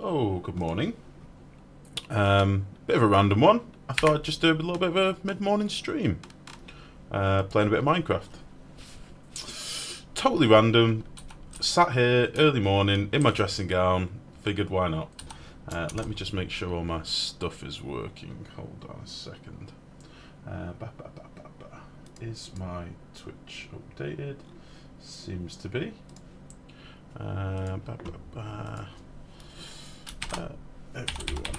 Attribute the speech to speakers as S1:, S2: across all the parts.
S1: Oh, good morning. Bit of a random one. I thought I'd just do a little bit of a mid-morning stream. Playing a bit of Minecraft. Totally random. Sat here early morning in my dressing gown. Figured why not. Let me just make sure all my stuff is working. Hold on a second. Is my Twitch updated? Seems to be. Everyone.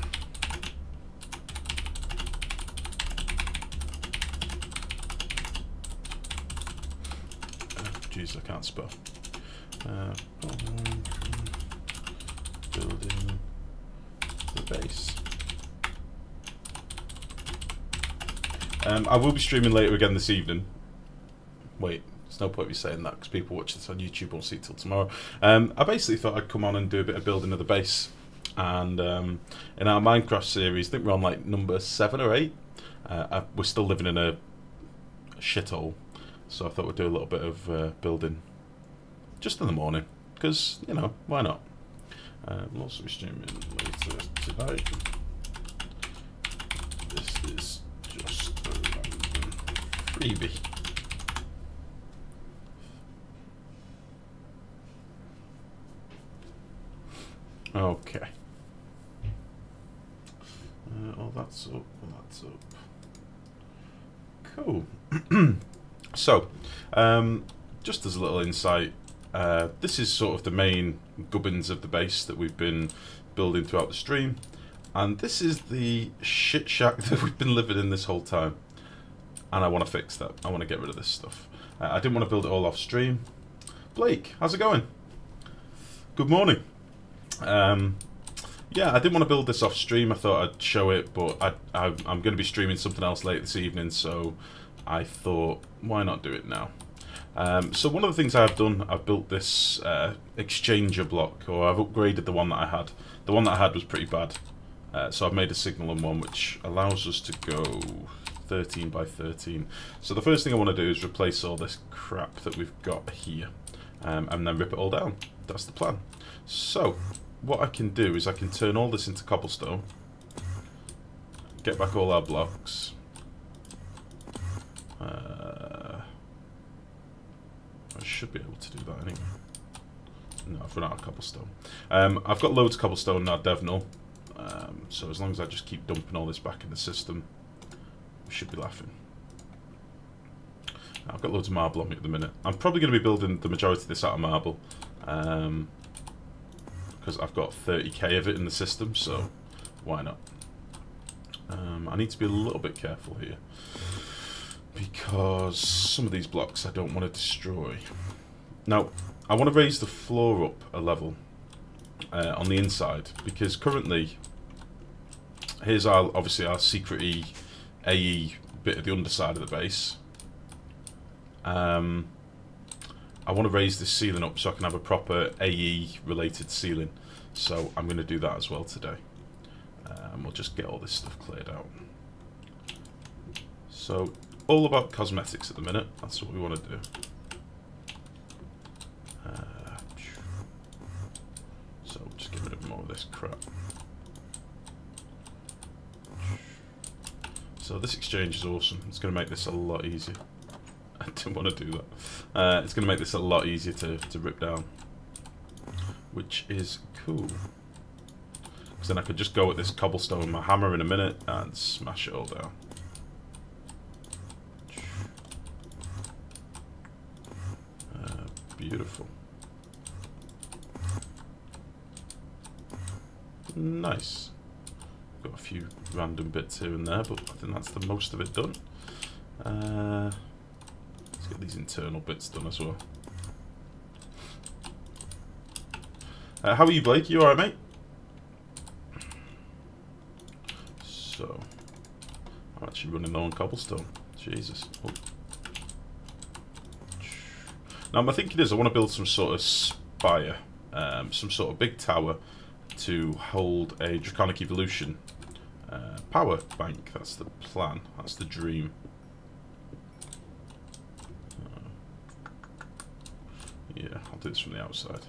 S1: Jeez, I can't spell. Building the base. I will be streaming later again this evening. Wait, there's no point me saying that because people watch this on YouTube won't see it till tomorrow. I basically thought I'd come on and do a bit of building of the base. And in our Minecraft series, I think we're on like number 7 or 8. We're still living in a shithole, so I thought we'd do a little bit of building just in the morning, because, you know, why not? We'll also be streaming later tonight. This is just a random freebie. Okay. All that's up, all that's up. Cool. So, just as a little insight, this is sort of the main gubbins of the base that we've been building throughout the stream. And this is the shit shack that we've been living in this whole time. And I want to fix that. I want to get rid of this stuff. I didn't want to build it all off stream. Blake, how's it going? Good morning. Yeah, I didn't want to build this off stream. I thought I'd show it, but I'm going to be streaming something else late this evening, so I thought, why not do it now? So one of the things I've done, I've built this exchanger block, or I've upgraded the one that I had. The one that I had was pretty bad, so I've made a signal on one which allows us to go 13 by 13. So the first thing I want to do is replace all this crap that we've got here, and then rip it all down. That's the plan. So what I can do is I can turn all this into cobblestone, get back all our blocks. I should be able to do that anyway. No, I've run out of cobblestone. I've got loads of cobblestone now, Devnal. So as long as I just keep dumping all this back in the system, we should be laughing. I've got loads of marble on me at the minute. I'm probably going to be building the majority of this out of marble. Because I've got 30k of it in the system, so why not? I need to be a little bit careful here, because some of these blocks I don't want to destroy. Now, I want to raise the floor up a level on the inside, because currently, here's obviously our secret-y AE bit of the underside of the base. I want to raise this ceiling up so I can have a proper AE related ceiling. So I'm going to do that as well today. And we'll just get all this stuff cleared out. So all about cosmetics at the minute. That's what we want to do. So just get rid of more of this crap. So this exchange is awesome. It's going to make this a lot easier. I didn't want to do that. It's going to make this a lot easier to rip down, which is cool. Because then I could just go at this cobblestone with my hammer in a minute and smash it all down. Beautiful. Nice. Got a few random bits here and there, but I think that's the most of it done. Let's get these internal bits done as well. How are you, Blake? You alright, mate? So, I'm actually running low on cobblestone. Jesus. Oh. Now, my thinking is I want to build some sort of spire, some sort of big tower to hold a Draconic Evolution power bank. That's the plan. That's the dream. Yeah, I'll do this from the outside.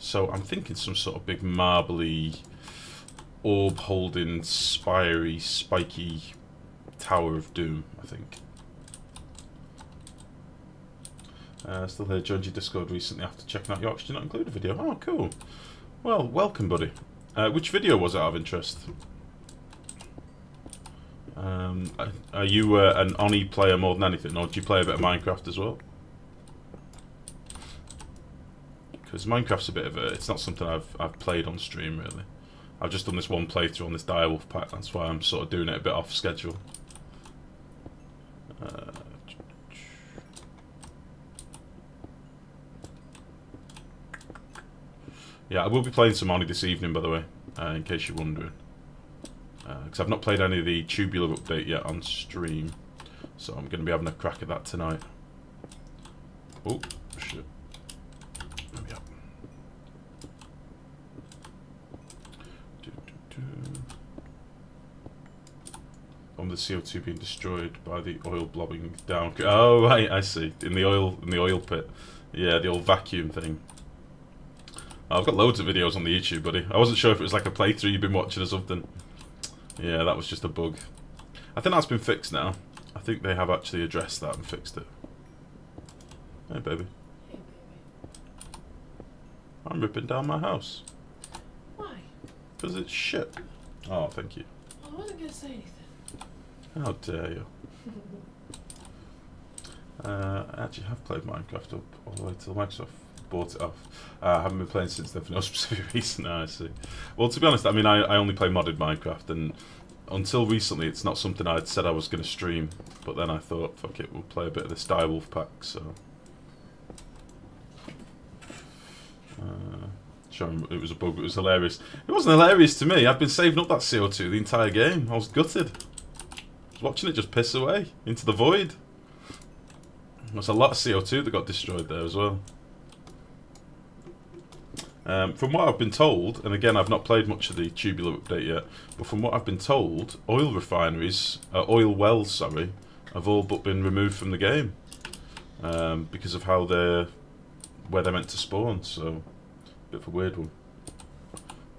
S1: So I'm thinking some sort of big marbly, orb-holding, spiry, spiky Tower of Doom, I think. Still here, joined your Discord recently after checking out your Oxygen Not Included video. Oh, cool. Well, welcome, buddy. Which video was it out of interest? Are you an Oni player more than anything, or do you play a bit of Minecraft as well? Because Minecraft's a bit of a... It's not something I've played on stream, really. I've just done this one playthrough on this direwolf pack, that's why I'm sort of doing it a bit off schedule. Yeah, I will be playing some Oni this evening, by the way, in case you're wondering. Because I've not played any of the Tubular update yet on stream, so I'm going to be having a crack at that tonight. Oh, shit. There we go. On the CO2 being destroyed by the oil blobbing down. Oh, right, I see. In the oil pit. Yeah, the old vacuum thing. I've got loads of videos on the YouTube, buddy. I wasn't sure if it was like a playthrough you've been watching or something. Yeah, that was just a bug. I think that's been fixed now. I think they have actually addressed that and fixed it. Hey, baby.
S2: Hey, baby.
S1: I'm ripping down my house.
S2: Why?
S1: Because it's shit. Oh, thank you.
S2: I wasn't going to say anything.
S1: How dare you. I actually have played Minecraft up all the way till Microsoft bought it off. I haven't been playing since then for no specific reason. I see. Well, to be honest, I mean, I only play modded Minecraft, and until recently, it's not something I'd said I was going to stream. But then I thought, fuck it, we'll play a bit of this direwolf pack. So, it was a bug. It was hilarious. It wasn't hilarious to me. I'd been saving up that CO2 the entire game. I was gutted. I was watching it just piss away into the void. There's a lot of CO2 that got destroyed there as well. From what I've been told, and again I've not played much of the Tubular update yet, but from what I've been told, oil refineries, oil wells, sorry, have all but been removed from the game because of how where they're meant to spawn. So, a bit of a weird one.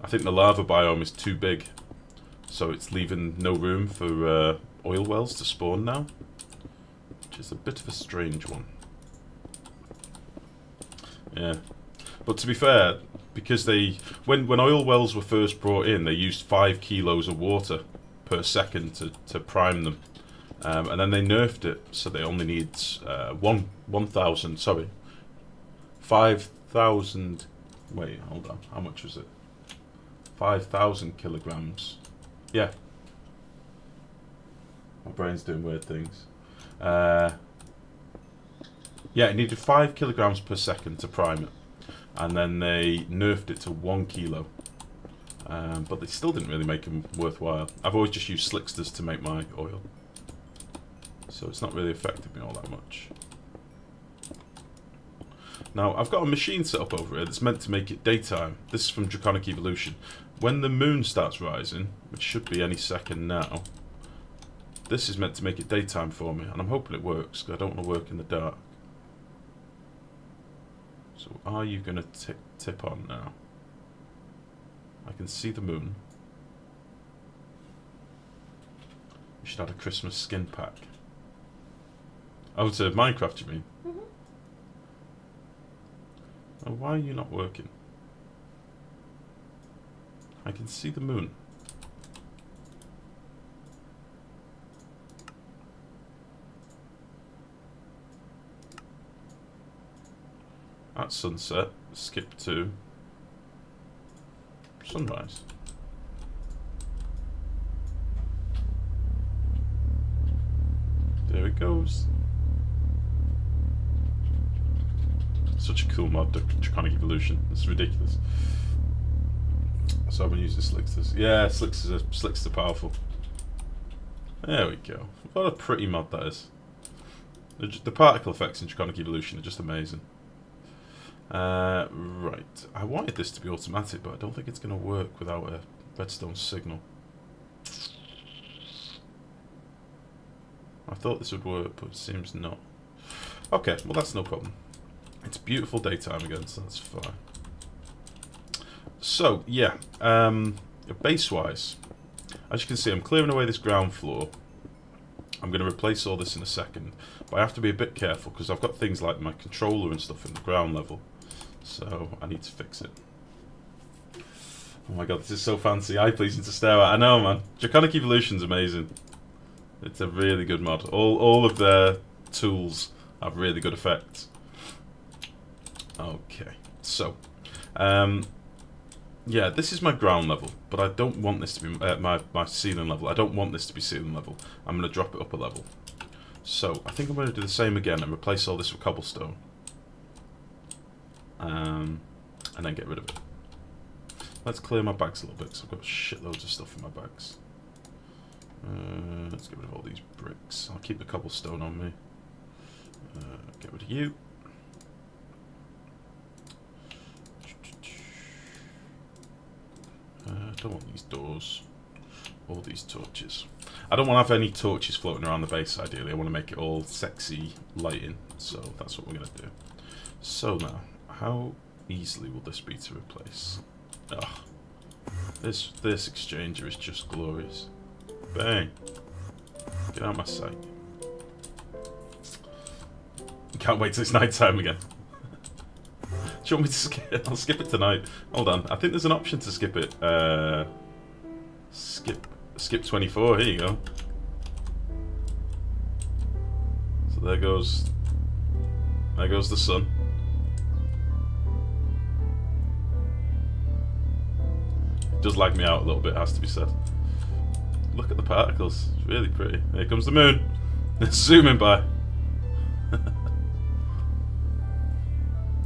S1: I think the lava biome is too big, so it's leaving no room for oil wells to spawn now, which is a bit of a strange one. Yeah. But to be fair, because when oil wells were first brought in, they used 5 kilos of water per second to prime them, and then they nerfed it so they only need 5,000. Wait, hold on. How much was it? 5,000 kilograms. Yeah. My brain's doing weird things. Yeah, it needed 5 kilograms per second to prime it. And then they nerfed it to 1 kilo. But they still didn't really make them worthwhile. I've always just used slicksters to make my oil, so it's not really affected me all that much. Now, I've got a machine set up over here that's meant to make it daytime. This is from Draconic Evolution. When the moon starts rising, which should be any second now, this is meant to make it daytime for me, and I'm hoping it works, because I don't want to work in the dark. So are you going to tip on now? I can see the moon. You should add a Christmas skin pack. Oh, to Minecraft, you mean?
S2: Mm-hmm.
S1: Oh, why are you not working? I can see the moon. At sunset, skip to sunrise. There it goes. Such a cool mod, Draconic Evolution. It's ridiculous. So I've been using slicksters. Yeah, slicksters are powerful. There we go. What a pretty mod that is. The particle effects in Draconic Evolution are just amazing. Right. I wanted this to be automatic, but I don't think it's going to work without a redstone signal. I thought this would work, but it seems not. Okay, well that's no problem. It's beautiful daytime again, so that's fine. So, yeah, base-wise, as you can see, I'm clearing away this ground floor. I'm going to replace all this in a second, but I have to be a bit careful because I've got things like my controller and stuff in the ground level, so I need to fix it. Oh my god, this is so fancy, eye-pleasing to stare at. I know, man. Draconic Evolution's amazing. It's a really good mod. All of their tools have really good effects. Okay, so, yeah, this is my ground level, but I don't want this to be my ceiling level. I don't want this to be ceiling level. I'm going to drop it up a level. So, I think I'm going to do the same again and replace all this with cobblestone. And then get rid of it. Let's clear my bags a little bit, because I've got shitloads of stuff in my bags. Let's get rid of all these bricks. I'll keep the cobblestone on me. Get rid of you. Don't want these doors. All these torches. I don't want to have any torches floating around the base, ideally. I want to make it all sexy lighting. So that's what we're going to do. So now, how easily will this be to replace? Ugh. This exchanger is just glorious. Bang. Get out of my sight. Can't wait till it's night time again. Do you want me to skip? I'll skip it tonight. Hold on. I think there's an option to skip it. Skip 24. Here you go. So there goes the sun. It does lag me out a little bit, has to be said. Look at the particles. It's really pretty. Here comes the moon. It's zooming by.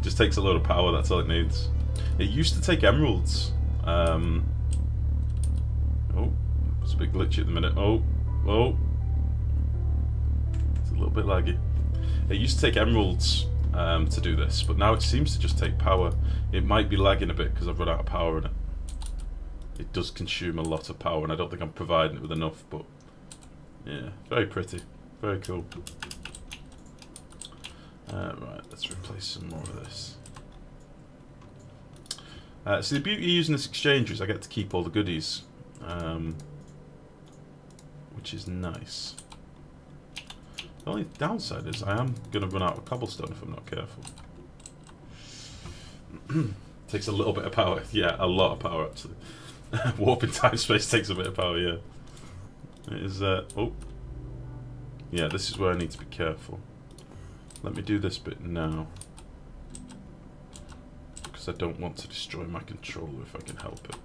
S1: Just takes a load of power, that's all it needs. It used to take emeralds. Oh, it's a bit glitchy at the minute. Oh. It's a little bit laggy. It used to take emeralds to do this, but now it seems to just take power. It might be lagging a bit because I've run out of power in it. It does consume a lot of power, and I don't think I'm providing it with enough, but yeah, very pretty. Very cool. Right, let's replace some more of this. So the beauty of using this exchanger is I get to keep all the goodies, which is nice. The only downside is I am going to run out of cobblestone if I'm not careful. Takes a little bit of power. Yeah, a lot of power actually. Warping time space takes a bit of power, yeah. It is, oh. Yeah, this is where I need to be careful. Let me do this bit now. Because I don't want to destroy my controller if I can help it.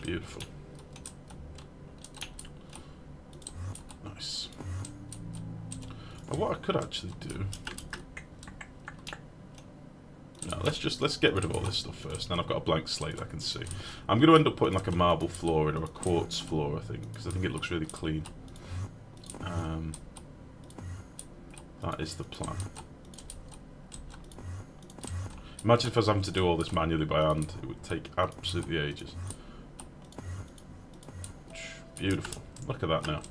S1: Beautiful. Nice. And what I could actually do... No, let's get rid of all this stuff first. Then I've got a blank slate I can see. I'm going to end up putting like a marble floor in or a quartz floor, I think, because I think it looks really clean. That is the plan. Imagine if I was having to do all this manually by hand. It would take absolutely ages. Beautiful. Look at that now.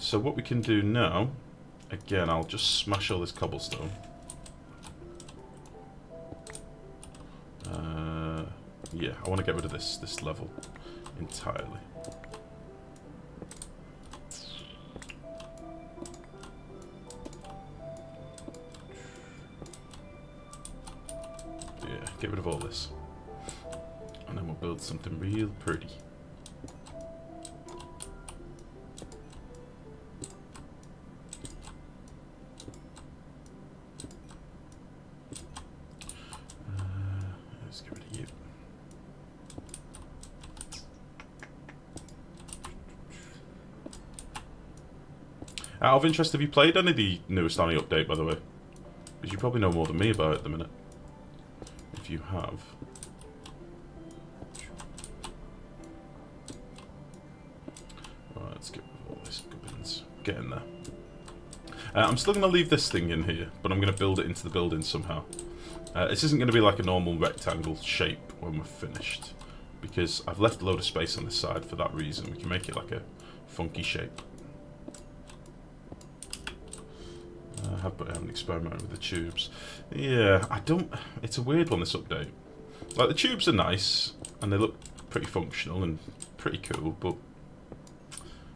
S1: So what we can do now, again, I'll just smash all this cobblestone. Yeah, I want to get rid of this level entirely. Yeah, get rid of all this. And then we'll build something real pretty. Let's get rid of you. Out of interest, have you played any of the newest Annie update, by the way? Because you probably know more than me about it at the minute. If you have. Right, let's get rid of all this gubbins. Get in there. I'm still going to leave this thing in here, but I'm going to build it into the building somehow. This isn't going to be like a normal rectangle shape when we're finished, because I've left a load of space on this side for that reason. We can make it like a funky shape. But I haven't experimented with the tubes. Yeah, I don't... It's a weird one, this update. Like, the tubes are nice, and they look pretty functional and pretty cool, but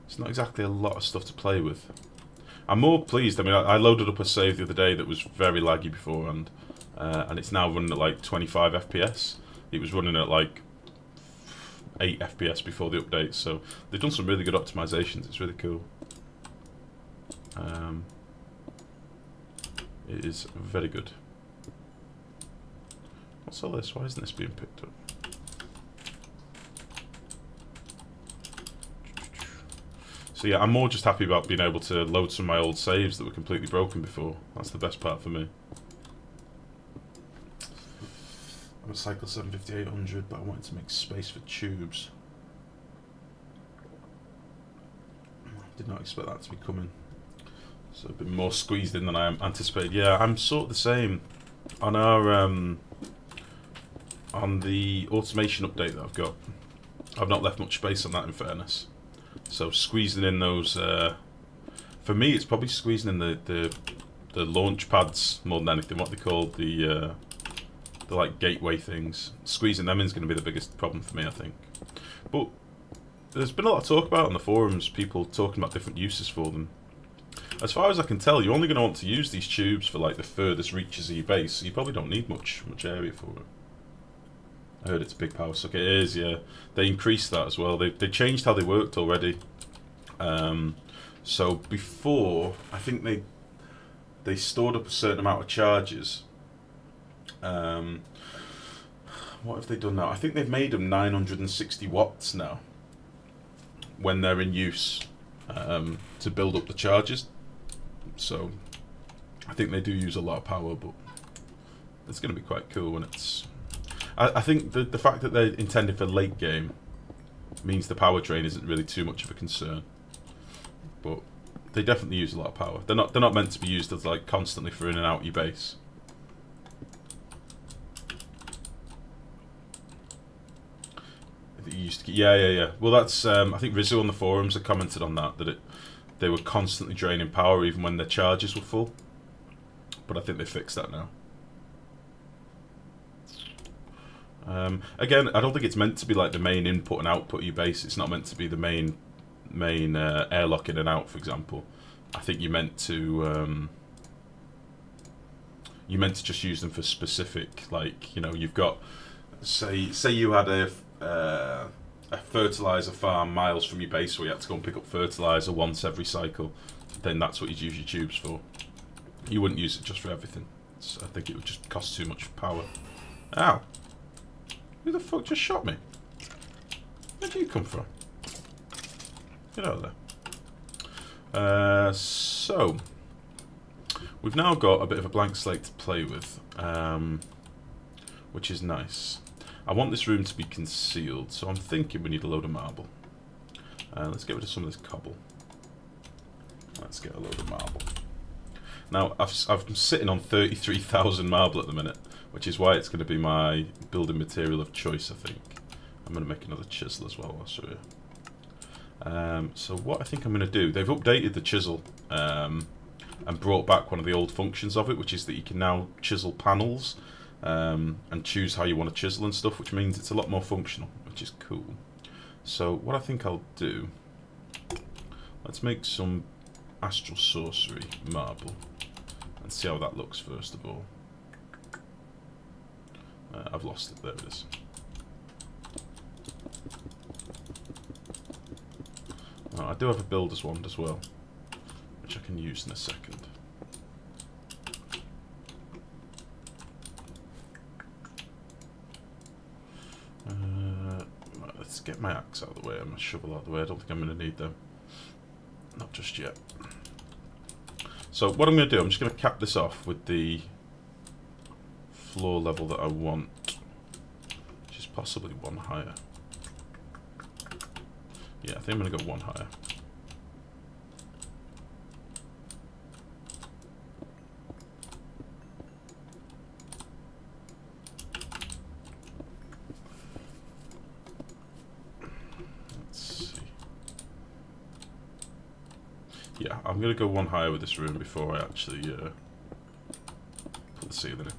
S1: it's not exactly a lot of stuff to play with. I'm more pleased. I mean, I loaded up a save the other day that was very laggy beforehand, and it's now running at like 25 FPS. It was running at like 8 FPS before the update, so they've done some really good optimizations. It's really cool. It is very good. What's all this? Why isn't this being picked up? So yeah, I'm more just happy about being able to load some of my old saves that were completely broken before. That's the best part for me. I'm at cycle 750-800, but I wanted to make space for tubes. Did not expect that to be coming. So a bit more squeezed in than I anticipated. Yeah, I'm sort of the same. On our on the automation update that I've got, I've not left much space on that, in fairness. So squeezing in those, for me, it's probably squeezing in the launch pads more than anything. What they call the like gateway things. Squeezing them in is going to be the biggest problem for me, I think. But there's been a lot of talk about on the forums, people talking about different uses for them. As far as I can tell, you're only going to want to use these tubes for like the furthest reaches of your base, so you probably don't need much area for it. I heard it's a big power socket. It is, yeah. They increased that as well. They changed how they worked already. So before, I think they stored up a certain amount of charges. What have they done now? I think they've made them 960 watts now when they're in use, to build up the charges. So I think they do use a lot of power, but it's going to be quite cool when it's... I think the fact that they're intended for late game means the power drain isn't really too much of a concern. But they definitely use a lot of power. They're not meant to be used as like constantly for in and out your base. Yeah. Well, that's I think Rizzo on the forums had commented on that they were constantly draining power even when their charges were full. But I think they fixed that now. Again, I don't think it's meant to be like the main input and output of your base. It's not meant to be the main airlock in and out, for example. I think you're meant to just use them for specific, like, you know, you've got say you had a fertilizer farm miles from your base where you had to go and pick up fertilizer once every cycle, then that's what you'd use your tubes for. You wouldn't use it just for everything. I think it would just cost too much power. Ow! Who the fuck just shot me? Where'd you come from? Get out of there. So, we've now got a bit of a blank slate to play with, which is nice. I want this room to be concealed, so I'm thinking we need a load of marble. Let's get rid of some of this cobble. Let's get a load of marble. Now, I'm sitting on 33,000 marble at the minute, which is why it's going to be my building material of choice, I think. I'm going to make another chisel as well, I'll show you. So what I think I'm going to do, they've updated the chisel and brought back one of the old functions of it, which is that you can now chisel panels and choose how you want to chisel and stuff, which means it's a lot more functional, which is cool. So what I think I'll do, let's make some astral sorcery marble and see how that looks first of all. I've lost it, there it is. I do have a builder's wand as well, which I can use in a second. Let's get my axe out of the way and my shovel out of the way. I don't think I'm going to need them. Not just yet. So what I'm going to do, I'm just going to cap this off with the floor level that I want, which is possibly one higher. Yeah, I think I'm going to go one higher. Yeah, I'm going to go one higher with this room before I actually put the ceiling in.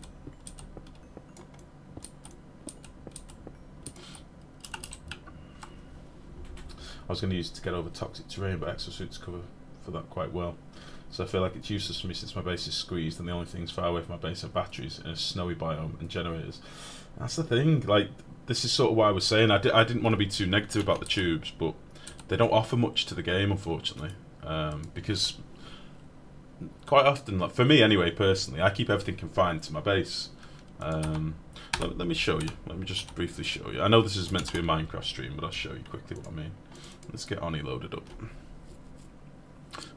S1: I was going to use it to get over toxic terrain, but exosuits cover for that quite well. So I feel like it's useless for me since my base is squeezed and the only things far away from my base are batteries in a snowy biome and generators. That's the thing, like, this is sort of what I was saying. I didn't want to be too negative about the tubes, but they don't offer much to the game, unfortunately. Because quite often, like, for me anyway, personally, I keep everything confined to my base. Let me show you. Let me just briefly show you. I know this is meant to be a Minecraft stream, but I'll show you quickly what I mean. Let's get Oni loaded up.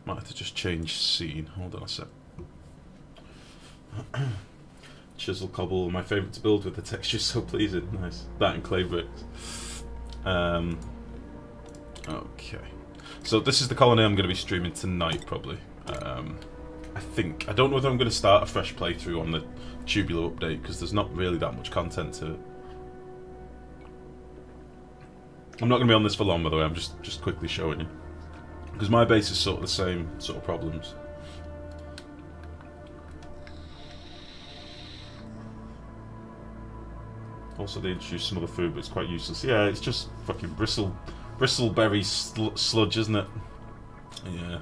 S1: Might have to just change scene. Hold on a sec. Chisel cobble, my favourite to build with the texture so pleasing. Nice. That and clay bricks. Okay. So this is the colony I'm going to be streaming tonight, probably. I think. I don't know whether I'm going to start a fresh playthrough on the tubular update, because there's not really that much content to it. I'm not going to be on this for long, by the way. I'm just quickly showing you. Because my base is sort of the same sort of problems. Also, they introduced some other food, but it's quite useless. Yeah, it's just fucking bristleberry sludge, isn't it? Yeah.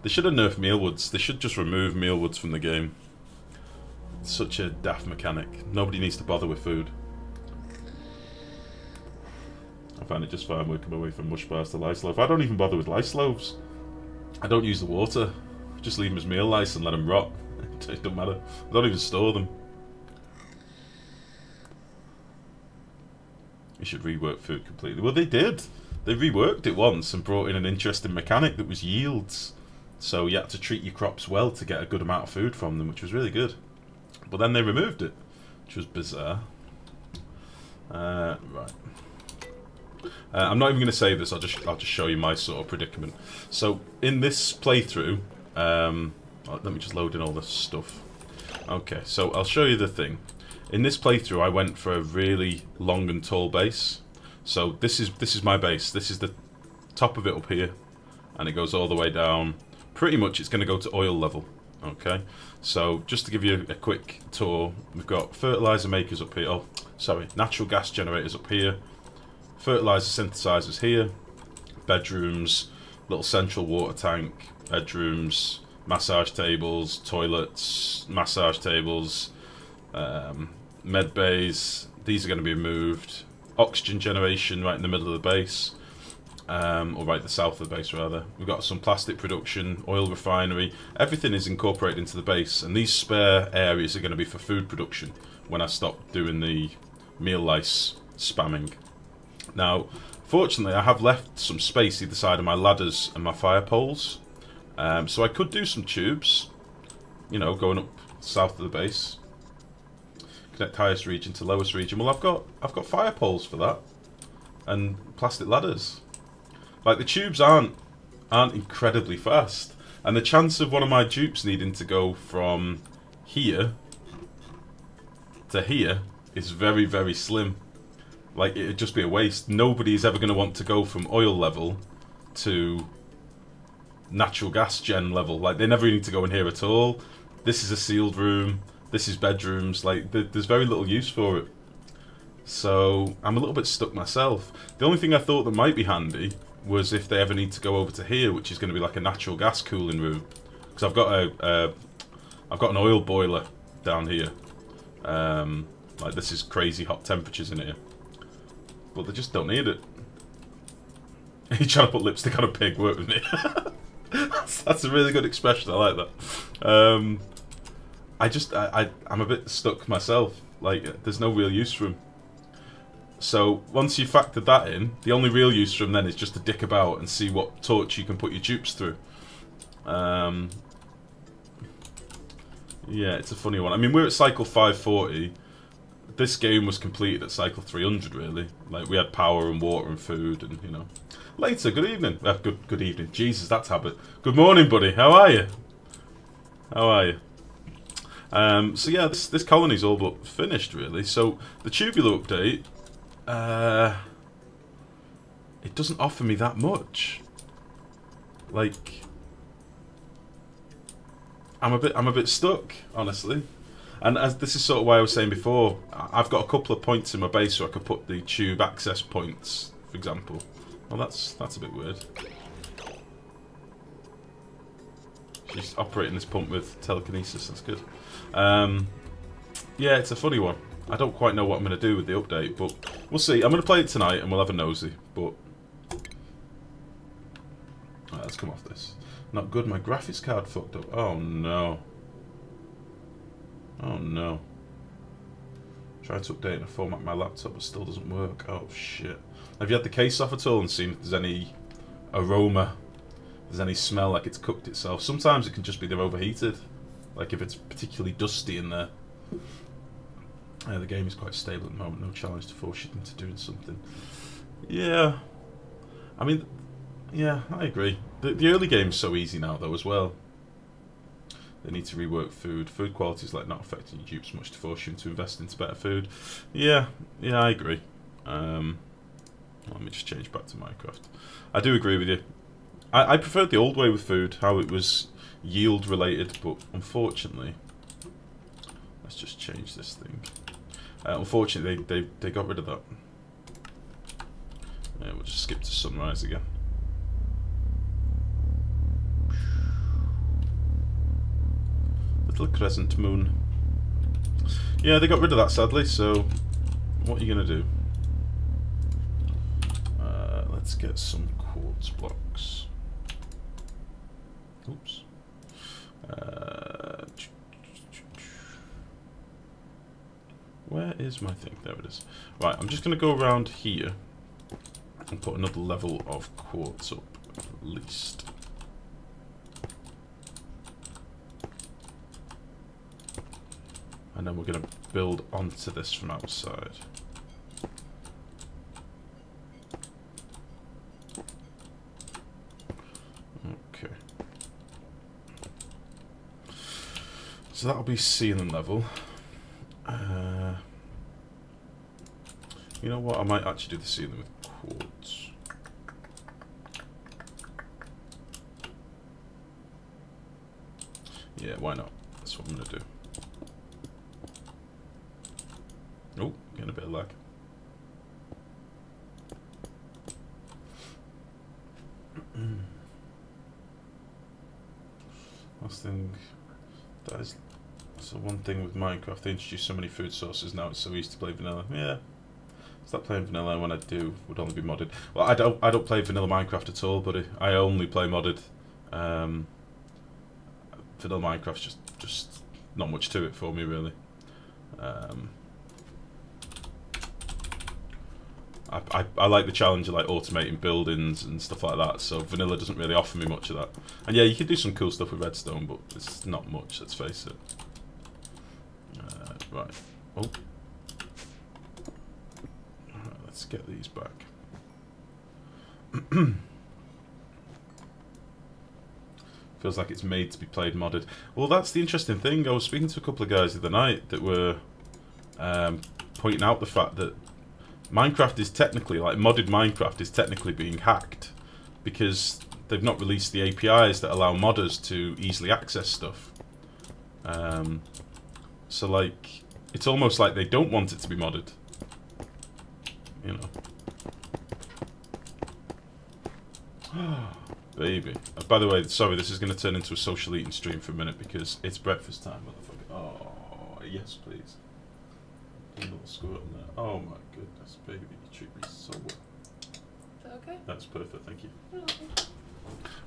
S1: They should have nerfed mealwoods. They should just remove mealwoods from the game. It's such a daft mechanic. Nobody needs to bother with food. I find it just fine working my way from mush bars to lice loaf. I don't even bother with lice loaves. I don't use the water. I just leave them as meal lice and let them rot. It don't matter. I don't even store them. You should rework food completely. Well, they did. They reworked it once and brought in an interesting mechanic that was yields. So you had to treat your crops well to get a good amount of food from them, which was really good. But then they removed it, which was bizarre. Right. I'm not even going to say this. I'll just show you my sort of predicament. So in this playthrough, let me just load in all this stuff. Okay, so I'll show you the thing. In this playthrough, I went for a really long and tall base. So this is my base. This is the top of it up here, and it goes all the way down. Pretty much, it's going to go to oil level. Okay, so just to give you a quick tour, we've got fertilizer makers up here. Oh, sorry, natural gas generators up here. Fertilizer synthesizers here, bedrooms, little central water tank, bedrooms, massage tables, toilets, massage tables, med bays. These are going to be moved. Oxygen generation right in the middle of the base, or right the south of the base rather. We've got some plastic production, oil refinery. Everything is incorporated into the base, and these spare areas are going to be for food production when I stop doing the meal lice spamming. Now, fortunately, I have left some space either side of my ladders and my fire poles, so I could do some tubes, you know, going up south of the base, connect highest region to lowest region. Well, I've got fire poles for that, and plastic ladders. Like, the tubes aren't incredibly fast, and the chance of one of my dupes needing to go from here to here is very, very slim. Like, it'd just be a waste. Nobody's ever going to want to go from oil level to natural gas gen level. Like, they never need to go in here at all. This is a sealed room. This is bedrooms. Like, there's very little use for it. So, I'm a little bit stuck myself. The only thing I thought that might be handy was if they ever need to go over to here, which is going to be like a natural gas cooling room. Because I've got an oil boiler down here. Like, this is crazy hot temperatures in here. But they just don't need it. You trying to put lipstick on a pig, work with me. That's a really good expression. I like that. I'm a bit stuck myself. Like, there's no real use for them. So once you factored that in, the only real use for them then is just to dick about and see what torch you can put your dupes through. Yeah, it's a funny one. I mean, we're at cycle 540. This game was completed at cycle 300, really. Like, we had power and water and food and, you know. Later, good evening. Good evening. Jesus, that's habit. Good morning, buddy. How are you? How are you? So yeah, this colony's all but finished, really. So, the tubular update, it doesn't offer me that much. Like, I'm a bit stuck, honestly. And as this is sort of why I was saying before, I've got a couple of points in my base so I could put the tube access points, for example. Well, that's a bit weird. She's operating this pump with telekinesis. That's good. Yeah, it's a funny one. I don't quite know what I'm going to do with the update, but we'll see. I'm going to play it tonight and we'll have a nosy. But right, let's come off this. Not good. My graphics card fucked up. Oh no. Oh no. Trying to update and format my laptop, but still doesn't work. Oh shit. Have you had the case off at all and seen if there's any aroma? If there's any smell like it's cooked itself? Sometimes it can just be they're overheated. Like if it's particularly dusty in there. The game is quite stable at the moment. No challenge to force you into doing something. Yeah. I mean, yeah, I agree. The early game's so easy now though as well. They need to rework food. Food quality is like not affecting your dupes much to force you to invest into better food. Yeah, I agree. Let me just change back to Minecraft. I do agree with you. I preferred the old way with food, how it was yield related, but unfortunately, let's just change this thing. Unfortunately, they got rid of that. Yeah, we'll just skip to sunrise again. Little crescent moon. Yeah, they got rid of that sadly, so what are you going to do? Let's get some quartz blocks. Oops. Where is my thing? There it is. Right, I'm just going to go around here and put another level of quartz up, at least. And then we're going to build onto this from outside. Okay. So that'll be ceiling level. You know what? I might actually do the ceiling with quartz. Yeah, why not? That's what I'm going to do. Oh, getting a bit of lag. Last thing, that's the one thing with Minecraft. They introduce so many food sources now. It's so easy to play vanilla. Yeah, start playing vanilla, and when I do, would only be modded. Well, I don't play vanilla Minecraft at all, buddy. I only play modded. Vanilla Minecraft's just not much to it for me, really. I like the challenge of like automating buildings and stuff like that, so vanilla doesn't really offer me much of that. And yeah, you can do some cool stuff with redstone, but it's not much, let's face it. Right. Oh. Alright, let's get these back. Feels like it's made to be played modded. Well, that's the interesting thing. I was speaking to a couple of guys the other night that were pointing out the fact that Minecraft is technically, like modded Minecraft is technically being hacked because they've not released the APIs that allow modders to easily access stuff. So like, it's almost like they don't want it to be modded. You know. Baby. By the way, sorry, this is going to turn into a social eating stream for a minute because it's breakfast time, motherfucker. Oh, yes, please. A little squirt in there. Oh my goodness, baby, you treat me so well.
S2: Is that okay?
S1: That's perfect, thank you.
S2: You're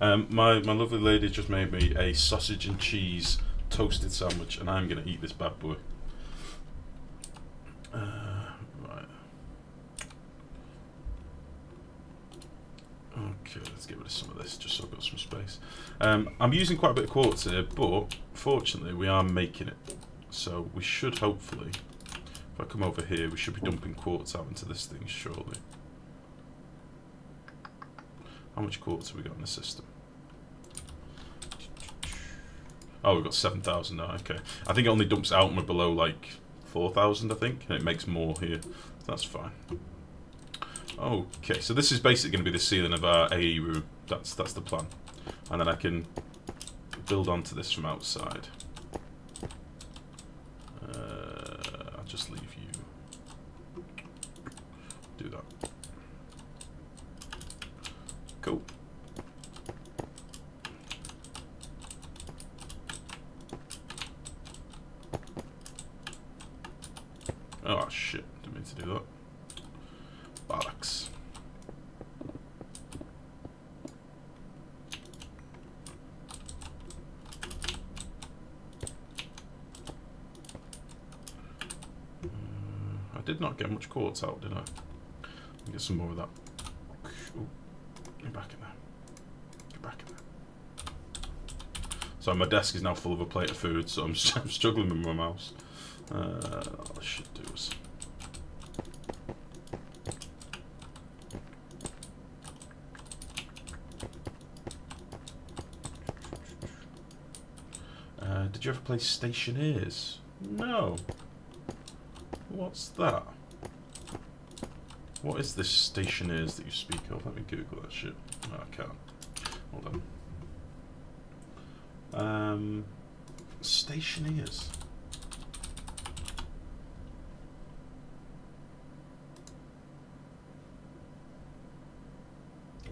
S2: welcome.
S1: My lovely lady just made me a sausage and cheese toasted sandwich, and I'm going to eat this bad boy. Right. Okay, let's get rid of some of this, just so I've got some space. I'm using quite a bit of quartz here, but fortunately we are making it. So we should hopefully, if I come over here, we should be dumping quartz out into this thing shortly. How much quartz have we got in the system? Oh, we've got 7,000 now, okay. I think it only dumps out when we're below like 4,000, I think, and it makes more here. So that's fine. Okay, so this is basically going to be the ceiling of our AE room. That's the plan. And then I can build onto this from outside. I'll just leave you. Do that. Cool. Oh shit, didn't mean to do that. Bollocks. I did not get much quartz out, did I? I'll get some more of that. Ooh, get back in there. Get back in there. So my desk is now full of a plate of food, so I'm struggling with my mouse. What I should do is... did you ever play Stationeers? No. What's that? What is this Stationeers that you speak of? Let me Google that shit. No, I can't. Hold on. Stationeers.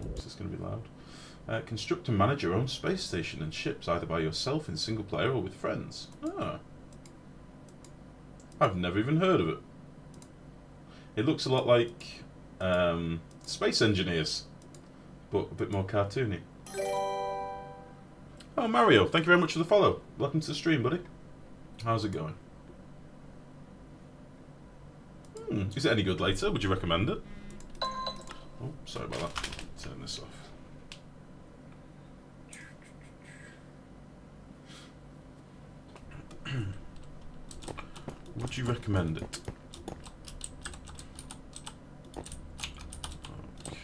S1: Oops, it's going to be loud. Construct and manage your own space station and ships, either by yourself in single player or with friends. Ah. I've never even heard of it. It looks a lot like Space Engineers, but a bit more cartoony. Oh, Mario, thank you very much for the follow. Welcome to the stream, buddy. How's it going? Is it any good later? Would you recommend it? Oh, sorry about that. Turn this off. Would you recommend it? Okay.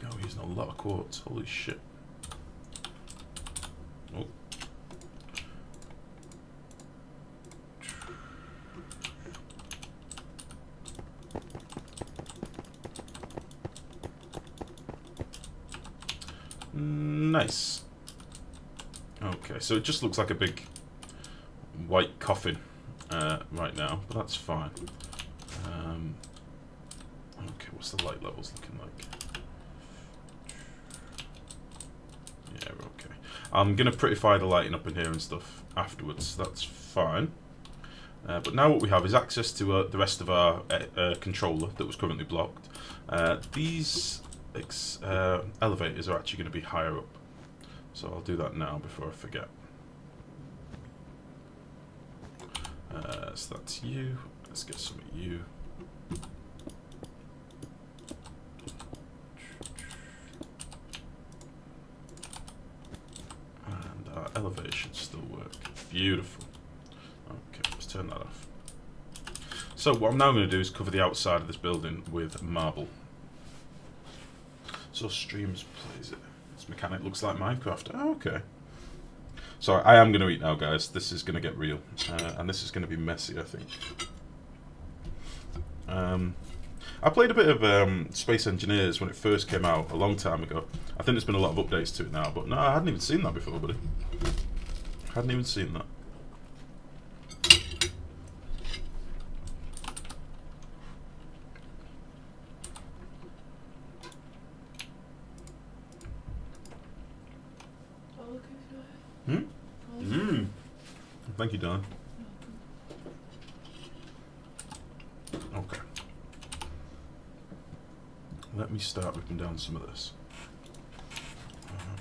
S1: Oh, using a lot of quartz. Holy shit. Oh. Nice. Okay, so it just looks like a big white coffin right now, but that's fine. Okay, what's the light levels looking like? Yeah, we're okay. I'm going to prettify the lighting up in here and stuff afterwards. That's fine. But now what we have is access to the rest of our controller that was currently blocked. These elevators are actually going to be higher up. So I'll do that now before I forget. So that's you. Let's get some of you. And our elevator should still work. Beautiful. Okay, let's turn that off. So what I'm now going to do is cover the outside of this building with marble. So streams plays it. This mechanic looks like Minecraft. Oh, okay. So I am going to eat now, guys. This is going to get real. And this is going to be messy, I think. I played a bit of Space Engineers when it first came out a long time ago. I think there's been a lot of updates to it now, but no, I hadn't even seen that before, buddy. Hadn't even seen that. Thank you, Don. Okay. Let me start ripping down some of this.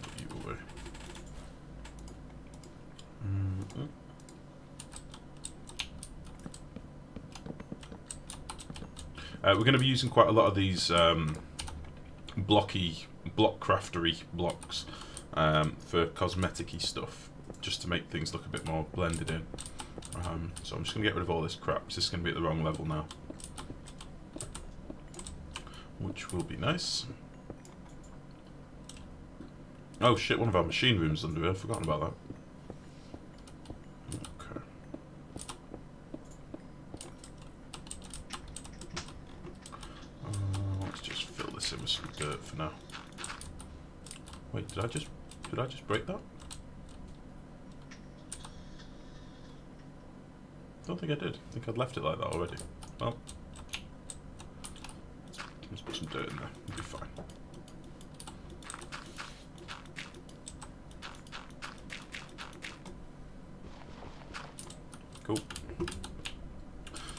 S1: Put you away. We're going to be using quite a lot of these block craftery blocks for cosmetic-y stuff, just to make things look a bit more blended in. So I'm just going to get rid of all this crap. This is going to be at the wrong level now, which will be nice. Oh shit, one of our machine rooms under here. I've forgotten about that. Okay. this in with some dirt for now. Wait, did I just break that? I don't think I did. I think I'd left it like that already. Well, let's put some dirt in there. It'll be fine. Cool.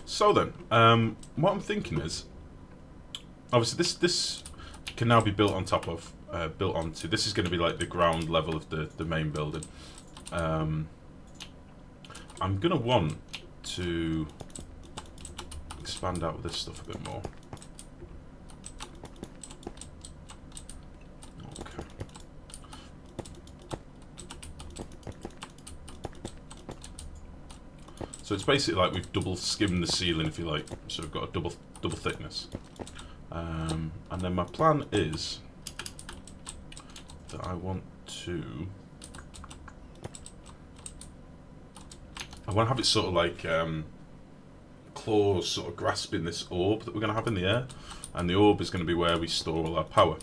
S1: So then, what I'm thinking is, obviously this can now be built on top of, built onto. This is going to be like the ground level of the main building. I'm going to want to expand out with this stuff a bit more. Okay. So it's basically like we've double skimmed the ceiling, if you like. So we've got a double thickness. And then my plan is that I want to have it sort of like claws sort of grasping this orb that we're going to have in the air, and the orb is going to be where we store all our power.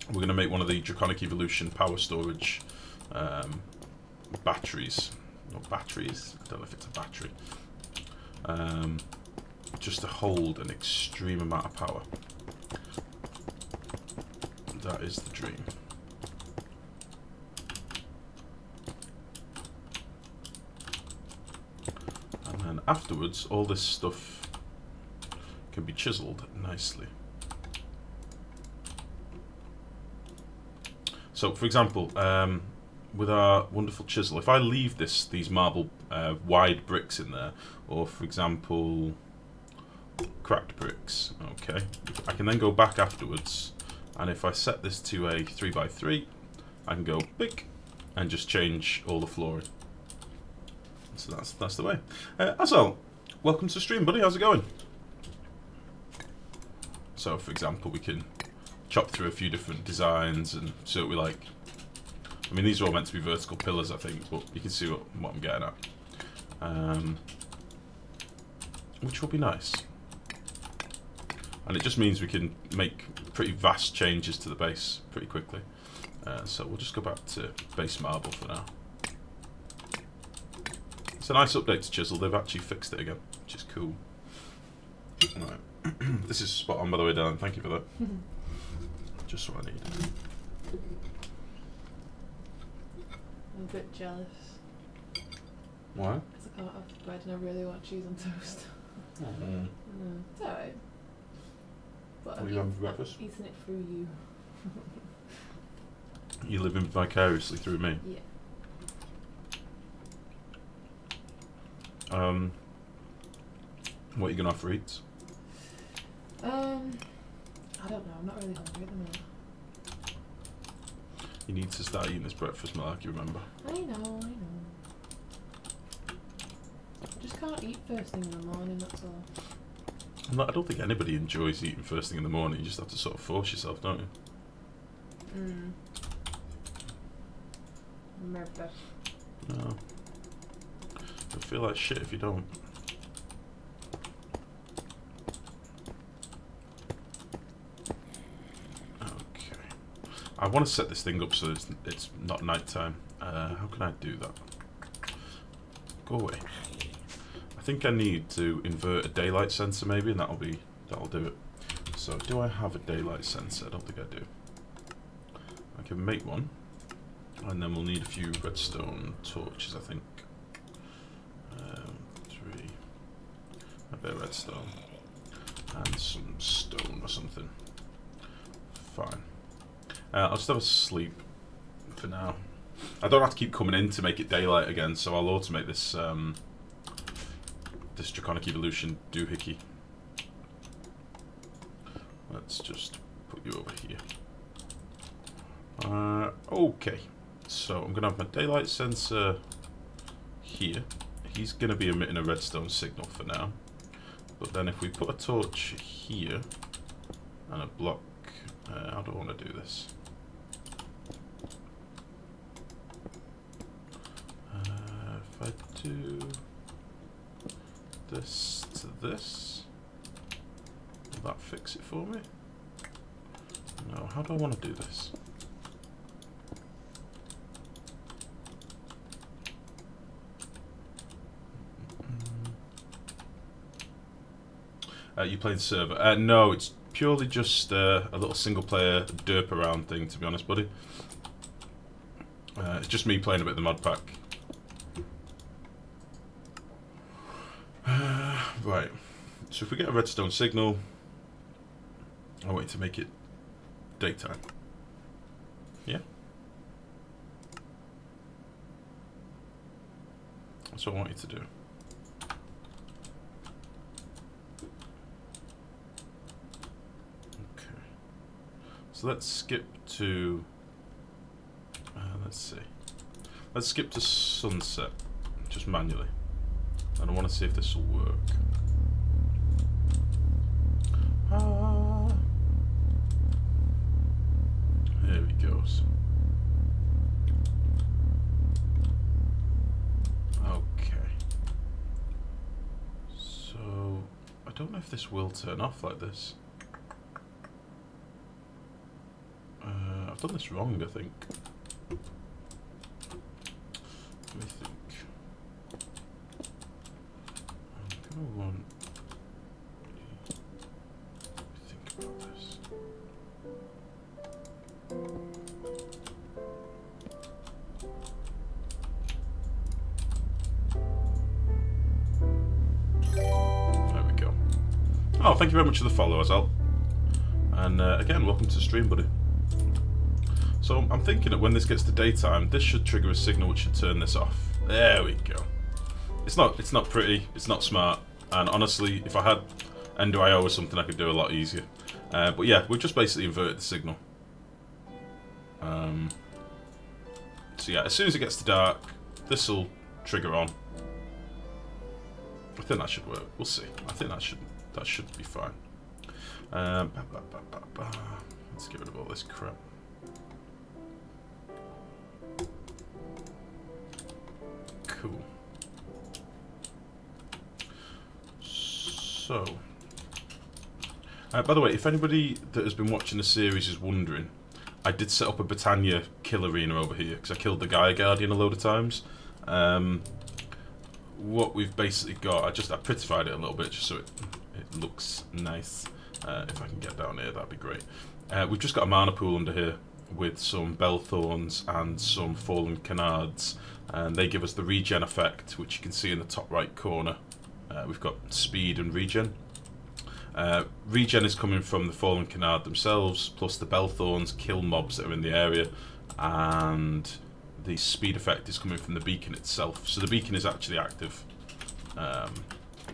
S1: We're going to make one of the Draconic Evolution power storage batteries. Not batteries, I don't know if it's a battery. Just to hold an extreme amount of power. That is the dream. And then afterwards, all this stuff can be chiseled nicely. So, for example, with our wonderful chisel, if I leave these marble wide bricks in there, or for example, cracked bricks, okay, I can then go back afterwards, and if I set this to a 3x3, I can go big and just change all the flooring. So that's the way. Asal, welcome to the stream, buddy. How's it going? So, for example, we can chop through a few different designs and see what we like. I mean, these are all meant to be vertical pillars, I think, but you can see what I'm getting at. Which will be nice. And it just means we can make pretty vast changes to the base pretty quickly. So we'll just go back to base marble for now. It's a nice update to Chisel. They've actually fixed it again, which is cool. Right. This is spot on, by the way, Dan. Thank you for that. Just what I need.
S2: I'm a bit jealous.
S1: Why?
S2: Because I can't have bread and I really want cheese on toast. It's alright. But
S1: What are you having for breakfast?
S2: I'm eating it through you.
S1: You're living vicariously through me.
S2: Yeah.
S1: What are you going to have for eats?
S2: I don't know. I'm not really hungry at the minute.
S1: You need to start eating this breakfast, Malak, you remember?
S2: I know. I just can't eat first thing in the morning, that's all.
S1: I don't think anybody enjoys eating first thing in the morning. You just have to sort of force yourself, don't you?
S2: Maybe.
S1: No. You'll feel like shit if you don't. Okay. I want to set this thing up so it's not night time. How can I do that? Go away. I think I need to invert a daylight sensor maybe, and that'll do it. So do I have a daylight sensor? I don't think I do. I can make one, and then we'll need a few redstone torches, I think. 3. A bit of redstone and some stone or something. Fine. I'll just have a sleep for now. I don't have to keep coming in to make it daylight again, so I'll automate this this Draconic Evolution doohickey. Let's just put you over here. Okay, so I'm gonna have my daylight sensor here. He's gonna be emitting a redstone signal for now, but then if we put a torch here and a block, how do I want to do this? If I do this to this, will that fix it for me? how do I want to do this? You playing server? No, it's purely just a little single player derp around thing, to be honest, buddy. It's just me playing a bit of the mod pack. Right, so if we get a redstone signal, I want you to make it daytime. Yeah? That's what I want you to do. Okay. So let's skip to... let's see. Let's skip to sunset, just manually. And I want to see if this will work. There he goes. Okay. So, I don't know if this will turn off like this. I've done this wrong, I think. Let me think. I'm gonna want to think about this. There we go. Oh, thank you very much for the follow, Azal. And again, welcome to the stream, buddy. So I'm thinking that when this gets to daytime, this should trigger a signal which should turn this off. There we go. It's not pretty, it's not smart, and honestly, if I had Ender.io or something, I could do a lot easier. But yeah, we've just basically inverted the signal. So yeah, as soon as it gets to dark, this will trigger on. I think that should work. We'll see. I think that should be fine. Let's get rid of all this crap. Cool. So, by the way, if anybody that has been watching the series is wondering, I did set up a Britannia kill arena over here because I killed the Gaia Guardian a load of times. What we've basically got, I prettified it a little bit just so it looks nice. If I can get down here, that'd be great. We've just got a mana pool under here with some Bellthorns and some Fallen Canards, and they give us the regen effect, which you can see in the top right corner. We've got speed and regen. Regen is coming from the Fallen Canard themselves, plus the Bellthorns kill mobs that are in the area, and the speed effect is coming from the beacon itself. So the beacon is actually active.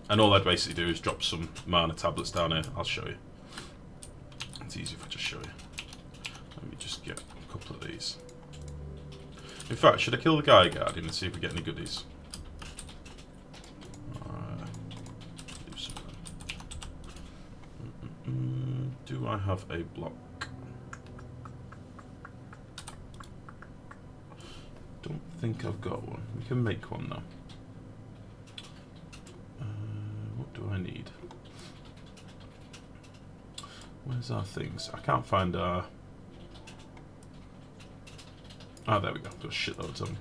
S1: And all I'd basically do is drop some mana tablets down here. I'll show you. It's easy if I just show you. Let me just get a couple of these. In fact, should I kill the Gaia Guardian and see if we get any goodies? Do I have a block? Don't think I've got one. We can make one now. What do I need? Where's our things? I can't find our... Oh, there we go. Got a shitload of them.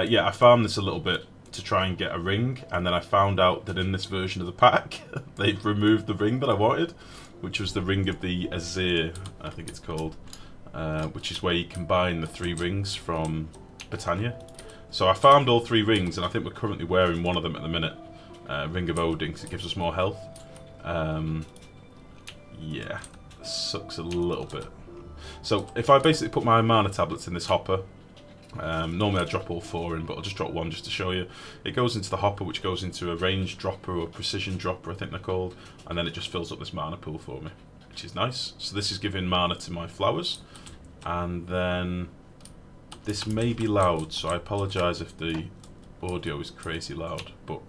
S1: Yeah, I farmed this a little bit to try and get a ring, and then I found out that in this version of the pack, they've removed the ring that I wanted, which was the Ring of the Azir, I think it's called, which is where you combine the 3 rings from Britannia. So I farmed all 3 rings, and I think we're currently wearing one of them at the minute. Ring of Odin, because it gives us more health. Yeah, sucks a little bit. So if I basically put my mana tablets in this hopper, normally I drop all 4 in, but I'll just drop 1 just to show you. It goes into the hopper, which goes into a range dropper or precision dropper, I think they're called, and then it just fills up this mana pool for me, which is nice. So this is giving mana to my flowers, and then this may be loud, so I apologise if the audio is crazy loud, but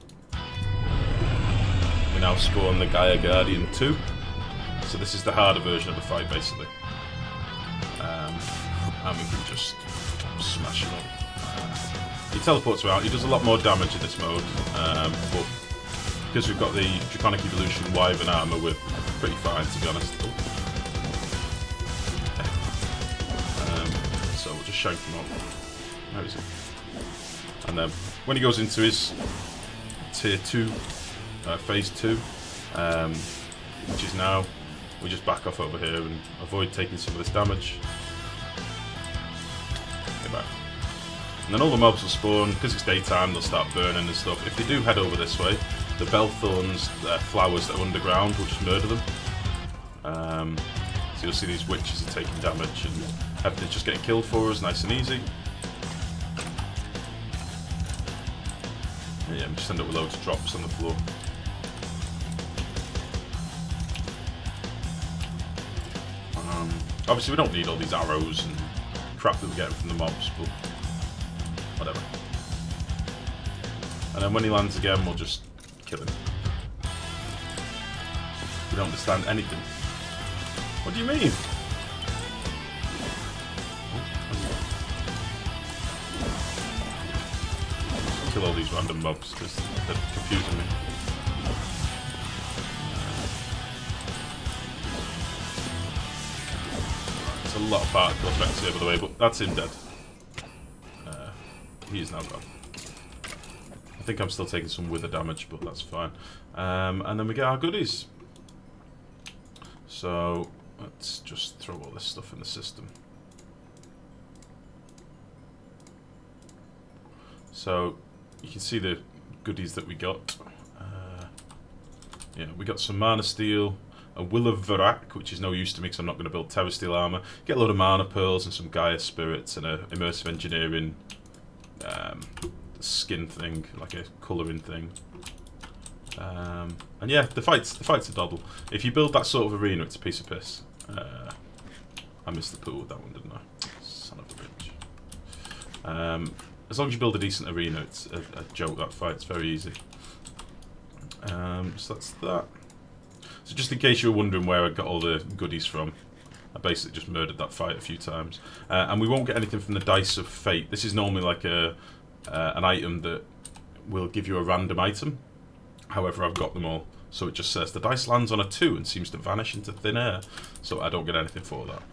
S1: we now spawn the Gaia Guardian 2, so this is the harder version of the fight basically, and we can just smash him up. He teleports around. He does a lot more damage in this mode, but because we've got the Draconic Evolution Wyvern armor, we're pretty fine, to be honest. just shank him up. Where is he? And then when he goes into his tier 2, phase 2, which is now, we just back off over here and avoid taking some of this damage. Get back. And then all the mobs will spawn. Because it's daytime, they'll start burning and stuff. If they do head over this way, the Bellthorns, flowers that are underground, will just murder them. So you'll see these witches are taking damage and everything's just getting killed for us, nice and easy. And yeah, we just end up with loads of drops on the floor. Obviously we don't need all these arrows and crap that we're getting from the mobs, but whatever. And then when he lands again, we'll just kill him. We don't understand anything. What do you mean? Kill all these random mobs because they're confusing me. There's a lot of particle effects here, by the way, but that's him dead. He is now gone. I think I'm still taking some wither damage, but that's fine. And then we get our goodies. So let's just throw all this stuff in the system. So you can see the goodies that we got. Yeah, we got some mana steel, a will of Varak, which is no use to me because I'm not going to build Terra Steel armor. Get a load of mana pearls and some Gaia spirits and a immersive engineering skin thing, like a colouring thing. And yeah, the fight's a doddle. If you build that sort of arena, it's a piece of piss. I missed the pool with that one, didn't I? Son of a bitch. As long as you build a decent arena, it's a joke, that fight's very easy. So that's that. So just in case you were wondering where I got all the goodies from, I basically just murdered that fight a few times. And we won't get anything from the Dice of Fate. This is normally like an item that will give you a random item. However, I've got them all. So it just says the dice lands on a 2 and seems to vanish into thin air. So I don't get anything for that.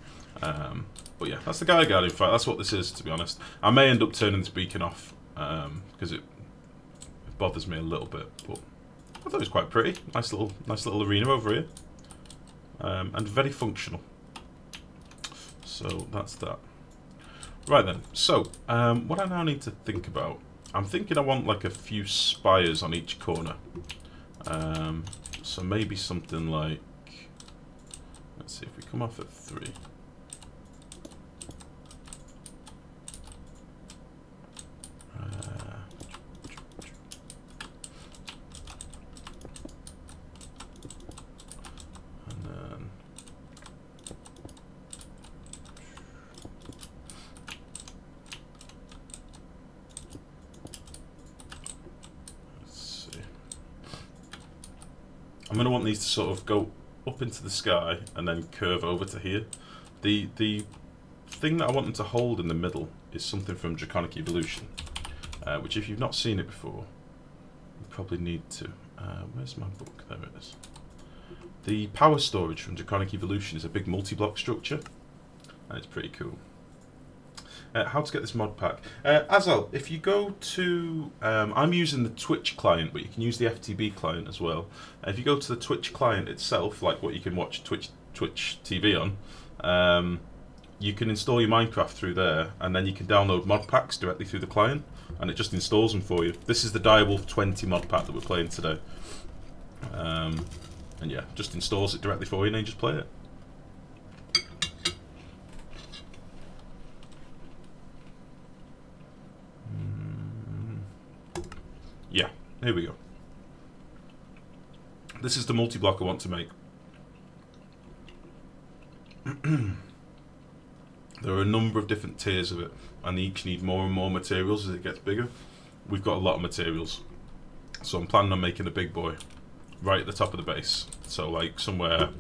S1: But yeah, that's the Gaia Guardian fight. That's what this is, to be honest. I may end up turning this beacon off because it bothers me a little bit. But I thought it was quite pretty. Nice little arena over here. And very functional. So that's that. Right then. So what I now need to think about. I'm thinking I want like a few spires on each corner. So maybe something like, let's see if we come off at 3. And then I'm going to want these to sort of go up into the sky and then curve over to here. The thing that I want them to hold in the middle is something from Draconic Evolution, which if you've not seen it before, you probably need to. Where's my book? There it is. The power storage from Draconic Evolution is a big multi-block structure, and it's pretty cool. How to get this mod pack. Azal, if you go to... I'm using the Twitch client, but you can use the FTB client as well. If you go to the Twitch client itself, like what you can watch Twitch TV on, you can install your Minecraft through there, and then you can download mod packs directly through the client, and it just installs them for you. This is the DW20 mod pack that we're playing today. And yeah, just installs it directly for you, and then you just play it. Yeah, here we go. This is the multi-block I want to make. There are a number of different tiers of it, and they each need more and more materials as it gets bigger. We've got a lot of materials, so I'm planning on making a big boy right at the top of the base. So like somewhere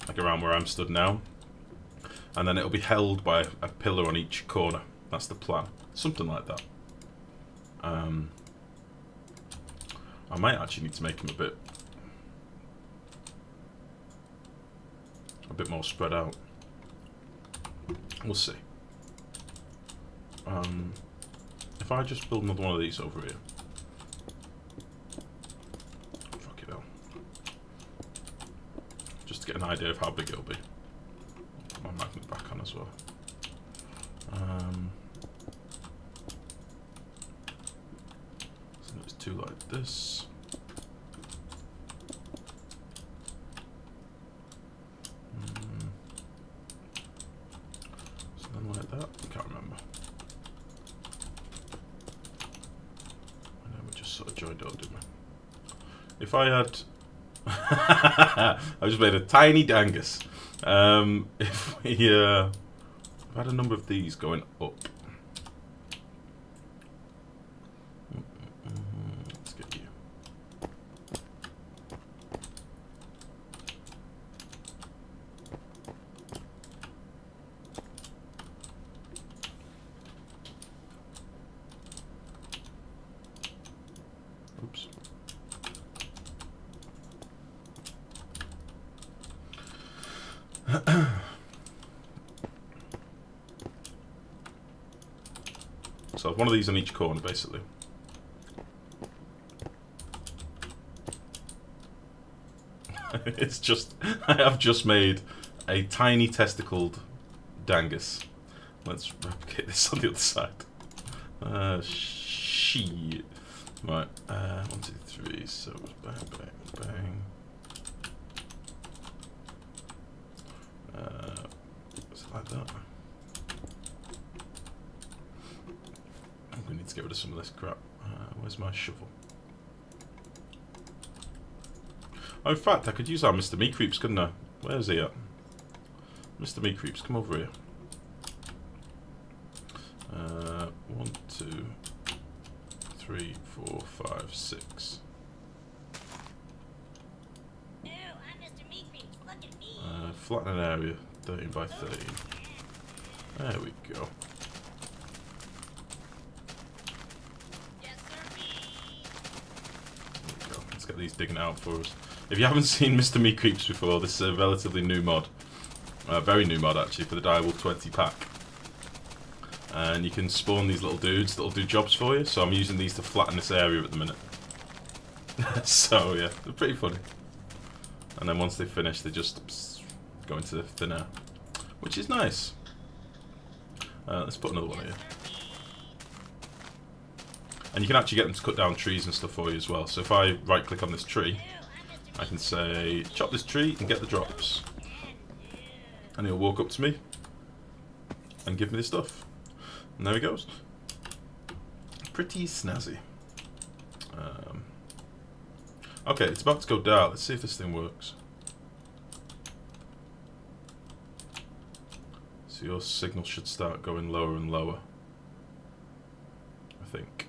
S1: like around where I'm stood now, and then it'll be held by a pillar on each corner. That's the plan, something like that. I might actually need to make them a bit more spread out. We'll see. If I just build another one of these over here. Fuck it hell. Just to get an idea of how big it'll be. Put my magnet back on as well. So there's two like this. Something like that. I can't remember. I know we just sort of joined up, didn't we? If I had... I just made a tiny dangus. If we had a number of these going up. Let's get you. Oops. So one of these on each corner, basically. It's just, I have just made a tiny testicled dangus. Let's replicate this on the other side. Shit. Right, 1, 2, 3, so bang, bang, bang. Is it like that? We need to get rid of some of this crap. Where's my shovel? Oh, in fact, I could use our Mr. Me Creeps, couldn't I? Where's he at? Mr. Me Creeps, come over here. 1, 2, 3, 4, 5, 6.
S3: Ew, I'm Mr. Me Creeps. Look at me.
S1: Flatten an area, 13 by 13. There we go.
S3: Yes, sir, me.
S1: There we go. Let's get these digging out for us. If you haven't seen Mr. Me Creeps before, this is a relatively new mod. Very new mod, actually, for the DW20 pack. And you can spawn these little dudes that'll do jobs for you. So I'm using these to flatten this area at the minute. So, yeah, they're pretty funny. And then once they finish, they just go into thin air. Which is nice. Let's put another one here. And you can actually get them to cut down trees and stuff for you as well. So if I right click on this tree, I can say chop this tree and get the drops. And he'll walk up to me and give me the stuff. And there he goes. Pretty snazzy. Okay, it's about to go dark. Let's see if this thing works. So your signal should start going lower and lower. I think.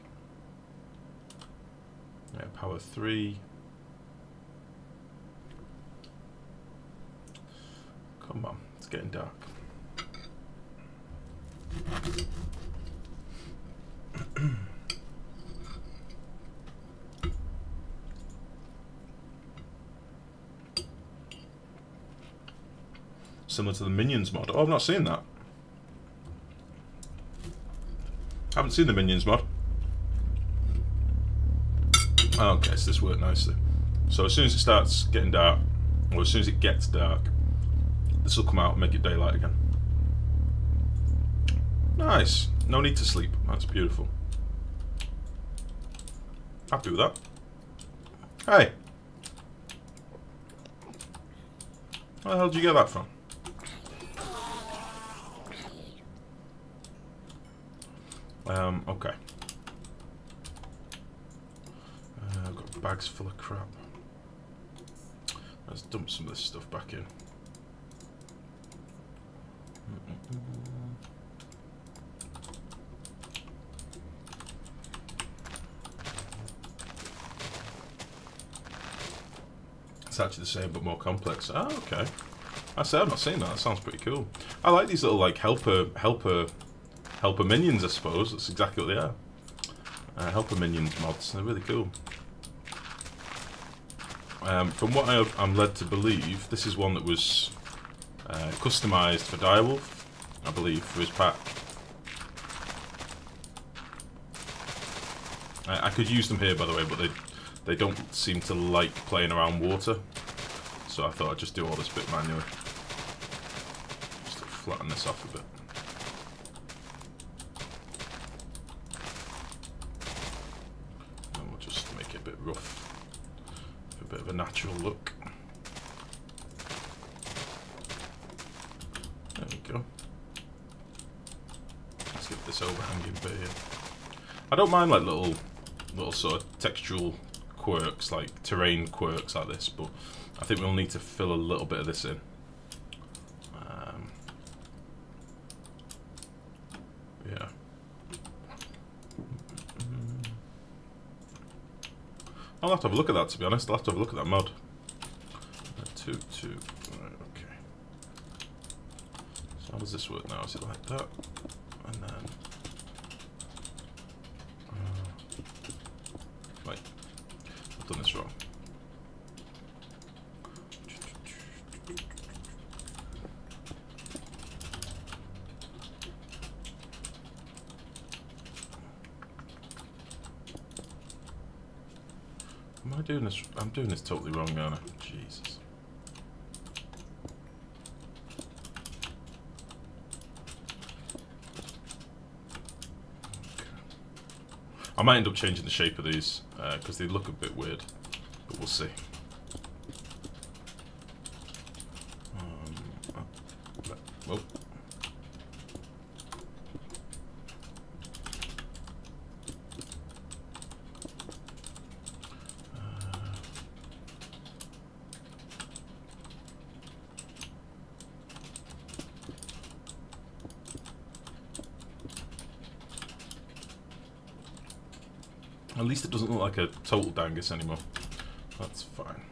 S1: Yeah, power 3. Come on, it's getting dark. Similar to the Minions mod. Oh, I've not seen that. Haven't seen the Minions mod. Okay, so this worked nicely. So as soon as it starts getting dark, or as soon as it gets dark, this will come out and make it daylight again. Nice. No need to sleep. That's beautiful. Happy with that. Hey. Where the hell did you get that from? Okay. I've got bags full of crap. Let's dump some of this stuff back in. It's actually the same but more complex. Oh, okay. I said I've not seen that. That sounds pretty cool. I like these little like helper minions, I suppose. That's exactly what they are. Helper minions mods. They're really cool. From what I'm led to believe, this is one that was customised for Direwolf, I believe, for his pack. I could use them here, by the way, but they don't seem to like playing around water. So I thought I'd just do all this bit manually. Just to flatten this off a bit. And we'll just make it a bit rough. For a bit of a natural look. There we go. Let's get this overhanging bit here. I don't mind like little sort of textural quirks, like terrain quirks like this, but I think we'll need to fill a little bit of this in. Yeah. I'll have to have a look at that, to be honest. I'll have to have a look at that mod. 2, 2. Right, okay. So how does this work now? Is it like that? And then... Right. I've done this wrong. Am I doing this? I'm doing this totally wrong, aren't I? Jesus. Okay. I might end up changing the shape of these because they look a bit weird, but we'll see. Oh. At least it doesn't look like a total dangus anymore. That's fine.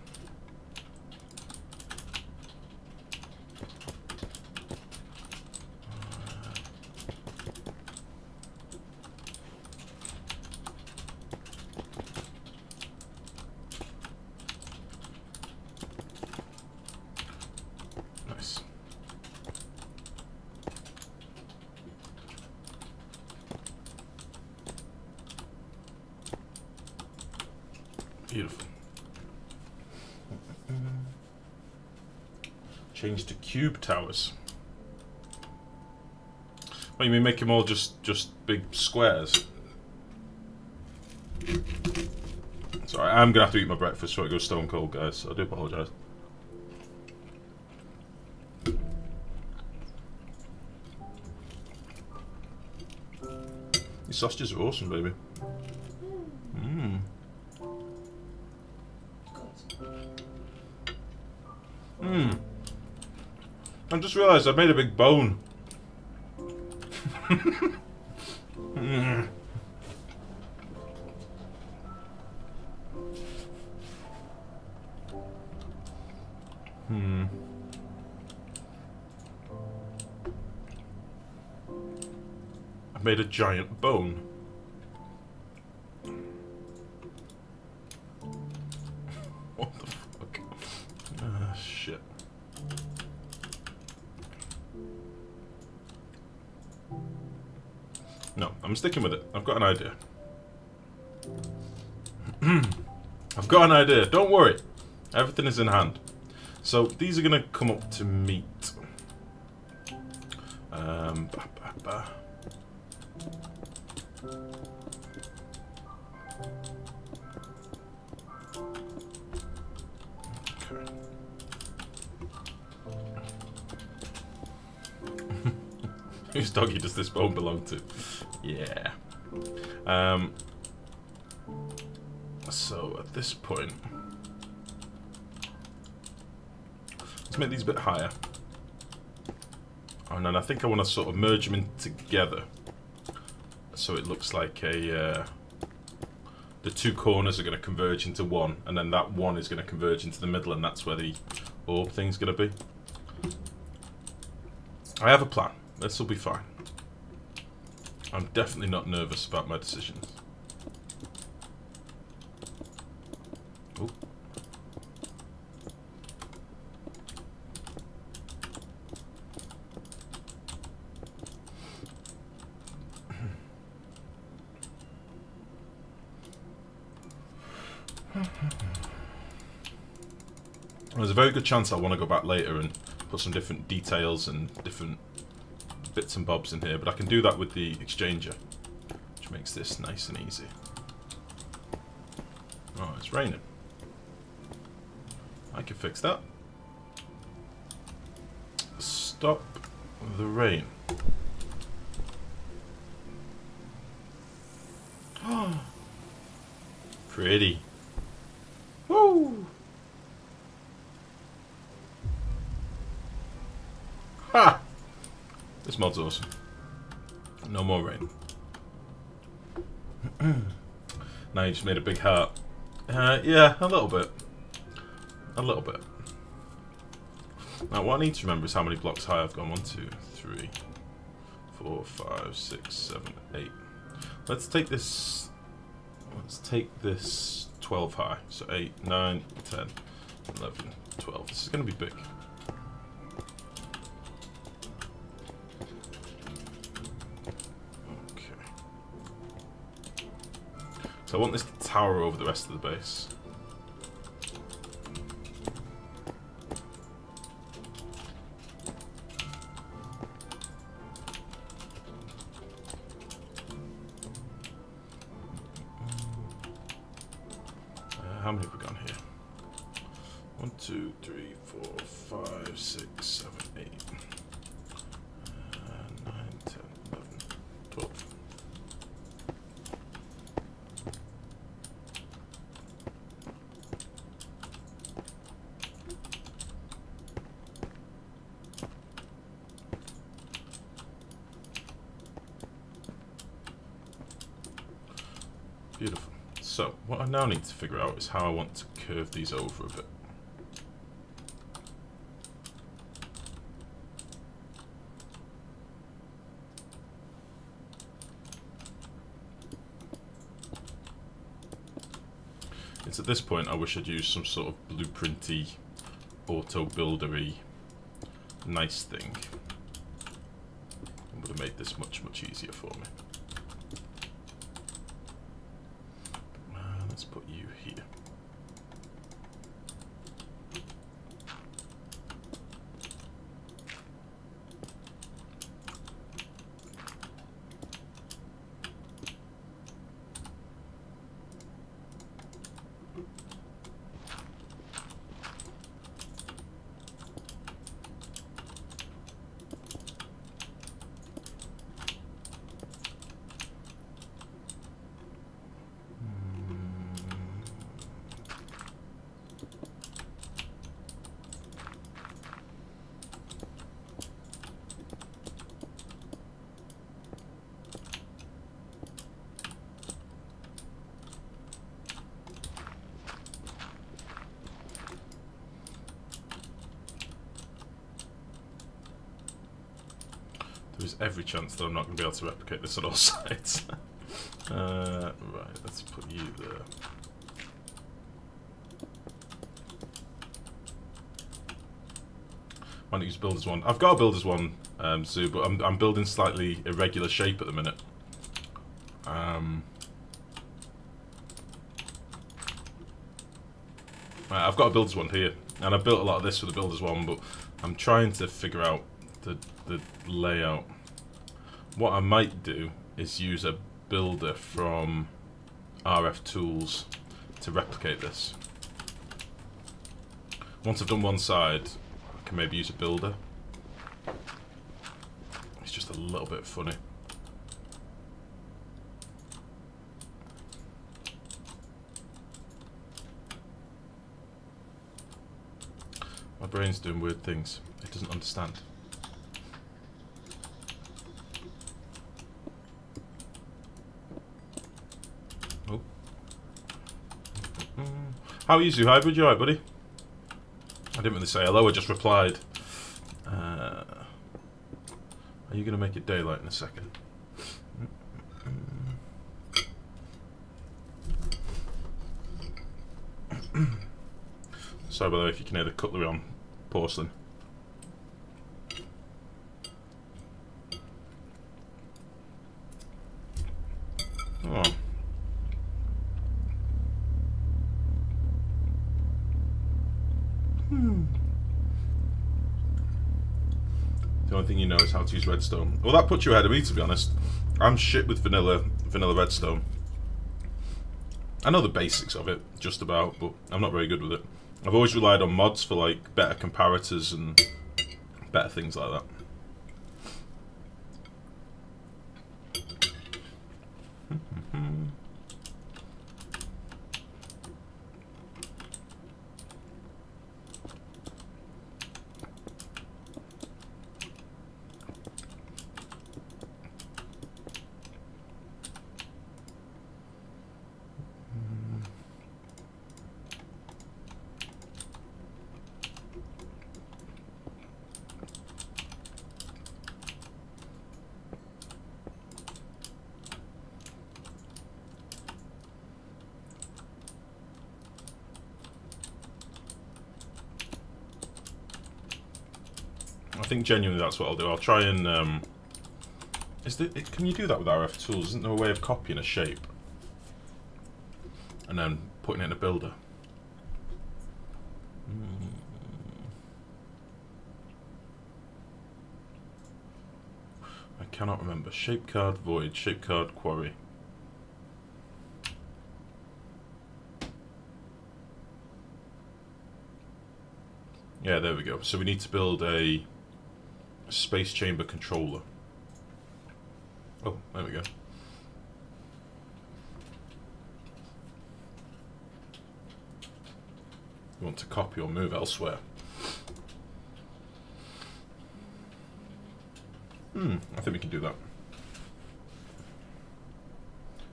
S1: Nice. Beautiful. Change to cube towers. What, you mean make them all just big squares? Sorry, I'm gonna have to eat my breakfast before it goes stone cold, guys, so I do apologise. These sausages are awesome, baby. Mmm. Mmm. I just realised I made a big bone. Mm. Hmm. I made a giant bone. What the fuck? Ah, shit. No, I'm sticking with it. I've got an idea. I've got an idea. Don't worry. Everything is in hand. So these are going to come up to meet. Okay. Whose doggy does this bone belong to? Yeah. So at this point, let's make these a bit higher. And then I think I want to sort of merge them in together, so it looks like a. The two corners are going to converge into one, and then that one is going to converge into the middle, and that's where the orb thing's going to be. I have a plan. This will be fine. I'm definitely not nervous about my decisions. Oh. There's a very good chance I want to go back later and put some different details and different bits and bobs in here, but I can do that with the exchanger, which makes this nice and easy. Oh, it's raining. I can fix that. Stop the rain. Pretty. Woo! Ha! This mod's awesome. No more rain. Now you just made a big heart. Yeah, a little bit. A little bit. Now what I need to remember is how many blocks high I've gone. 1, 2, 3, 4, 5, 6, 7, 8. Let's take this 12 high. So 8, 9, 10, 11, 12. This is going to be big. Okay. So I want this to tower over the rest of the base. How many have we gone here? 1, 2, 3, 4, 5, 6, 7, 8, 9, 10, 11, 12. Beautiful. So, what I now need to figure out is how I want to curve these over a bit. It's at this point I wish I'd used some sort of blueprinty, auto-buildery, nice thing. It would have made this much, much easier for me. Let's put you here. There's every chance that I'm not going to be able to replicate this on all sides. Right, let's put you there. Why don't you use Builders 1? I've got a Builders 1 zoo, but I'm building slightly irregular shape at the minute. Right, I've got a Builders 1 here, and I built a lot of this for the Builders 1, but I'm trying to figure out the layout. What I might do is use a builder from RF Tools to replicate this. Once I've done one side, I can maybe use a builder. It's just a little bit funny. My brain's doing weird things. It doesn't understand. Oh. How are you, Zoo Hybrid? You alright, buddy? I didn't really say hello, I just replied. Are you going to make it daylight in a second? Sorry by the way if you can hear the cutlery on porcelain. Oh. The only thing you know is how to use redstone. Well, that puts you ahead of me, to be honest. I'm shit with vanilla redstone. I know the basics of it, just about, but I'm not very good with it. I've always relied on mods for like better comparators and better things like that. I think genuinely that's what I'll do. I'll try and can you do that with RF tools? Isn't there a way of copying a shape and then putting it in a builder? I cannot remember. Shape card void, shape card quarry. Yeah, there we go. So we need to build a space chamber controller. Oh, there we go. You want to copy or move elsewhere. I think we can do that.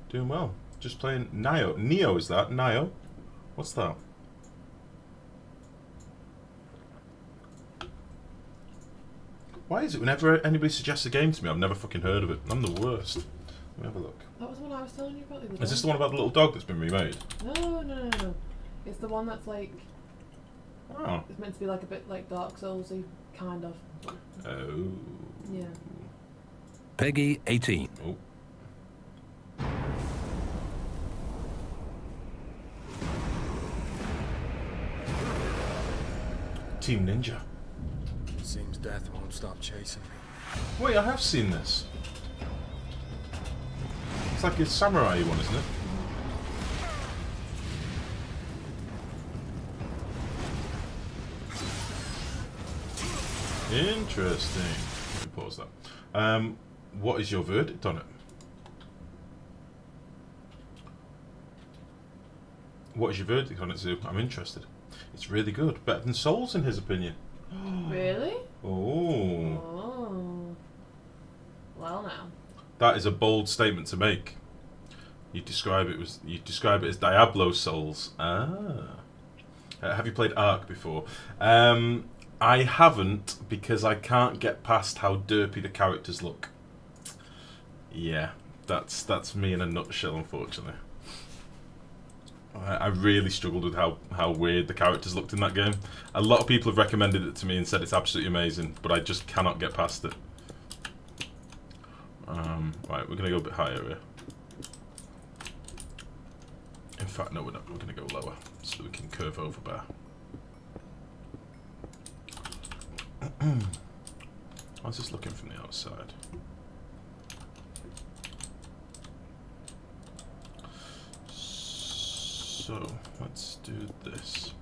S1: Doing well. Just playing Nio. Neo, is that? Nio? What's that? Why is it whenever anybody suggests a game to me, I've never fucking heard of it? I'm the worst. Let me have a look.
S2: That was the one I was telling you about the other day.
S1: Is this the one about the little dog that's been remade?
S2: No. It's the one that's like...
S1: Oh.
S2: It's meant to be like a bit like Dark Soulsy, kind of.
S1: Oh.
S2: Yeah.
S4: Peggy 18.
S1: Oh. Team Ninja.
S5: It seems death won't stop chasing me.
S1: Wait, I have seen this. It's like a samurai one, isn't it? Interesting. You can pause that. What is your verdict on it? What is your verdict on it, Zoo? I'm interested. It's really good. Better than Souls, in his opinion.
S2: Really?
S1: Oh.
S2: Oh. Well now.
S1: That is a bold statement to make. You describe it as Diablo Souls. Ah. Have you played Ark before? I haven't, because I can't get past how derpy the characters look. Yeah, that's me in a nutshell, unfortunately. I really struggled with how weird the characters looked in that game. A lot of people have recommended it to me and said it's absolutely amazing, but I just cannot get past it. Right, we're going to go a bit higher here. In fact, no, we're not. We're going to go lower, so we can curve over better. I was just looking from the outside. So, let's do this.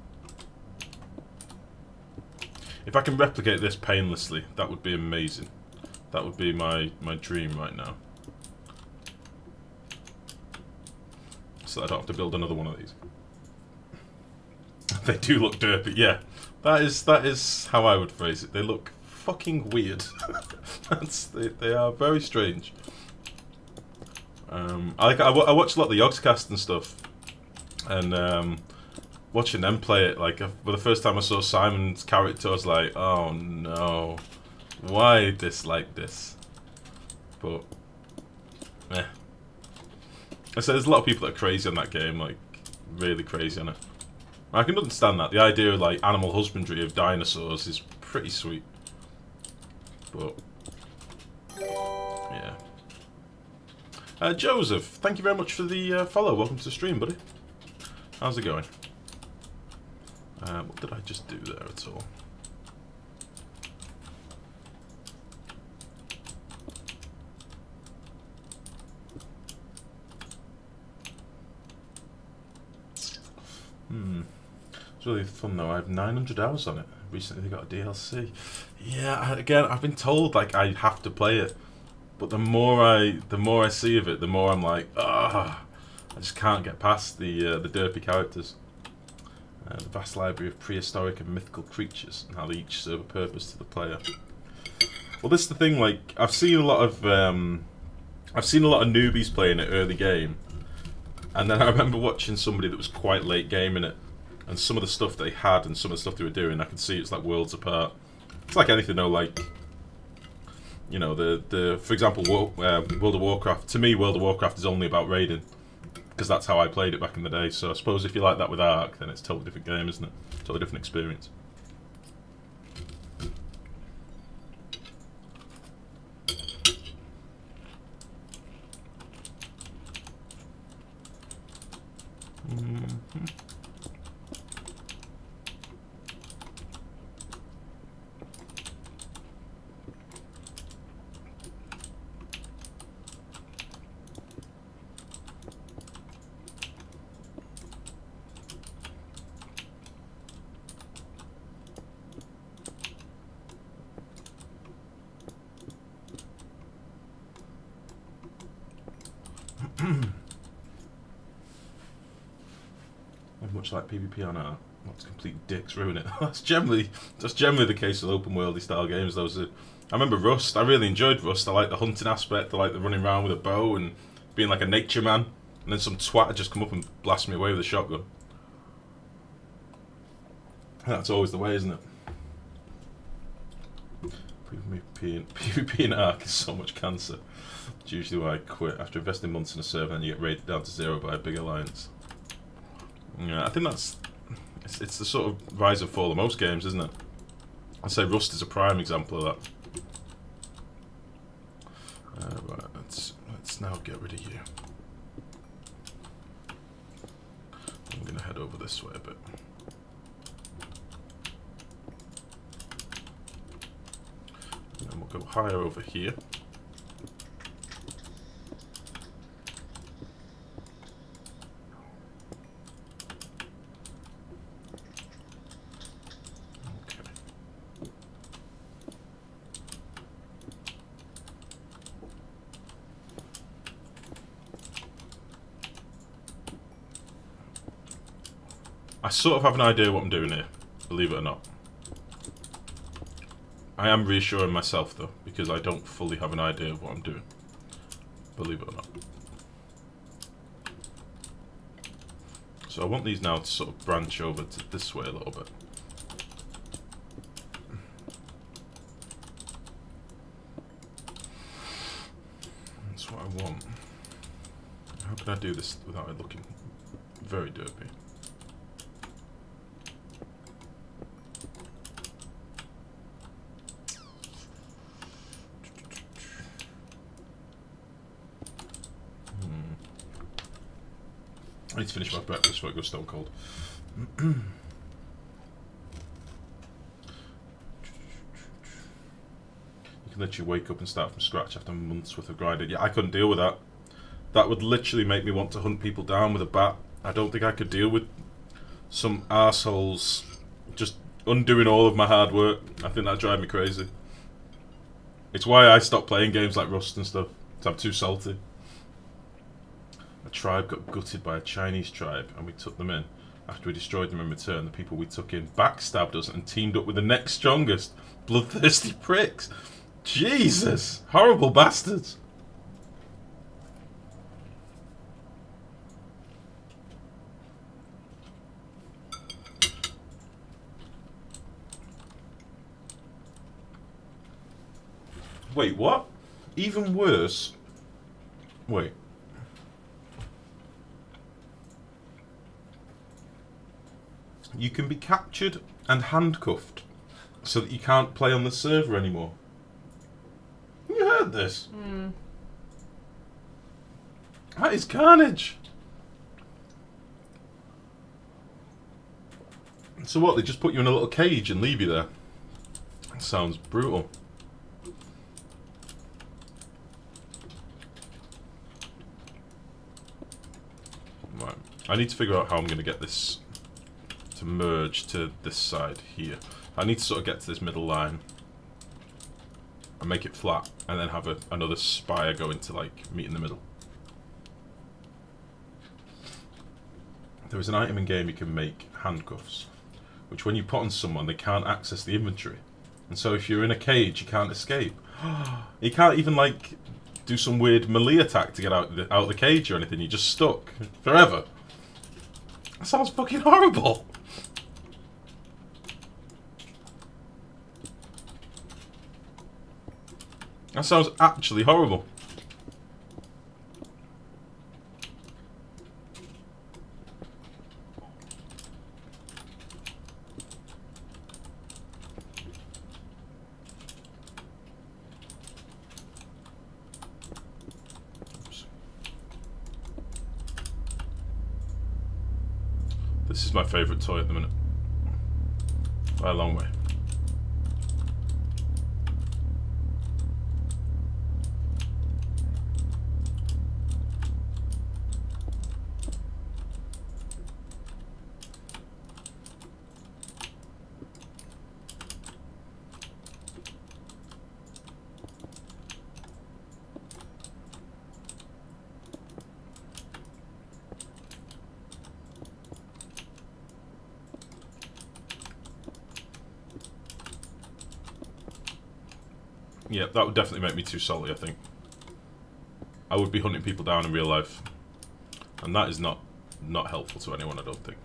S1: If I can replicate this painlessly, that would be amazing. That would be my dream right now. So I don't have to build another one of these. They do look derpy, yeah. That is how I would phrase it. They look fucking weird. They are very strange. I watch a lot of the Yogscast and stuff, and watching them play it, like, for the first time I saw Simon's character, I was like, oh no, why this like this? But, eh. I said there's a lot of people that are crazy on that game, like, really crazy on it. I can understand that. The idea of, like, animal husbandry of dinosaurs is pretty sweet. But, yeah. Joseph, thank you very much for the follow. Welcome to the stream, buddy. How's it going? What did I just do there at all? It's really fun though. I have 900 hours on it. Recently they got a DLC. Yeah, again, I've been told like I have to play it, but the more I see of it, the more I'm like, ah, I just can't get past the derpy characters. The vast library of prehistoric and mythical creatures and how they each serve a purpose to the player. Well, this is the thing. Like, I've seen a lot of newbies playing it early game, and then I remember watching somebody that was quite late game in it, and some of the stuff they had and some of the stuff they were doing, I could see it's like worlds apart. It's like anything, though. Like, you know, for example, World of Warcraft. To me, World of Warcraft is only about raiding, because that's how I played it back in the day. So I suppose if you like that with Ark, then it's a totally different game, isn't it? Totally different experience. Much like PvP on Ark, lots of complete dicks ruin it. That's generally the case with open worldy style games. Those I remember Rust. I really enjoyed Rust. I like the hunting aspect. I like the running around with a bow and being like a nature man. And then some twat would just come up and blast me away with a shotgun. That's always the way, isn't it? PvP in Ark is so much cancer. It's usually why I quit. After investing months in a server, and you get rated down to 0 by a big alliance. Yeah, I think it's the sort of rise and fall of most games, isn't it? I'd say Rust is a prime example of that. Right, let's now get rid of you. I'm gonna head over this way a bit. And then we'll go higher over here. I sort of have an idea what I'm doing here, believe it or not. I am reassuring myself though, because I don't fully have an idea of what I'm doing, believe it or not. So I want these now to sort of branch over to this way a little bit. That's what I want. How can I do this without it looking very derpy? I need to finish my breakfast before it goes stone cold. You can literally wake up and start from scratch after months worth of grinding. Yeah, I couldn't deal with that. That would literally make me want to hunt people down with a bat. I don't think I could deal with some arseholes just undoing all of my hard work. I think that'd drive me crazy. It's why I stopped playing games like Rust and stuff. Because I'm too salty. A tribe got gutted by a Chinese tribe and we took them in. After we destroyed them in return, the people we took in backstabbed us and teamed up with the next strongest. Bloodthirsty pricks. Jesus! Horrible bastards! Wait, what? Even worse? Wait. You can be captured and handcuffed so that you can't play on the server anymore. Have you heard this? That is carnage. So what, they just put you in a little cage and leave you there? That sounds brutal. Right, I need to figure out how I'm going to get this to merge to this side here. I need to sort of get to this middle line and make it flat, and then have another spire go into, like, meet in the middle. There is an item in game you can make handcuffs, which when you put on someone, they can't access the inventory. And so if you're in a cage, you can't escape. You can't even, like, do some weird melee attack to get out of the cage or anything. You're just stuck forever. That sounds fucking horrible. That sounds actually horrible. This is my favourite toy at the minute. By a long way. Yeah, that would definitely make me too salty, I think. I would be hunting people down in real life. And that is not helpful to anyone, I don't think.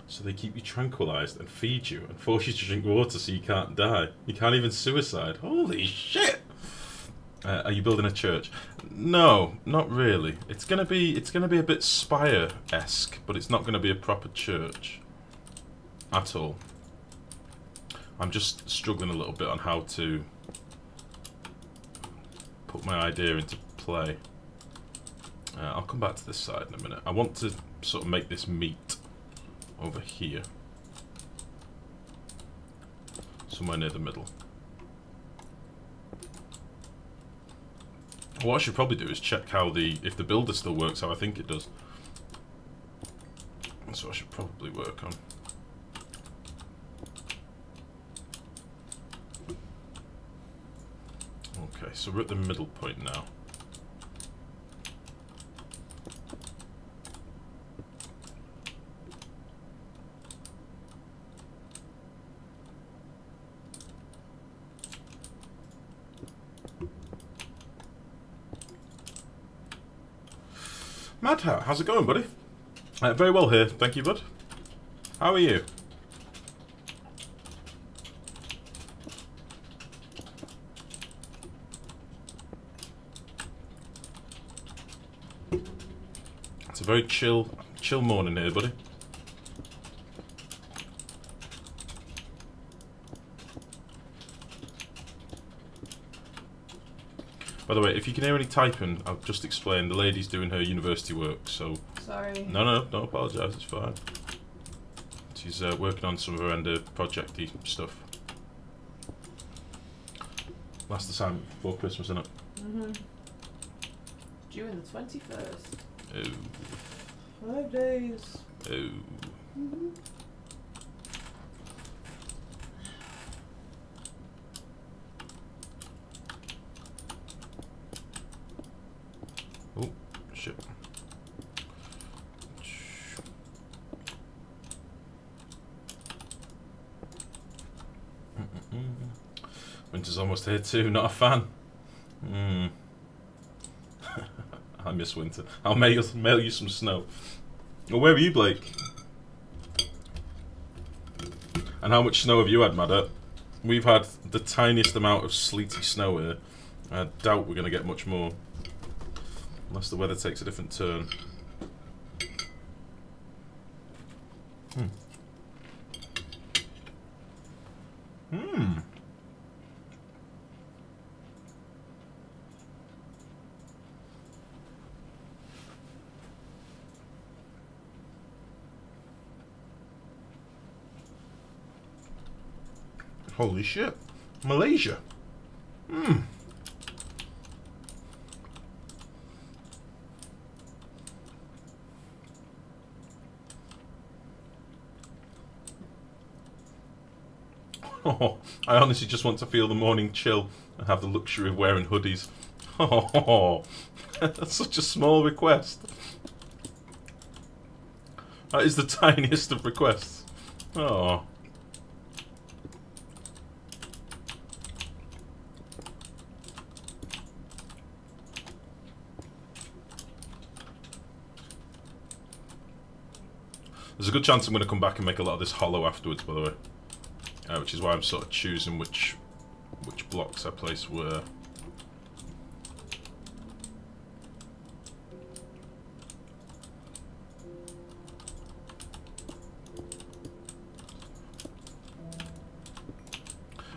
S1: So they keep you tranquilized and feed you and force you to drink water so you can't die. You can't even suicide. Holy shit! Are you building a church? No, not really. It's gonna be a bit Spire-esque, but it's not gonna be a proper church at all. I'm just struggling a little bit on how to put my idea into play. I'll come back to this side in a minute. I want to sort of make this meet over here, somewhere near the middle. What I should probably do is check how if the builder still works how I think it does. That's what I should probably work on. Okay, so we're at the middle point now. Mad Hat, how's it going, buddy? Very well here, thank you, bud. How are you? It's a very chill morning here, buddy. By the way, if you can hear any typing, I'll just explain. The lady's doing her university work, so...
S2: Sorry.
S1: No, don't apologise, it's fine. She's working on some of her end of project-y stuff. Last assignment before Christmas, isn't it?
S2: Mm-hmm. Due in the 21st.
S1: Oh.
S2: 5 days.
S1: Oh.
S2: Mm-hmm.
S1: Oh, shit. Winter's almost here too, not a fan. I miss winter. I'll mail you some snow. Well, where are you, Blake? And how much snow have you had, Madder? We've had the tiniest amount of sleety snow here. I doubt we're going to get much more. Unless the weather takes a different turn. Holy shit. Malaysia. Oh, I honestly just want to feel the morning chill and have the luxury of wearing hoodies. Oh, that's such a small request. That is the tiniest of requests. Oh. There's a good chance I'm going to come back and make a lot of this hollow afterwards, by the way. Which is why I'm sort of choosing which blocks I place where.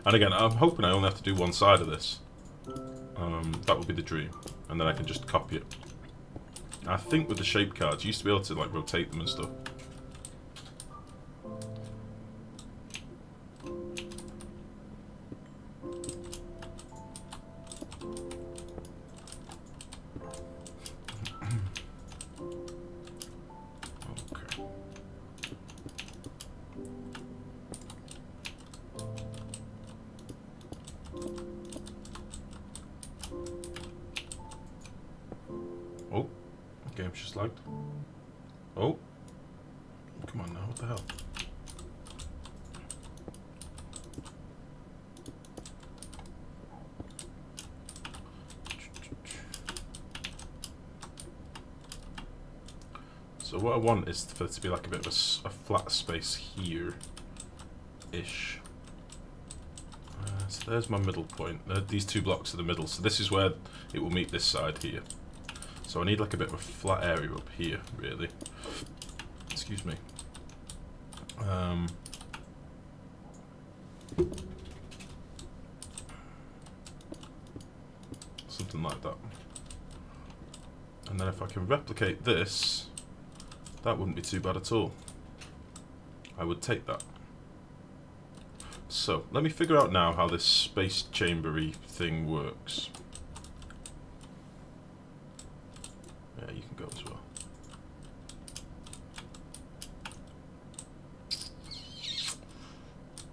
S1: And again, I'm hoping I only have to do one side of this. That would be the dream. And then I can just copy it. I think with the shape cards, you used to be able to like rotate them and stuff. Game's just lagged. Oh. Come on now, what the hell? So what I want is for it to be like a bit of a flat space here-ish. So there's my middle point. These two blocks are the middle, so this is where it will meet this side here. So I need like a bit of a flat area up here, really. Excuse me. Something like that. And then if I can replicate this, that wouldn't be too bad at all. I would take that. So, let me figure out now how this space chambery thing works. Yeah, you can go as well.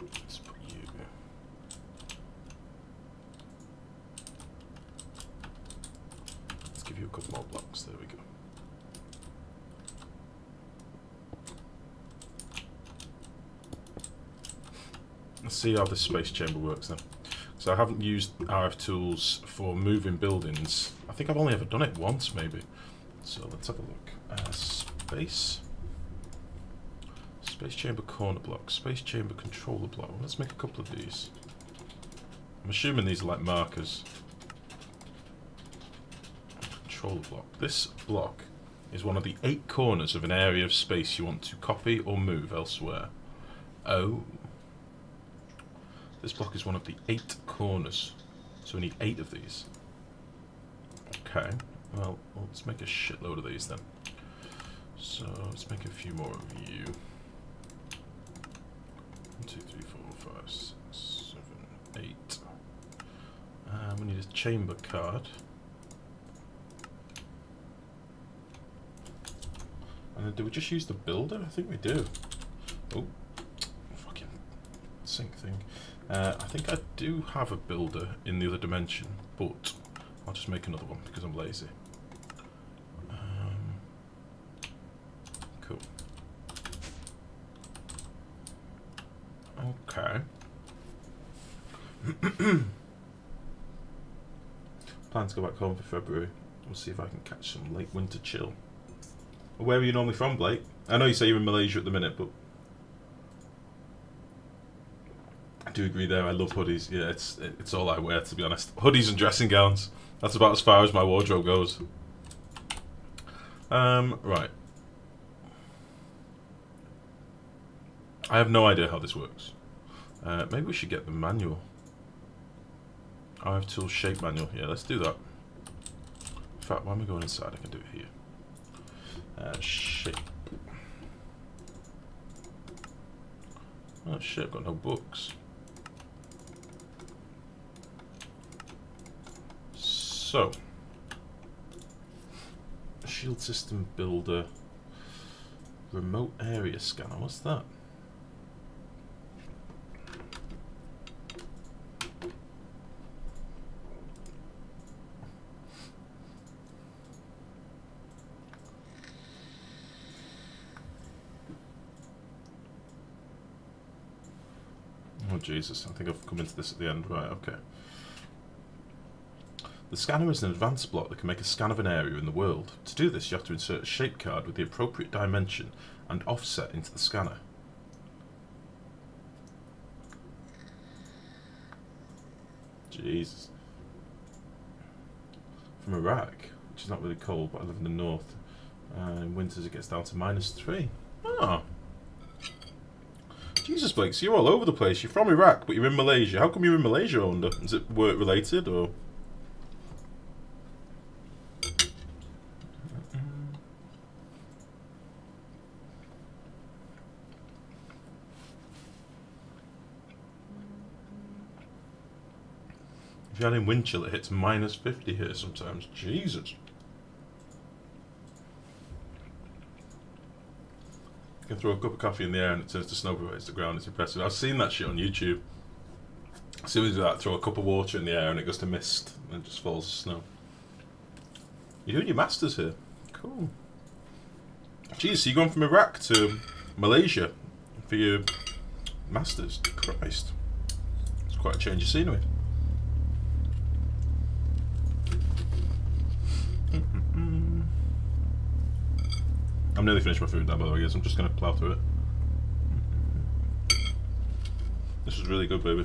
S1: Let's put you. Let's give you a couple more blocks. There we go. Let's see how this space chamber works then. So I haven't used RF tools for moving buildings. I think I've only ever done it once, maybe. So let's have a look. Space chamber corner block, space chamber controller block. Well, let's make a couple of these. I'm assuming these are like markers. Controller block. This block is one of the 8 corners of an area of space you want to copy or move elsewhere. Oh. This block is one of the 8 corners. So we need 8 of these. Okay. Well, let's make a shitload of these then. So let's make a few more of you. 1, 2, 3, 4, 5, 6, 7, 8. We need a chamber card. And then do we just use the builder? I think we do. Oh, fucking sync thing. I think I do have a builder in the other dimension, but I'll just make another one because I'm lazy. Cool. Okay. Plan to go back home for February. We'll see if I can catch some late winter chill. Where are you normally from, Blake? I know you say you're in Malaysia at the minute, but do agree there. I love hoodies. Yeah, it's all I wear, to be honest. Hoodies and dressing gowns. That's about as far as my wardrobe goes. Right. I have no idea how this works. Maybe we should get the manual. I have tools shape manual. Yeah, let's do that. In fact, why am I going inside? I can do it here. Shape. Oh shit, I've got no books. So, shield system builder, remote area scanner. What's that? Oh Jesus, I think I've come into this at the end. Right, okay. The scanner is an advanced block that can make a scan of an area in the world. To do this, you have to insert a shape card with the appropriate dimension and offset into the scanner. Jesus. From Iraq, which is not really cold, but I live in the north. In winters it gets down to -3. Oh. Jesus, Blake, so you're all over the place. You're from Iraq, but you're in Malaysia. How come you're in Malaysia, Under? Is it work related, or...? If you're in wind chill, it hits -50 here sometimes. Jesus. You can throw a cup of coffee in the air and it turns to snow before it hits the ground. It's impressive. I've seen that shit on YouTube. As soon as you do that, throw a cup of water in the air and it goes to mist and it just falls to snow. You're doing your masters here. Cool. Jeez, so you're going from Iraq to Malaysia for your masters. Christ. It's quite a change of scenery. I'm nearly finished my food now, by the way, guys. I'm just going to plough through it. This is really good, baby.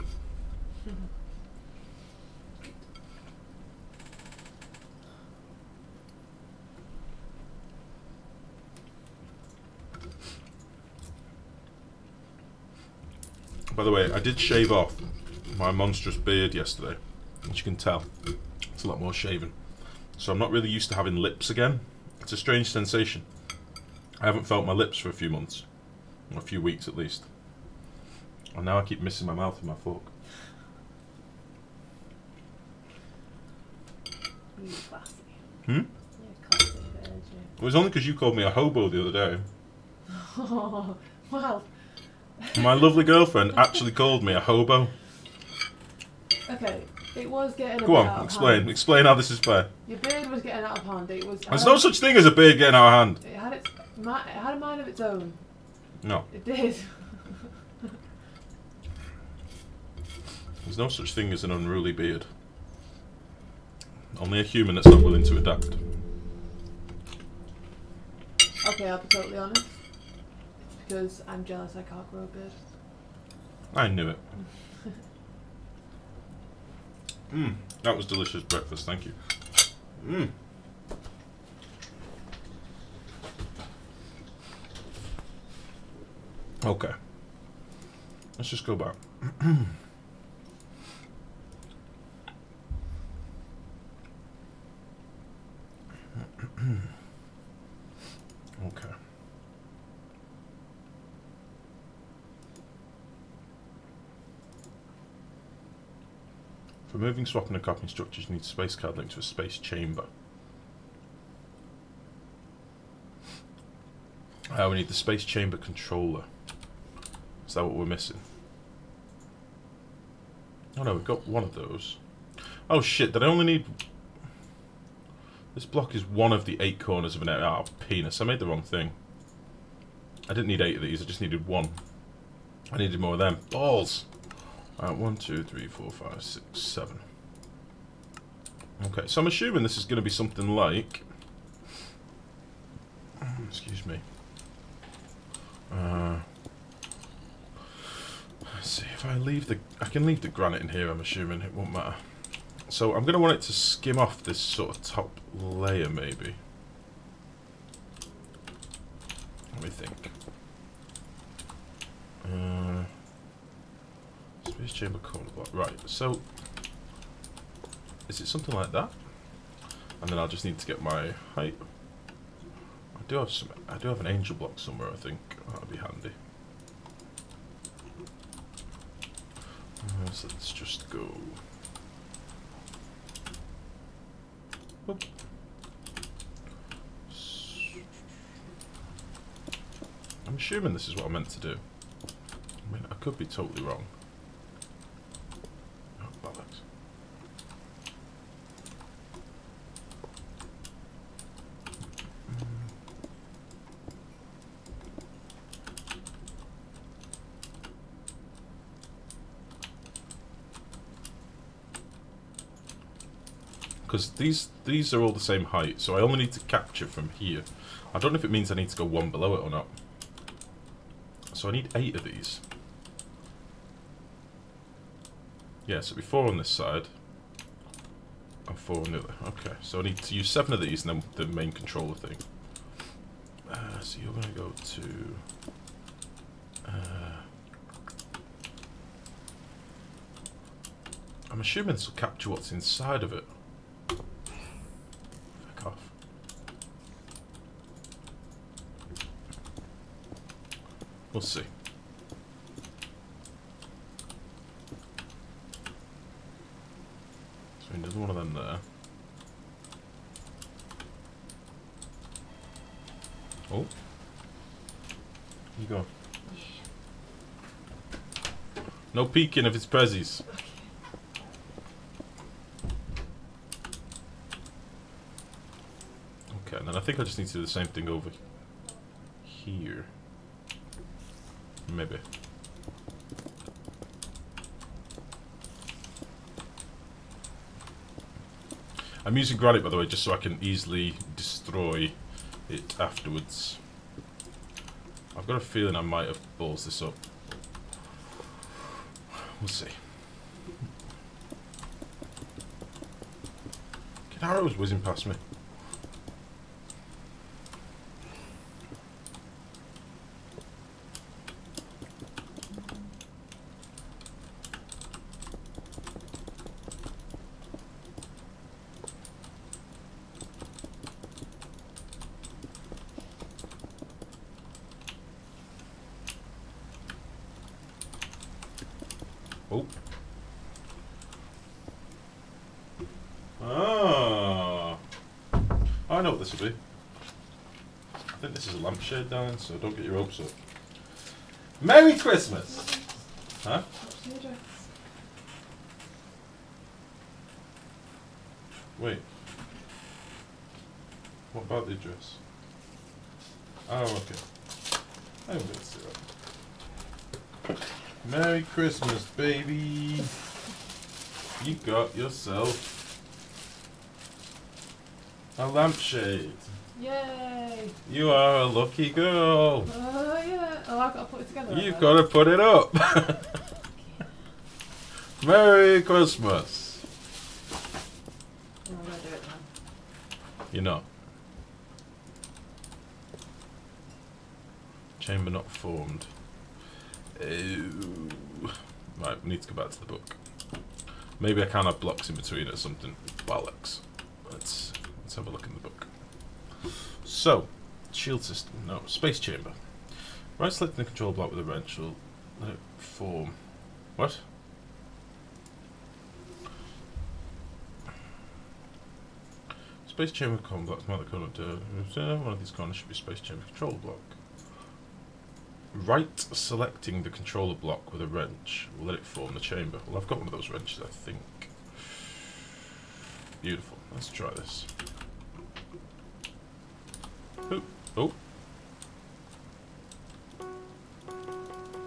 S1: By the way, I did shave off my monstrous beard yesterday. As you can tell, it's a lot more shaven. So I'm not really used to having lips again. It's a strange sensation. I haven't felt my lips for a few months. Or a few weeks at least. And now I keep missing my mouth with my fork.
S2: You're classy.
S1: Hmm?
S2: You're classy, aren't you?
S1: It was only because you called me a hobo the other day.
S2: Oh, well.
S1: My lovely girlfriend actually called me a hobo.
S2: Okay, it was getting a
S1: Go
S2: bit
S1: on,
S2: out of
S1: explain.
S2: hand.
S1: Explain how this is fair.
S2: Your beard was getting out of hand. It was.
S1: There's no such thing as a beard getting out of hand.
S2: It had it had a mind of its own.
S1: No.
S2: It did.
S1: There's no such thing as an unruly beard. Only a human that's not willing to adapt.
S2: Okay, I'll be totally honest. It's because I'm jealous I can't grow a beard.
S1: I knew it. That was delicious breakfast, thank you. Okay. Let's just go back. Okay. For moving, swapping and copying structures, you need a space card linked to a space chamber. We need the space chamber controller. Is that what we're missing? Oh no, we've got one of those. Oh shit, did I only need... This block is one of the 8 corners of an area. Oh, penis, I made the wrong thing. I didn't need 8 of these, I just needed 1. I needed more of them. Balls! 1, 2, 3, 4, 5, 6, 7. Okay, so I'm assuming this is going to be something like... Excuse me. see if I can leave the granite in here. I'm assuming it won't matter. So I'm going to want it to skim off this sort of top layer, maybe. Let me think. Space chamber corner block. Right. So is it something like that? And then I'll just need to get my height. I do have an angel block somewhere. I think that'd be handy. So let's just go. Oop. I'm assuming this is what I meant to do. I mean, I could be totally wrong. Oh, bollocks. Because these are all the same height, so I only need to capture from here. I don't know if it means I need to go one below it or not. So I need 8 of these. Yeah, so it'll be 4 on this side and 4 on the other. Okay, so I need to use 7 of these and then the main controller thing. So you're going to go to... I'm assuming this will capture what's inside of it. Fuck off. We'll see. So there's one of them there. Oh. You go. No peeking if it's prezzies. Okay, and then I think I just need to do the same thing over here. Maybe. I'm using granite, by the way, just so I can easily destroy it afterwards. I've got a feeling I might have balls this up. We'll see. Get arrows whizzing past me. Oh. Ah. I know what this will be. I think this is a lampshade, darling, so don't get your hopes up. Merry Christmas! Huh?
S2: What's the address?
S1: Wait. What about the address? Oh, okay. I'm going to see that. Merry Christmas, baby! You got yourself a lampshade.
S2: Yay!
S1: You are a lucky girl.
S2: Oh yeah. Oh, I've got to put it together.
S1: You've got to put it up. Merry Christmas.
S2: Oh, I'm going to do it now.
S1: You're not. Chamber not formed. Right, we need to go back to the book. Maybe I can have blocks in between or something. Bollocks. Let's have a look in the book. So, shield system. No, space chamber. Right, selecting the control block with a wrench will let it form. What? Space chamber control blocks mark the corner to one of these corners should be space chamber control block. Right selecting the controller block with a wrench will let it form the chamber. Well, I've got one of those wrenches, I think. Beautiful. Let's try this. Oh, oh.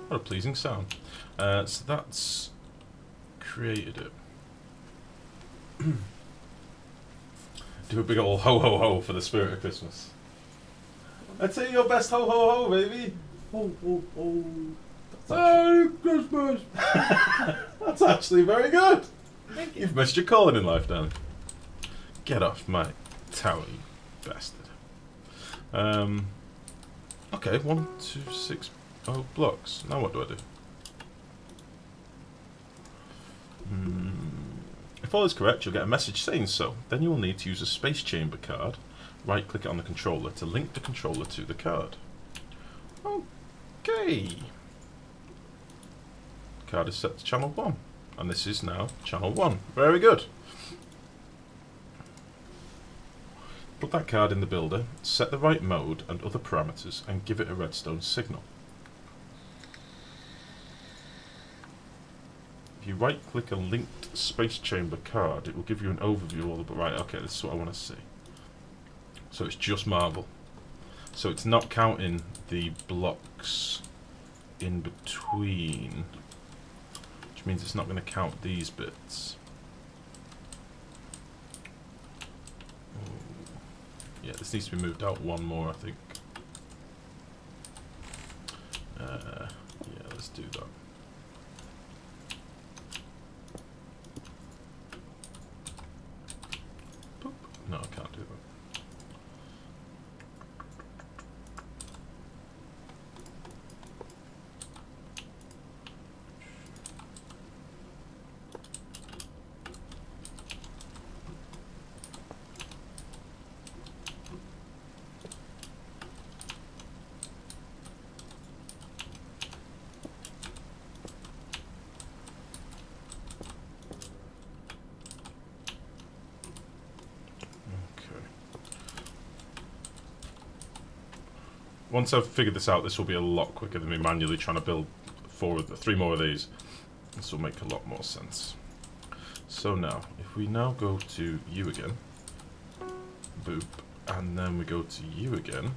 S1: What a pleasing sound. So that's created it. Do a big ol' ho ho ho for the spirit of Christmas. I'd say your best ho ho ho, baby. Ho ho ho. actually,
S2: Christmas!
S1: that's actually very good.
S2: Thank you.
S1: You've missed your calling in life, darling. Get off my tower, you bastard. Okay, 1, 2, 6. Oh, blocks. Now what do I do? If all is correct, you'll get a message saying so. Then you will need to use a space chamber card. Right-click it on the controller to link the controller to the card. Okay. Card is set to channel 1. And this is now channel 1. Very good. Put that card in the builder, set the right mode and other parameters, and give it a redstone signal. If you right-click a linked space chamber card, it will give you an overview of all the... Right, okay, this is what I want to see. So it's just marble. So it's not counting the blocks in between, which means it's not going to count these bits. Yeah, this needs to be moved out one more, I think. Yeah, let's do that. Boop. No, I can't do that. Once I've figured this out, this will be a lot quicker than me manually trying to build 3 more of these. This will make a lot more sense. So now, if we now go to you again, boop, and then we go to you again,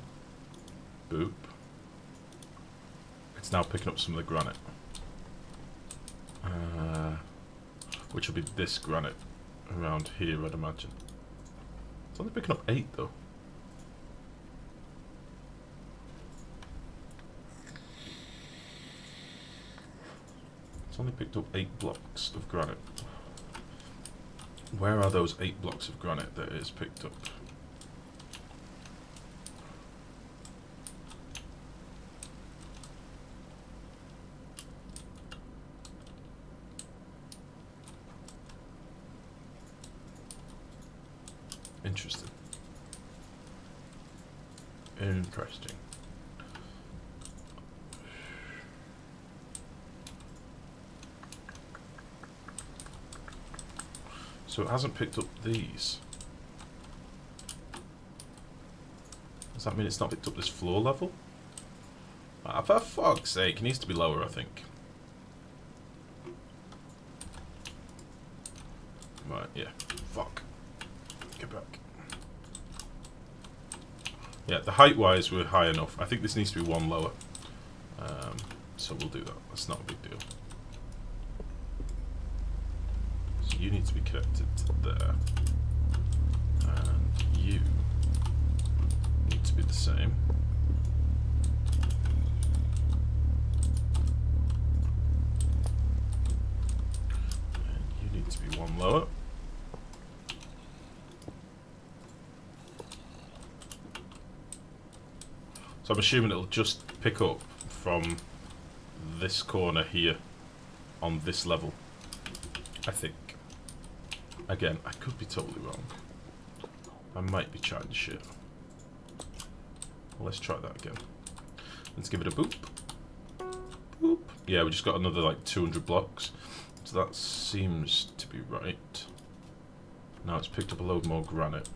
S1: boop, it's now picking up some of the granite. Which will be this granite around here, I'd imagine. It's only picking up 8 though. It's only picked up 8 blocks of granite. Where are those 8 blocks of granite that it has picked up? Interesting. Interesting. So it hasn't picked up these. Does that mean it's not picked up this floor level? For fuck's sake, it needs to be lower, I think. Right, yeah. Fuck. Get back. Yeah, the height-wise we're high enough. I think this needs to be 1 lower. So we'll do that. That's not a big deal. So you need to be connected to there. And you need to be the same. And you need to be 1 lower. So I'm assuming it'll just pick up from this corner here on this level, I think. Again, I could be totally wrong. I might be chatting shit. Well, let's try that again. Let's give it a boop. Boop. Yeah, we just got another like 200 blocks. So that seems to be right. Now it's picked up a load more granite.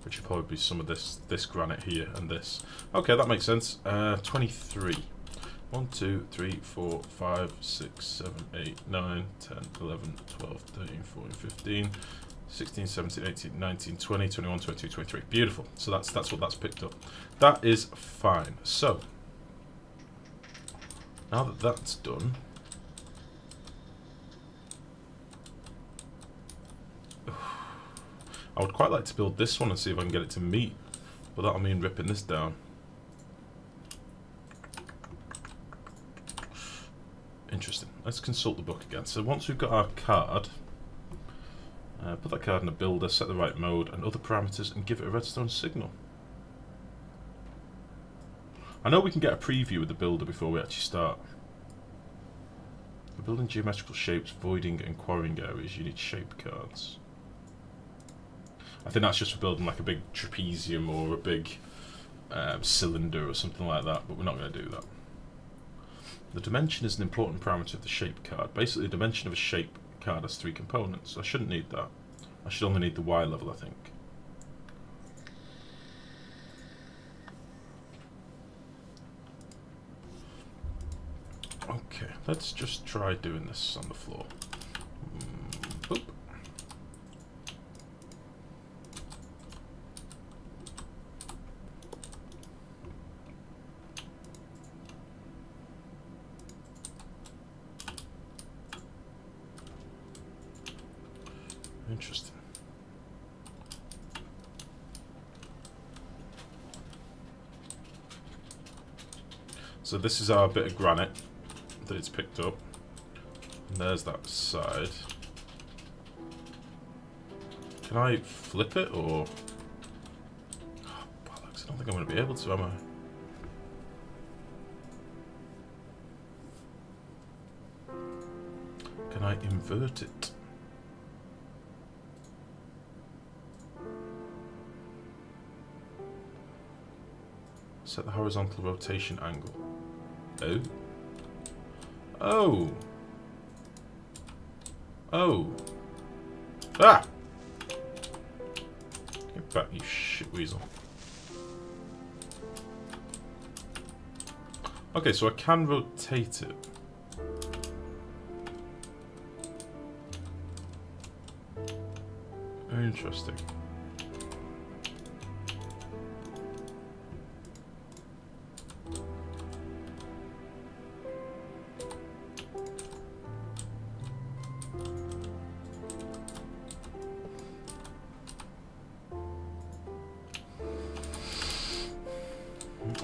S1: Which would probably be some of this granite here and this. Okay, that makes sense. 23. 1, 2, 3, 4, 5, 6, 7, 8, 9, 10, 11, 12, 13, 14, 15, 16, 17, 18, 19, 20, 21, 22, 23. Beautiful. So that's what that's picked up. That is fine. So, now that that's done, I would quite like to build this one and see if I can get it to meet, but that'll mean ripping this down. Interesting. Let's consult the book again. So once we've got our card, put that card in a builder, set the right mode and other parameters, and give it a redstone signal. I know we can get a preview of the builder before we actually start. For building geometrical shapes, voiding and quarrying areas, you need shape cards. I think that's just for building like a big trapezium or a big cylinder or something like that, but we're not going to do that. The dimension is an important parameter of the shape card. Basically, the dimension of a shape card has 3 components. I shouldn't need that. I should only need the Y level, I think. Okay, let's just try doing this on the floor. Boop. Interesting. So this is our bit of granite that it's picked up. And there's that side. Can I flip it or... Oh, bollocks, I don't think I'm going to be able to, am I? Can I invert it? Set the horizontal rotation angle. Oh. Oh. Oh. Ah! Get back, you shit weasel. Okay, so I can rotate it. Interesting.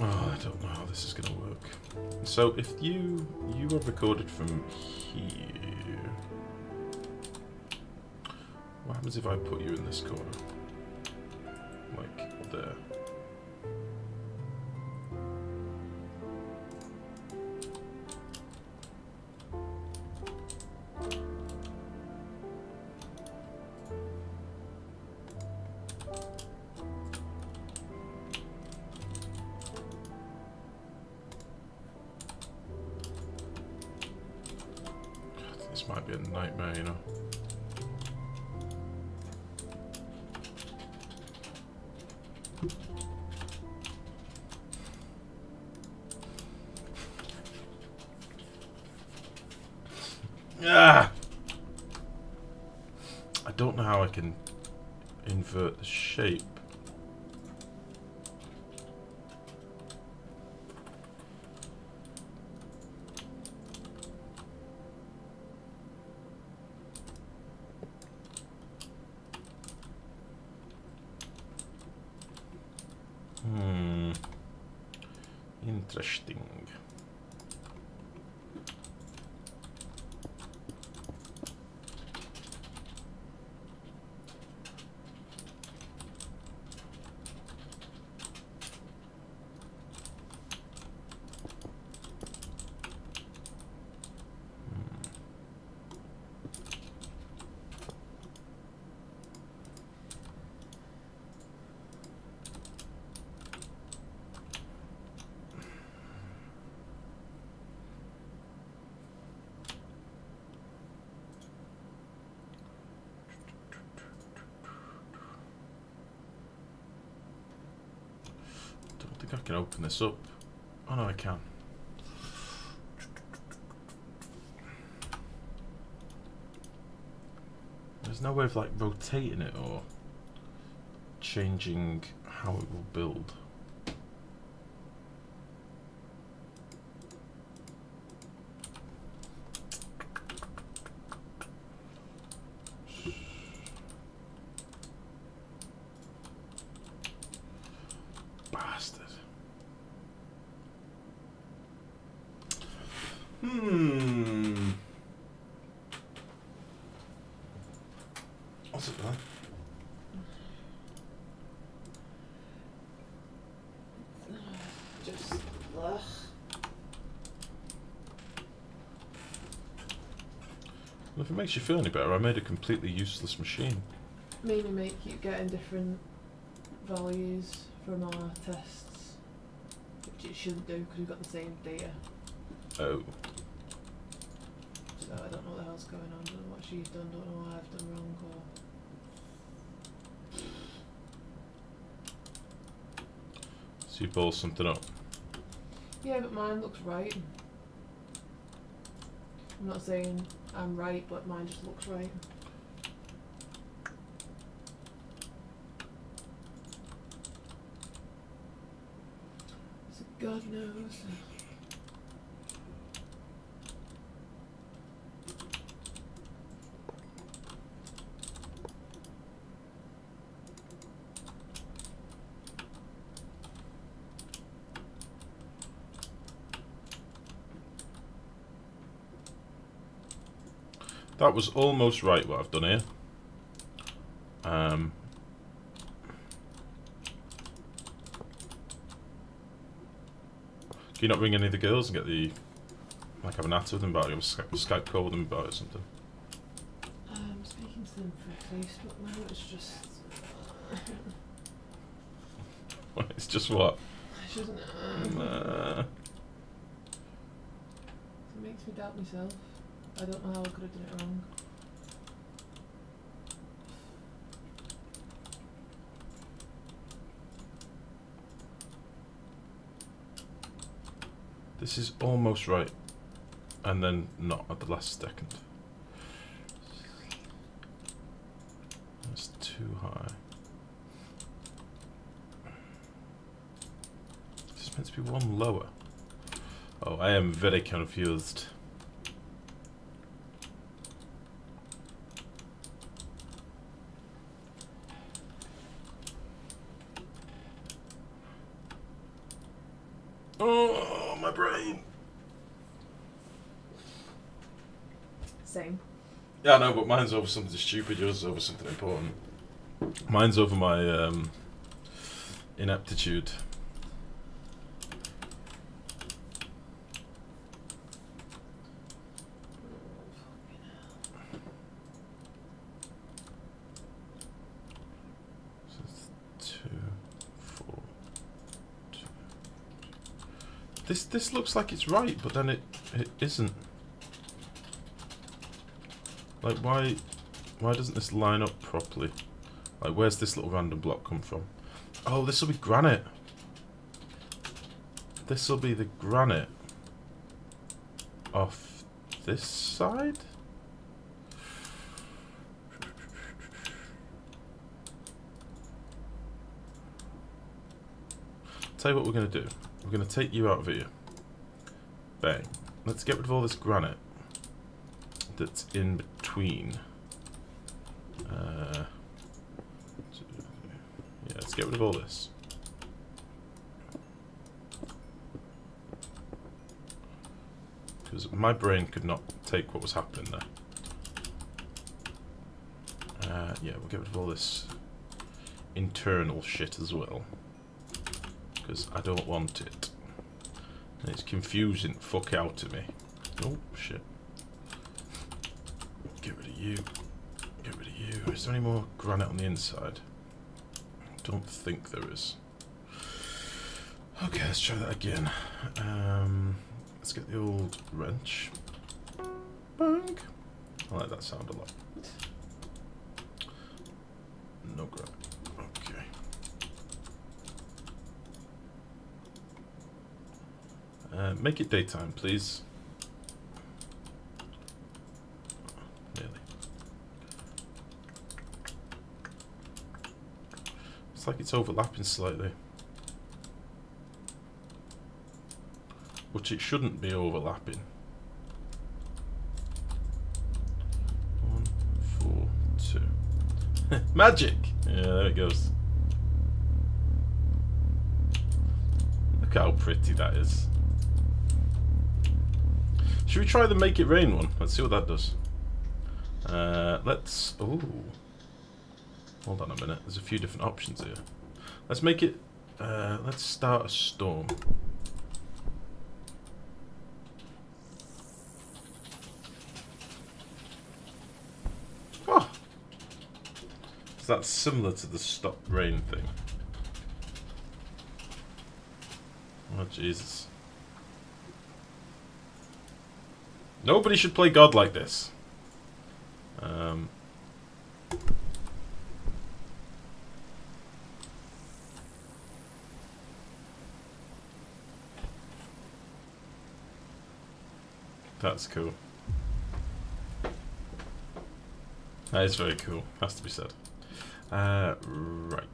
S1: Oh, I don't know how this is going to work. So if you are recorded from here, what happens if I put you in this corner? Like there. This might be a nightmare, you know. Ah! I don't know how I can invert the shape. Interesting. I can open this up. Oh no, I can. There's no way of like rotating it or changing how it will build. What's it there?
S2: Just ugh.
S1: Well, if it makes you feel any better, I made a completely useless machine.
S2: Mainly make you getting different values from our tests, which it shouldn't do because we've got the same data.
S1: Oh.
S2: So I don't know what the hell's going on. Don't know what she's done. Don't know what I've done wrong. Or
S1: So you ball something up.
S2: yeah, but mine looks right. I'm not saying I'm right, but mine just looks right. So God knows.
S1: That was almost right what I've done here. Can you not ring any of the girls and get the, like, have a natter with them about it, or Skype call with them about it or something?
S2: I'm speaking to them for Facebook now. It's just
S1: It's just what?
S2: I shouldn't. It makes me doubt myself. I don't know how I could have done it wrong.
S1: This is almost right, and then not at the last second. That's too high. It's meant to be one lower. Oh, I am very confused. Oh, my brain.
S2: Same.
S1: Yeah, I know, but mine's over something stupid, yours is over something important. Mine's over my ineptitude. So it's 2, 4, 2. This looks like it's right, but then it isn't. Like, why doesn't this line up properly? Like, where's this little random block come from? Oh, this will be granite. This will be the granite off this side? Tell you what we're going to do. We're going to take you out of here. Bang. Let's get rid of all this granite that's in between. Yeah, let's get rid of all this. Because my brain could not take what was happening there. Yeah, we'll get rid of all this internal shit as well. Because I don't want it. And it's confusing fuck out of me. Oh, shit. Get rid of you. Get rid of you. Is there any more granite on the inside? I don't think there is. Okay, let's try that again. Let's get the old wrench. Bang! I like that sound a lot. No granite. Okay. Make it daytime, please. Nearly. It's like it's overlapping slightly. Which it shouldn't be overlapping. 1, 4, 2. Magic! Yeah, there it goes. Look how pretty that is. Should we try the Make It Rain one? Let's see what that does. Let's... Ooh. Hold on a minute. There's a few different options here. Let's make it... let's start a storm. Oh! So that's similar to the Stop Rain thing. Oh, Jesus. Nobody should play God like this. That's cool. That is very cool, has to be said. Right.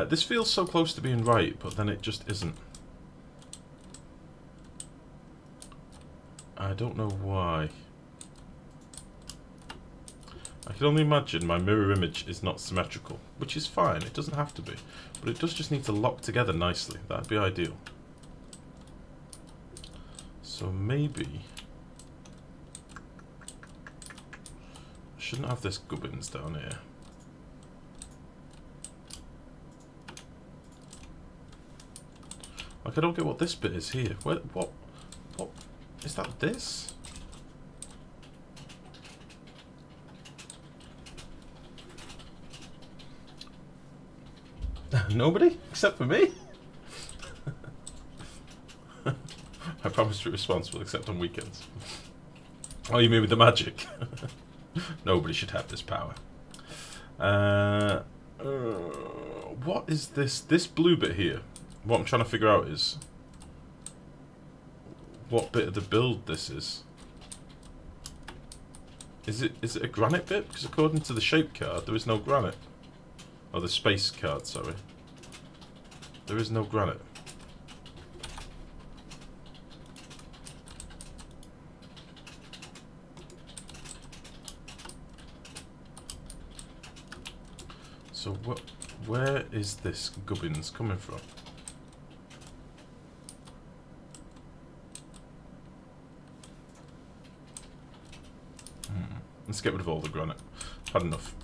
S1: This feels so close to being right, but then it just isn't. I don't know why. I can only imagine my mirror image is not symmetrical, which is fine, it doesn't have to be. But it does just need to lock together nicely, that'd be ideal. So maybe... I shouldn't have this gubbins down here. Like, I don't get what this bit is here. What is that this? Nobody? Except for me? I promise to be responsible except on weekends. Oh, you mean with the magic? Nobody should have this power. What is this? This blue bit here. What I'm trying to figure out is what bit of the build this is. Is it a granite bit? Because according to the shape card, there is no granite. Oh, the space card, sorry. There is no granite. So where is this gubbins coming from? Let's get rid of all the granite. I've had enough.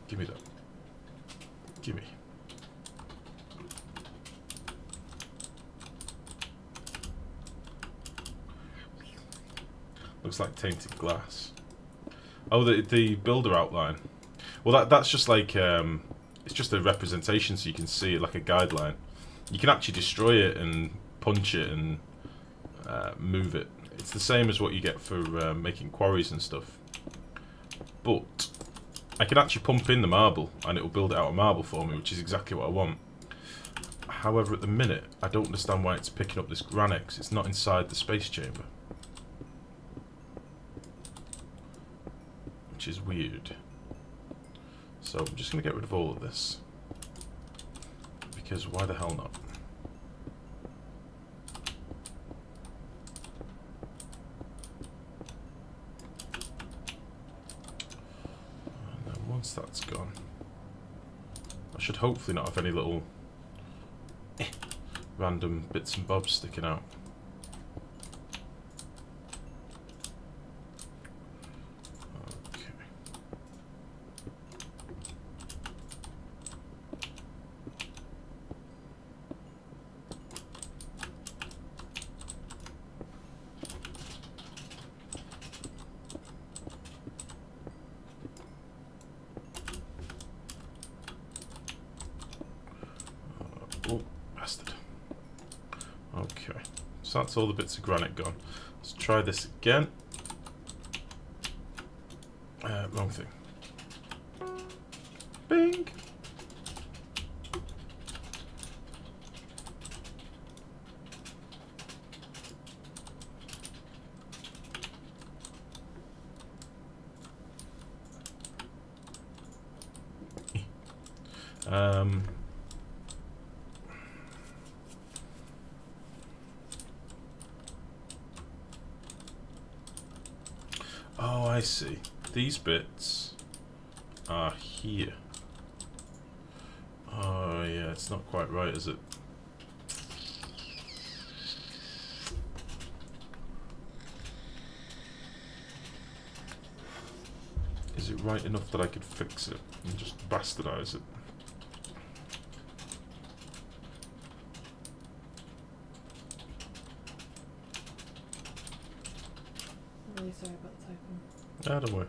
S1: Give me that. Give me. Looks like tainted glass. Oh, the builder outline. Well, that's just like it's just a representation, so you can see it like a guideline. You can actually destroy it and punch it and move it. It's the same as what you get for making quarries and stuff. But I can actually pump in the marble and it will build it out of marble for me, which is exactly what I want. However, at the minute, I don't understand why it's picking up this granite, 'cause it's not inside the space chamber. Which is weird. So I'm just going to get rid of all of this. Because why the hell not? And then once that's gone, I should hopefully not have any little random bits and bobs sticking out. So that's all the bits of granite gone. Let's try this again. Wrong thing. Bing! Oh, I see. these bits are here. Oh yeah, it's not quite right, is it? Is it right enough that I could fix it and just bastardize it?
S2: I'm really sorry about the typing.
S1: Ah, don't worry.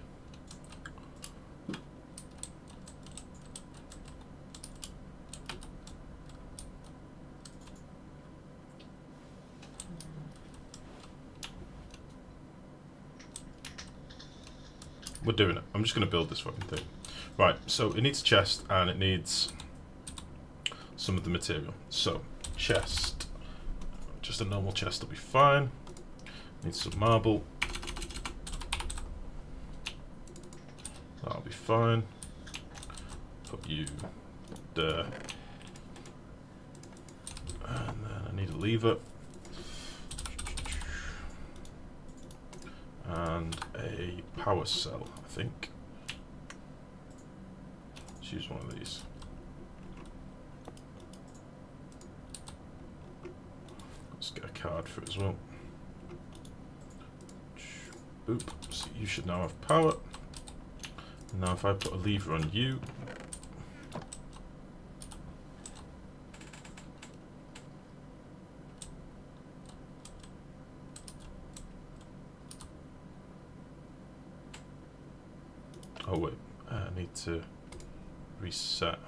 S1: We're doing it. I'm just going to build this fucking thing. Right, so it needs a chest and it needs some of the material. So, chest. Just a normal chest will be fine. Needs some marble. That'll be fine. Put you there. And then I need a lever. And a power cell, I think. Let's use one of these. Let's get a card for it as well. Boop. So you should now have power. Now if I put a lever on you. Oh wait, I need to reset.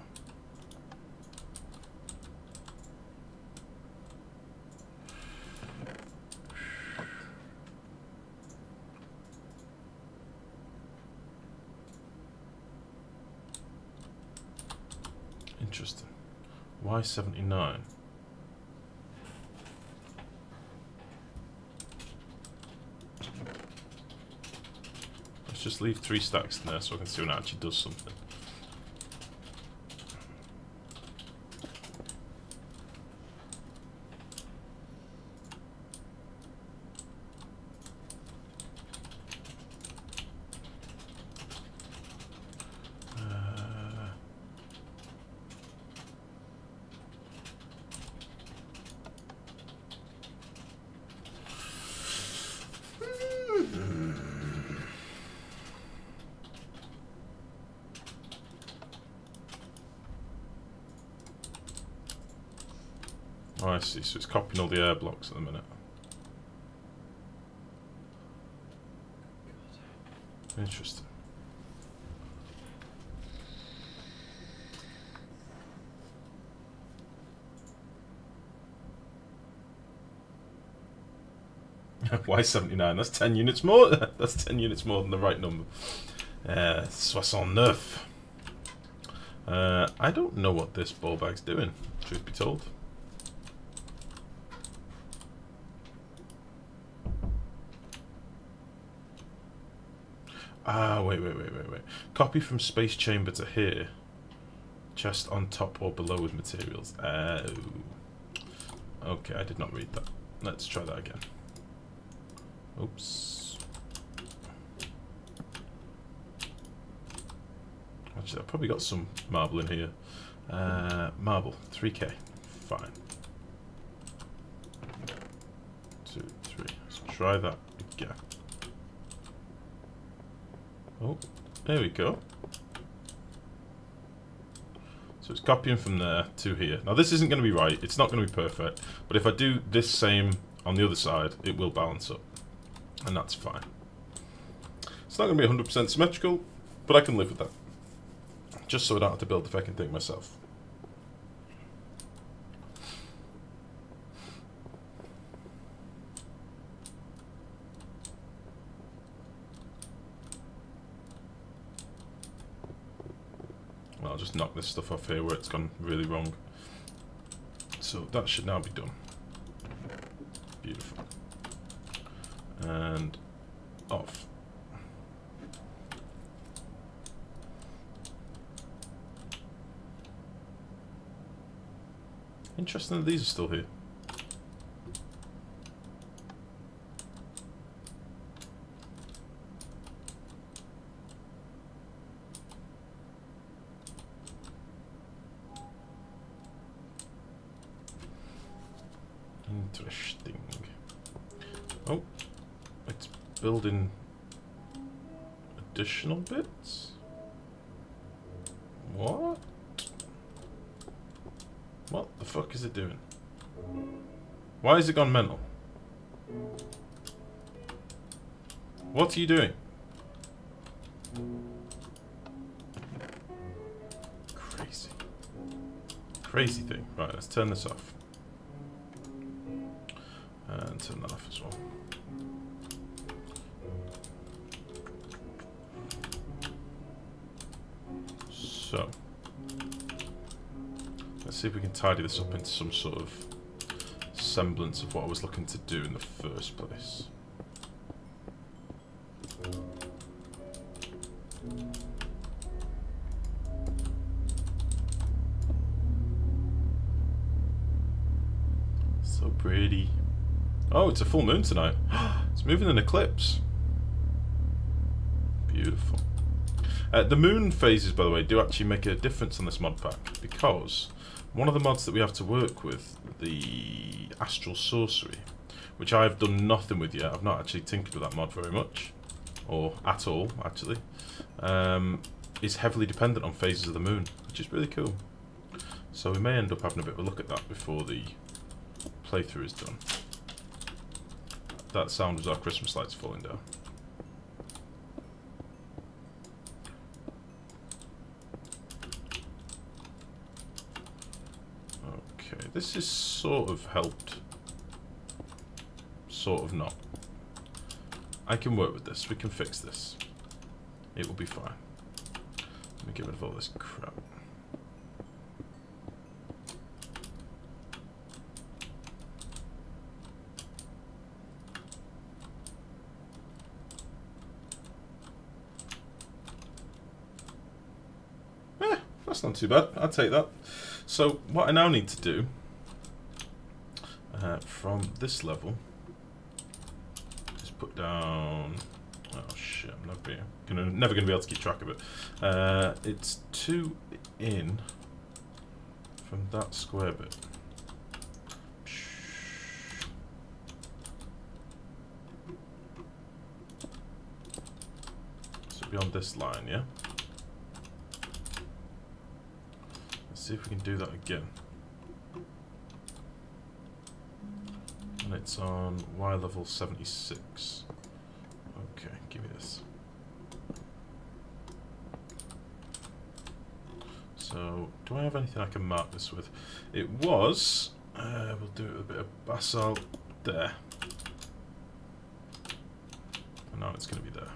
S1: Interesting. Why 79? Let's just leave 3 stacks in there so I can see when it actually does something. Oh, I see. So it's copying all the air blocks at the minute. Interesting. Why 79? That's 10 units more. That's 10 units more than the right number. 69. I don't know what this ball bag's doing, truth be told. Ah, wait. Copy from space chamber to here. Chest on top or below with materials. Oh. Okay, I did not read that. Let's try that again. Oops. Actually, I've probably got some marble in here. Marble, 3k. Fine. 2, 3. Let's try that again. Oh, there we go. So it's copying from there to here. Now this isn't going to be right. It's not going to be perfect. But if I do this same on the other side, it will balance up. And that's fine. It's not going to be 100% symmetrical, but I can live with that. Just so I don't have to build the fucking thing myself. Well, I'll just knock this stuff off here where it's gone really wrong. So that should now be done. Beautiful. And off. Interesting that these are still here. Interesting. Oh, it's building additional bits? What? What the fuck is it doing? Why has it gone mental? What are you doing? Crazy. Crazy thing. Right, let's turn this off. And turn that off as well. So, let's see if we can tidy this up into some sort of semblance of what I was looking to do in the first place. So pretty. Oh, it's a full moon tonight. It's moving an eclipse. Beautiful. The moon phases, by the way, do actually make a difference on this mod pack, because one of the mods that we have to work with, the Astral Sorcery, which I've done nothing with yet, I've not actually tinkered with that mod very much, or at all, actually, is heavily dependent on phases of the moon, which is really cool. So we may end up having a bit of a look at that before the playthrough is done. That sound was our Christmas lights falling down. Okay, this is sort of helped. Sort of not. I can work with this. We can fix this. It will be fine. Let me get rid of all this crap. That's not too bad. I'll take that. So what I now need to do from this level is put down. Oh shit! I'm never gonna be able to keep track of it. It's 2 in from that square bit. So beyond this line, yeah. See if we can do that again. And it's on Y level 76. Okay, give me this. So, do I have anything I can mark this with? It was, we'll do it with a bit of basalt there. And now it's going to be there.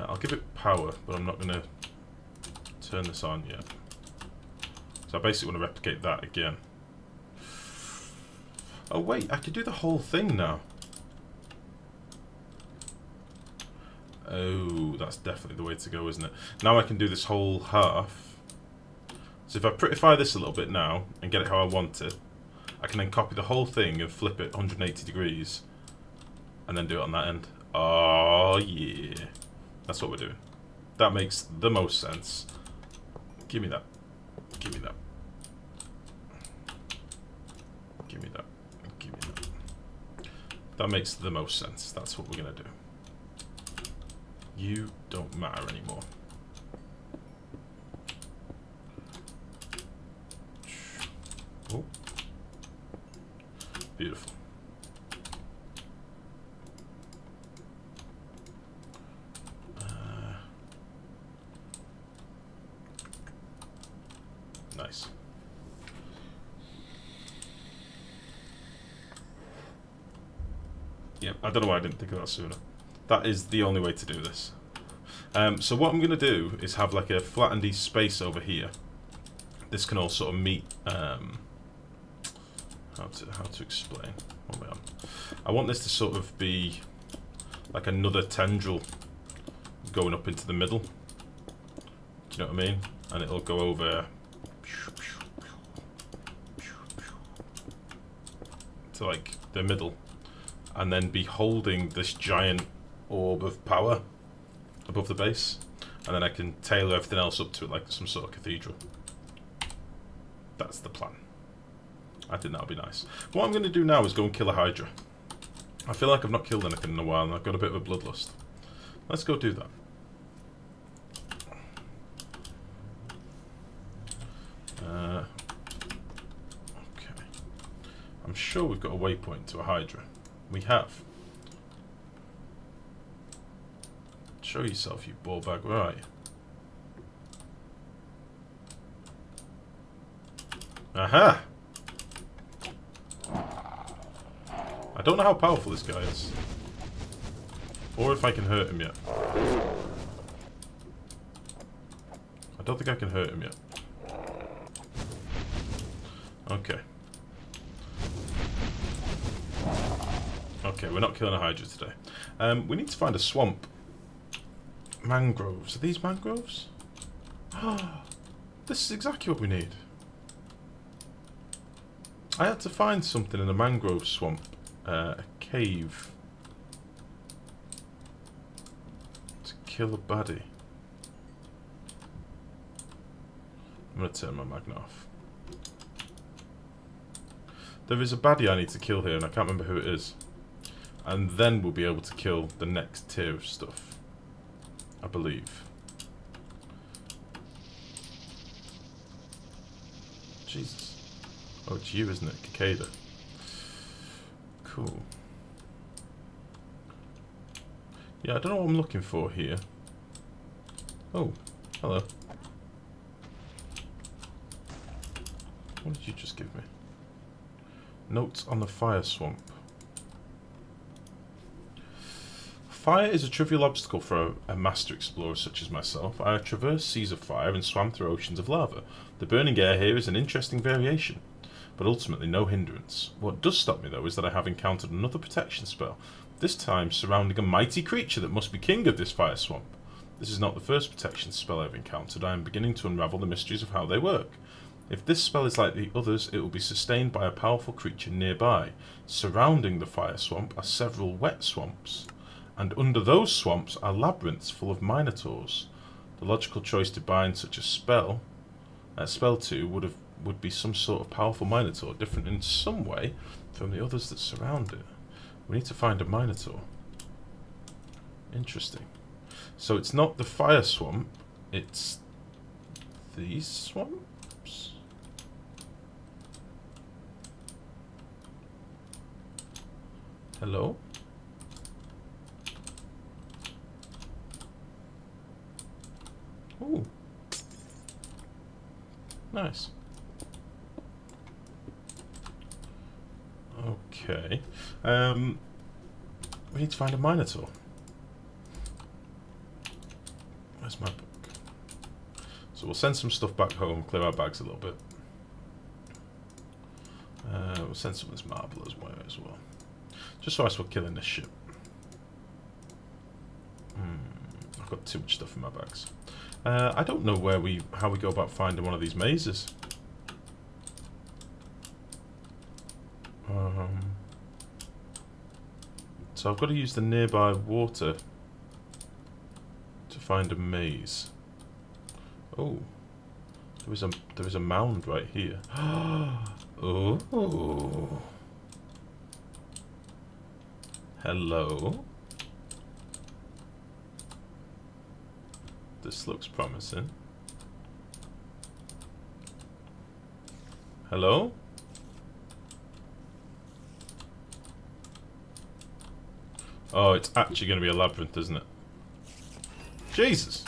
S1: I'll give it power, but I'm not going to turn this on yet. So I basically want to replicate that again. Oh wait, I could do the whole thing now. Oh, that's definitely the way to go, isn't it? Now I can do this whole half. So if I prettify this a little bit now and get it how I want it, I can then copy the whole thing and flip it 180 degrees and then do it on that end. Oh yeah. That's what we're doing. That makes the most sense. Give me that. Give me that. Give me that. Give me that. That makes the most sense. That's what we're going to do. You don't matter anymore. Oh. Beautiful. Nice. Yeah, I don't know why I didn't think of that sooner. That is the only way to do this. So what I'm going to do is have like a flattened space over here. This can all sort of meet. How to explain? What am I on? I want this to sort of be like another tendril going up into the middle. Do you know what I mean? And it'll go over to like the middle, and then be holding this giant orb of power above the base, and then I can tailor everything else up to it like some sort of cathedral. That's the plan. I think that would be nice. What I'm going to do now is go and kill a Hydra. I feel like I've not killed anything in a while, and I've got a bit of a bloodlust. Let's go do that. Okay. I'm sure we've got a waypoint to a Hydra. We have. Show yourself, you ball bag. Where are you? Aha! I don't know how powerful this guy is. Or if I can hurt him yet. I don't think I can hurt him yet. Okay. Okay, we're not killing a Hydra today. We need to find a swamp. Mangroves. Are these mangroves? This is exactly what we need. I had to find something in a mangrove swamp. A cave. To kill a baddie. I'm going to turn my magnet off. There is a baddie I need to kill here, and I can't remember who it is. And then we'll be able to kill the next tier of stuff. I believe. Jesus. Oh, it's you, isn't it? Cicada. Cool. Yeah, I don't know what I'm looking for here. Oh, hello. What did you just give me? Notes on the fire swamp. Fire is a trivial obstacle for a master explorer such as myself. I have traversed seas of fire and swam through oceans of lava. The burning air here is an interesting variation, but ultimately no hindrance. What does stop me, though, is that I have encountered another protection spell, this time surrounding a mighty creature that must be king of this fire swamp. This is not the first protection spell I've encountered. I am beginning to unravel the mysteries of how they work. If this spell is like the others, it will be sustained by a powerful creature nearby. Surrounding the fire swamp are several wet swamps, and under those swamps are labyrinths full of minotaurs. The logical choice to bind such a spell to would be some sort of powerful minotaur, different in some way from the others that surround it. We need to find a minotaur. Interesting. So it's not the fire swamp, it's these swamps? Hello? Ooh. Nice. Okay. We need to find a minotaur. Where's my book? So we'll send some stuff back home, clear our bags a little bit. We'll send some of this marble as well. Just so I start killing this ship. I've got too much stuff in my bags. I don't know how we go about finding one of these mazes. So I've got to use the nearby water to find a maze. Oh, there is a mound right here. Oh, hello. This looks promising. Hello? Oh, it's actually going to be a labyrinth, isn't it? Jesus!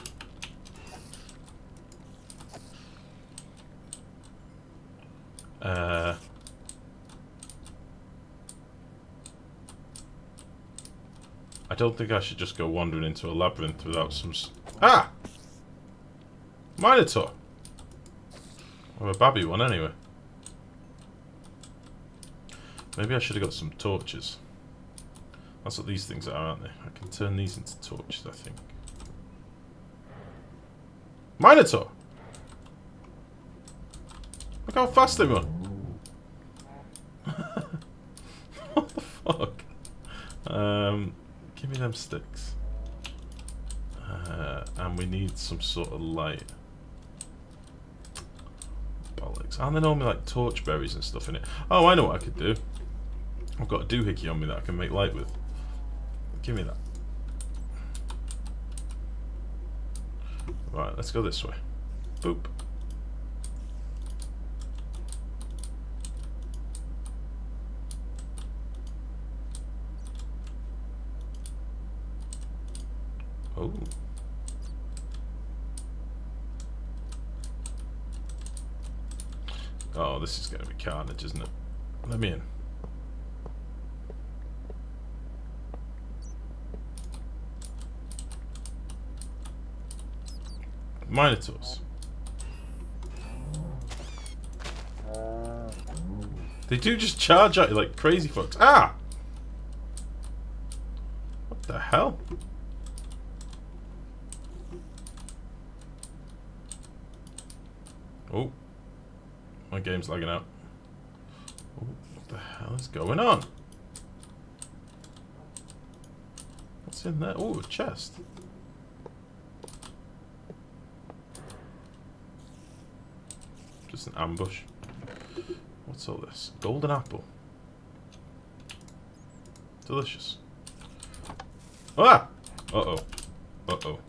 S1: I don't think I should just go wandering into a labyrinth without some... Ah! Minotaur! Or a babby one, anyway. Maybe I should have got some torches. That's what these things are, aren't they? I can turn these into torches, I think. Minotaur! Look how fast they run! What the fuck? Give me them sticks. And we need some sort of light. Bollocks. And they normally like torchberries and stuff in it. Oh, I know what I could do. I've got a doohickey on me that I can make light with. Give me that. Right, let's go this way. Boop. Oh. Oh, this is going to be carnage, isn't it? Let me in. Minotaurs. They do just charge at you like crazy fucks. Ah! What the hell? Oh. My game's lagging out. Oh, what the hell is going on? What's in there? Oh, a chest. Just an ambush. What's all this? Golden apple. Delicious. Ah! Uh-oh. Uh-oh.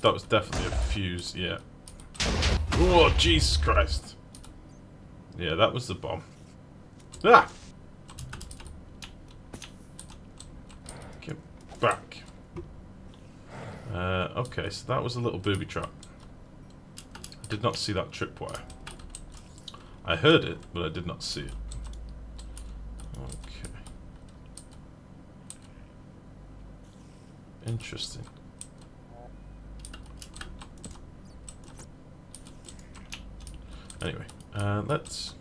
S1: That was definitely a fuse, yeah. Oh, Jesus Christ. Yeah, that was the bomb. Ah! Get back. Okay, so that was a little booby trap. I did not see that tripwire. I heard it, but I did not see it. Okay. Interesting. Anyway, let's...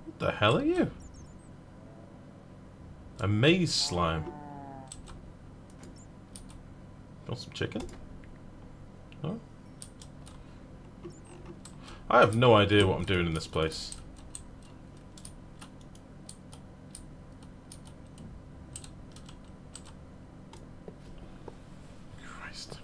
S1: What the hell are you? A maze slime. Want some chicken? No? I have no idea what I'm doing in this place. Christ.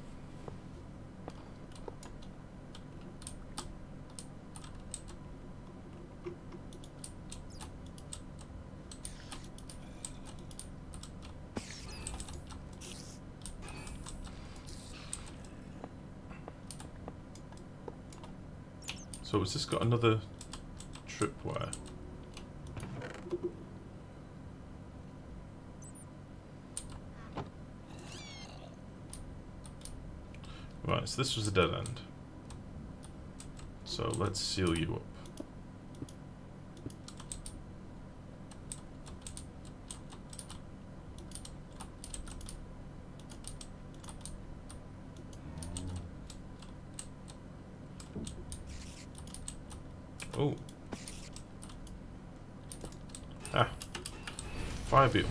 S1: So has this got another tripwire? Right, so this was a dead end. So let's seal you up. Oh. Ah. Fire beetle.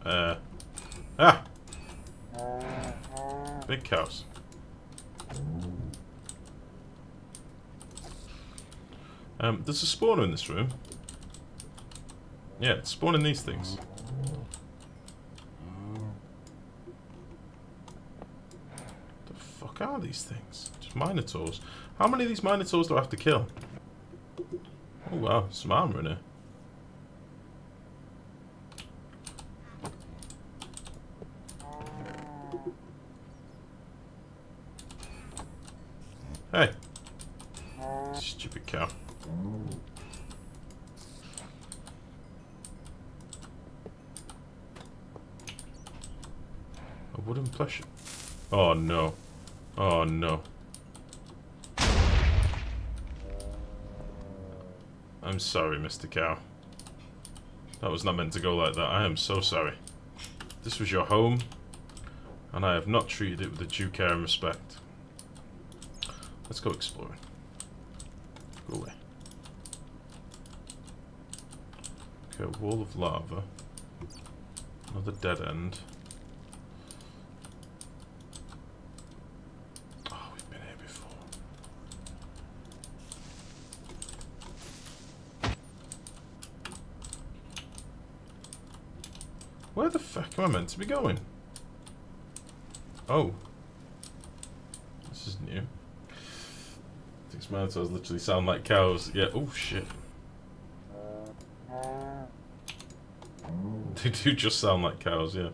S1: Ah. Big cows. There's a spawner in this room. Yeah, it's spawning these things. The fuck are these things? Just minotaurs. How many of these minotaurs do I have to kill? Oh wow, some armor in here. Hey. Stupid cow. A wooden plush. Oh no. Oh no. I'm sorry, Mr. Cow. That was not meant to go like that. I am so sorry. This was your home, and I have not treated it with the due care and respect. Let's go exploring. Go away. Okay, wall of lava. Another dead end. Oh, we've been here before. Where the fuck am I meant to be going? Oh. This is new. These minotaurs literally sound like cows. Yeah, oh shit. They do just sound like cows, yeah.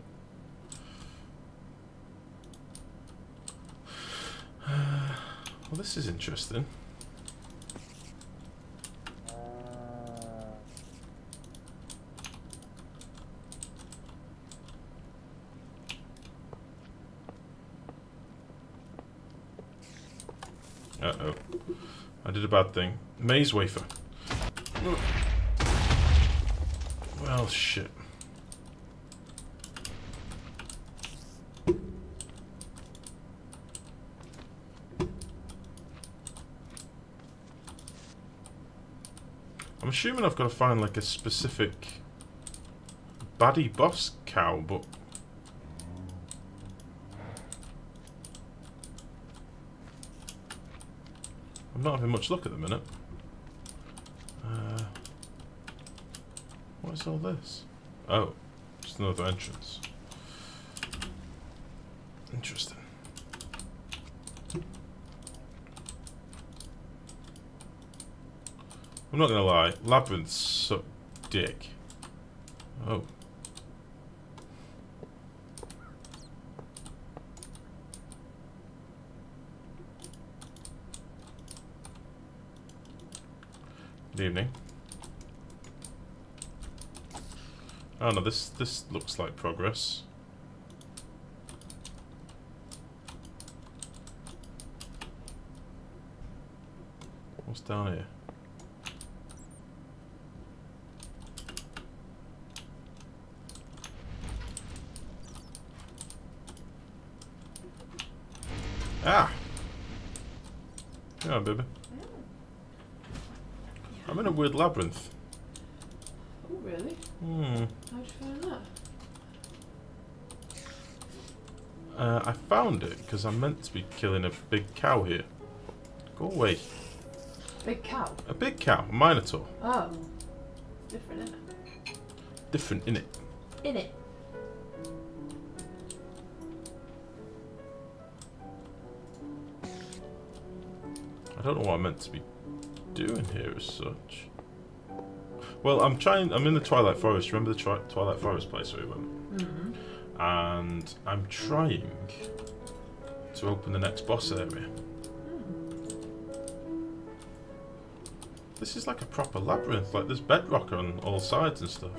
S1: Well, this is interesting. Uh-oh. I did a bad thing. Maze wafer. Well, shit. I'm assuming I've got to find like a specific baddie boss cow, but I'm not having much luck at the minute. What is all this? Oh, just another entrance. Interesting. I'm not gonna lie, labyrinths suck dick. Oh. Good evening. Oh no, this looks like progress. What's down here? Ah! Come on, baby. I'm in a weird labyrinth.
S2: Oh, really?
S1: Hmm.
S2: How'd you find that?
S1: I found it because I'm meant to be killing a big cow here. Go away.
S2: Big cow?
S1: A big cow, a minotaur.
S2: Oh. Different, isn't it?
S1: Different, innit?
S2: In it.
S1: I don't know what I'm meant to be doing here as such. Well, I'm in the Twilight Forest. Remember the Twilight Forest place where we went?
S2: Mm-hmm.
S1: And I'm trying to open the next boss area. This is like a proper labyrinth. Like there's bedrock on all sides and stuff.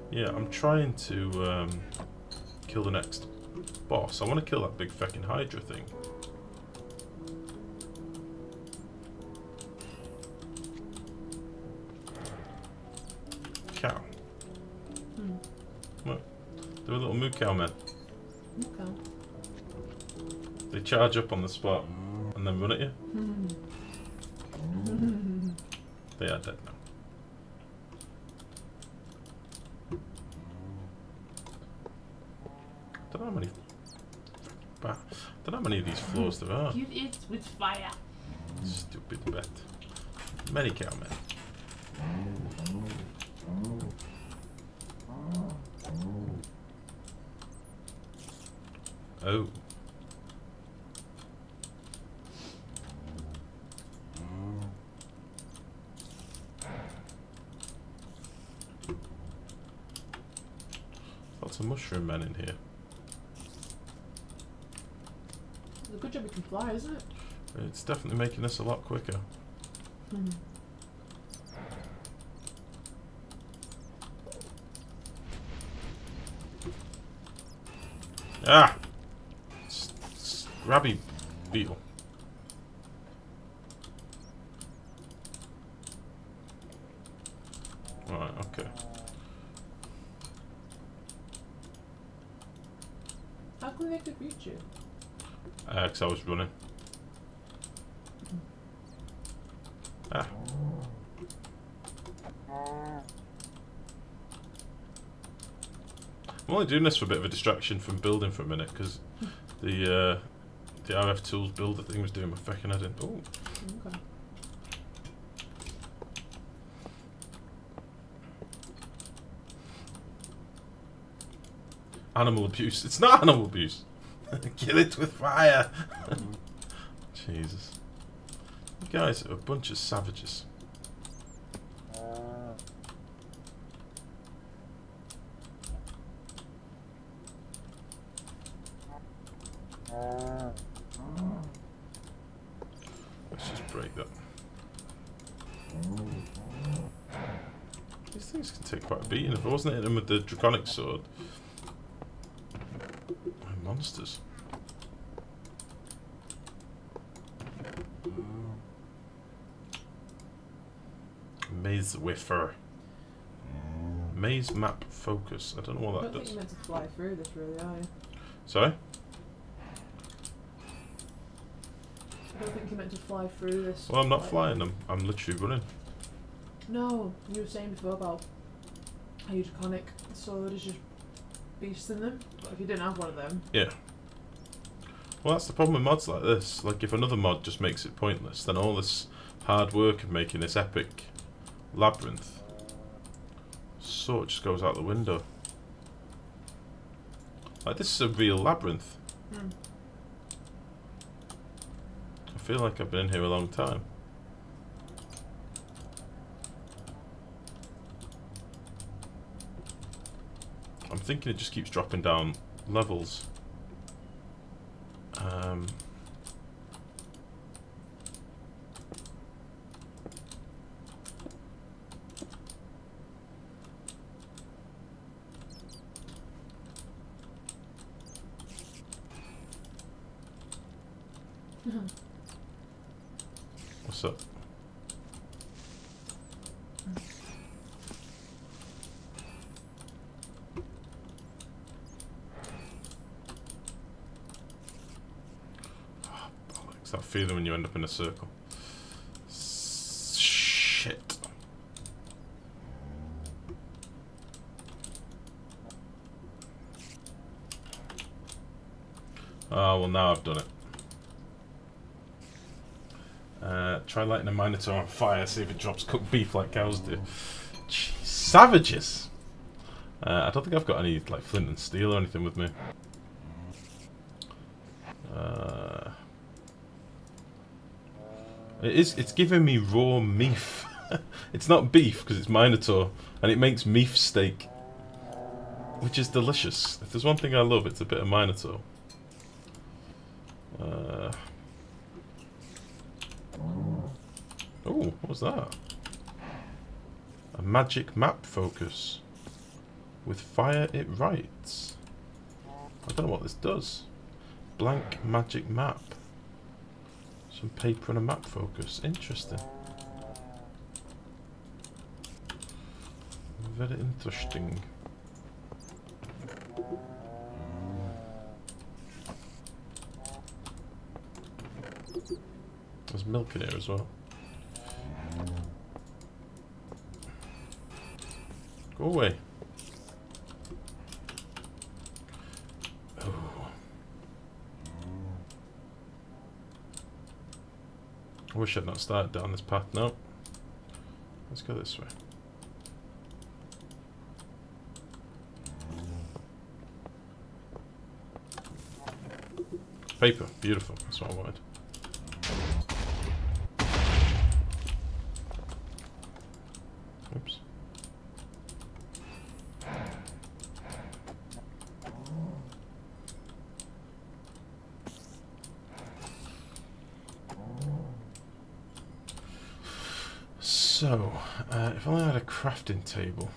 S1: Yeah, I'm trying to kill the next boss. I want to kill that big fucking Hydra thing. Cow. Look, they're little moo cow men.
S2: Okay.
S1: They charge up on the spot and then run at you. They are dead now. Don't know how many. Don't know how many of these floors there are.
S2: You eat with fire.
S1: Stupid bet. Many cow men. Oh. Lots of mushroom men in here.
S2: It's a good job you can fly, isn't it?
S1: It's definitely making this a lot quicker. Ah! Grabby beetle. Right, okay.
S2: How come they could reach you?
S1: Because I was running. Ah. I'm only doing this for a bit of a distraction from building for a minute because the RF Tools builder thing was doing my fucking head in. Oh.
S2: Okay.
S1: Animal abuse. It's not animal abuse. Kill it with fire. Jesus. You guys are a bunch of savages. Let's just break that. These things can take quite a beating. If I wasn't hitting them with the draconic sword. My monsters. Maze whiffer. Maze map focus. I don't know what that
S2: I don't
S1: does.
S2: think you're meant to fly through this, really, are you?
S1: Sorry?
S2: I don't think you're meant to fly through this.
S1: Well, I'm not
S2: like-
S1: flying them. I'm literally running.
S2: No, you were saying before about how your draconic sword is just beasting them. But if you didn't have one of them,
S1: Yeah. Well, that's the problem with mods like this. Like, if another mod just makes it pointless, then all this hard work of making this epic labyrinth sort of just goes out the window. Like, this is a real labyrinth. I feel like I've been in here a long time. I'm thinking it just keeps dropping down levels. What's up? Bollocks, that feeling when you end up in a circle. Shit. Oh, well, now I've done it. Try lighting a minotaur on fire, see if it drops cooked beef like cows do. Jeez, savages! I don't think I've got any like flint and steel or anything with me. It's giving me raw meat. It's not beef because it's minotaur, and it makes meat steak, which is delicious. If there's one thing I love, it's a bit of minotaur. Oh, what was that? A magic map focus. With fire it writes. I don't know what this does. Blank magic map. Some paper and a map focus. Interesting. Very interesting. There's milk in here as well. Go away. Oh. I wish I'd not started down this path. No. Let's go this way. Paper. Beautiful. That's what I wanted. Oops. So, if I only had a crafting table.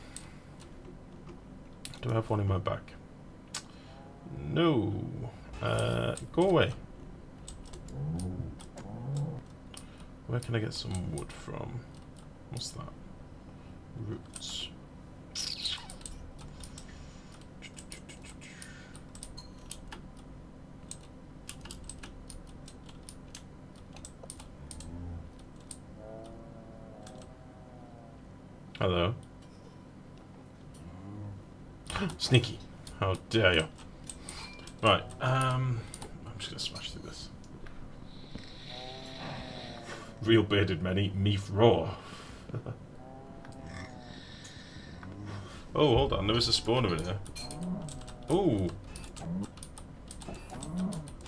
S1: Do I have one in my bag? No. Go away. Where can I get some wood from? What's that? Roots. Hello. Sneaky. How dare you? Right, I'm just gonna smash through this. Real bearded men eat meat raw. Oh, hold on, there was a spawner in here. Ooh.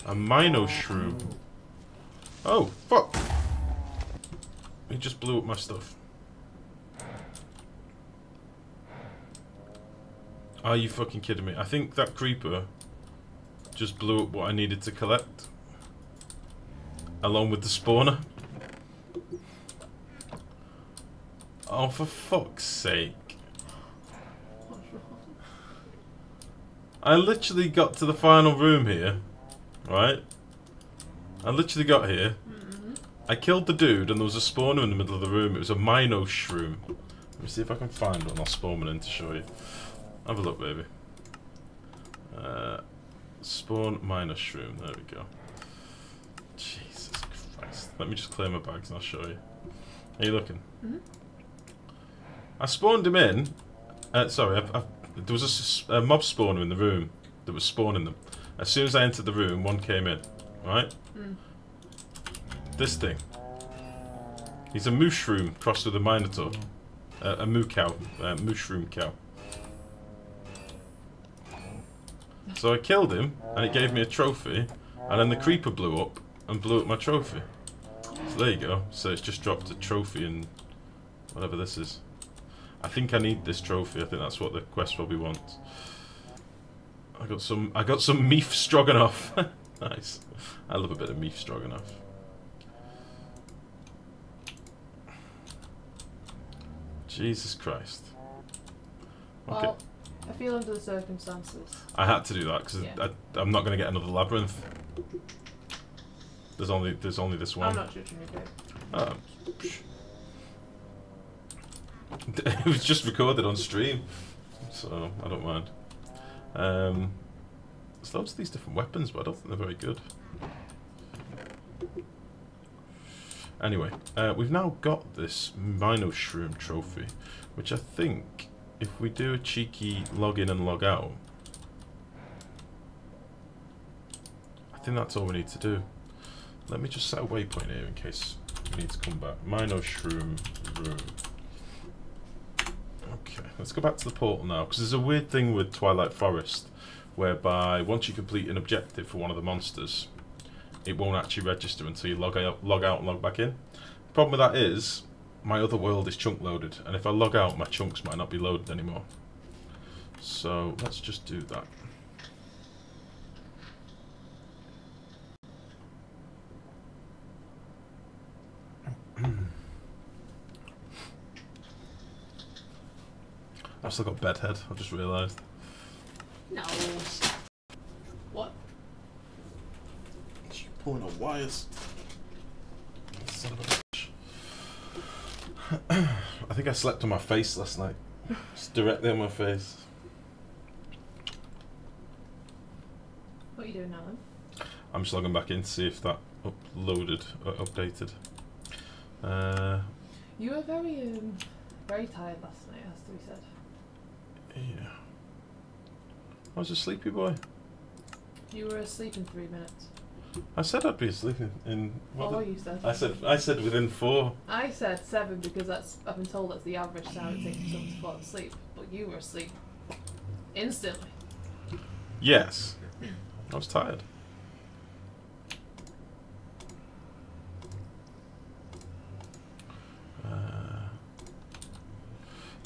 S1: A Mino Shroom. Oh, fuck! He just blew up my stuff. Are you fucking kidding me? I think that creeper just blew up what I needed to collect. Along with the spawner. Oh, for fuck's sake.
S2: What's wrong?
S1: I literally got to the final room here. Right? I literally got here. I killed the dude and there was a spawner in the middle of the room. It was a Mino Shroom. Let me see if I can find one. I'll spawn one in to show you. Have a look, baby. Spawn Mino Shroom. There we go. Jesus Christ. Let me just clear my bags and I'll show you. Are you looking? I spawned him in. Sorry, there was a mob spawner in the room that was spawning them. As soon as I entered the room, one came in. Right? This thing. He's a mushroom crossed with a minotaur. A moo cow. Mushroom cow. So I killed him, and it gave me a trophy, and then the creeper blew up, and blew up my trophy. So there you go. So it's just dropped a trophy and whatever this is. I think I need this trophy. I think that's what the quest probably wants. I got some meat stroganoff. Nice. I love a bit of meat stroganoff. Jesus Christ. Okay.
S2: Well, I feel under the circumstances.
S1: I had to do that because I'm not going to get another labyrinth. There's only this one.
S2: I'm not judging you, babe.
S1: It was just recorded on stream, so I don't mind. There's loads of these different weapons, but I don't think they're very good. Anyway, we've now got this Mino Shroom trophy, which I think, if we do a cheeky log in and log out, I think that's all we need to do. Let me just set a waypoint here in case we need to come back. Mino Shroom room. Okay, let's go back to the portal now, because there's a weird thing with Twilight Forest, whereby once you complete an objective for one of the monsters, it won't actually register until you log out and log back in. The problem with that is, my other world is chunk loaded, and if I log out, my chunks might not be loaded anymore. So let's just do that. I've still got bedhead, I've just realised.
S2: No. What?
S1: She's pulling on wires. Son of a bitch. I think I slept on my face last night. Just directly on my face.
S2: What are you doing now then?
S1: I'm just logging back in to see if that uploaded or updated.
S2: You were very tired last night, has to be said.
S1: Yeah. I was a sleepy boy.
S2: You were asleep in 3 minutes.
S1: I said I'd be asleep in what
S2: 4
S1: did-
S2: you said.
S1: I said within 4.
S2: I said 7 because I've been told that's the average time it takes for someone to fall asleep. But you were asleep instantly.
S1: Yes. I was tired.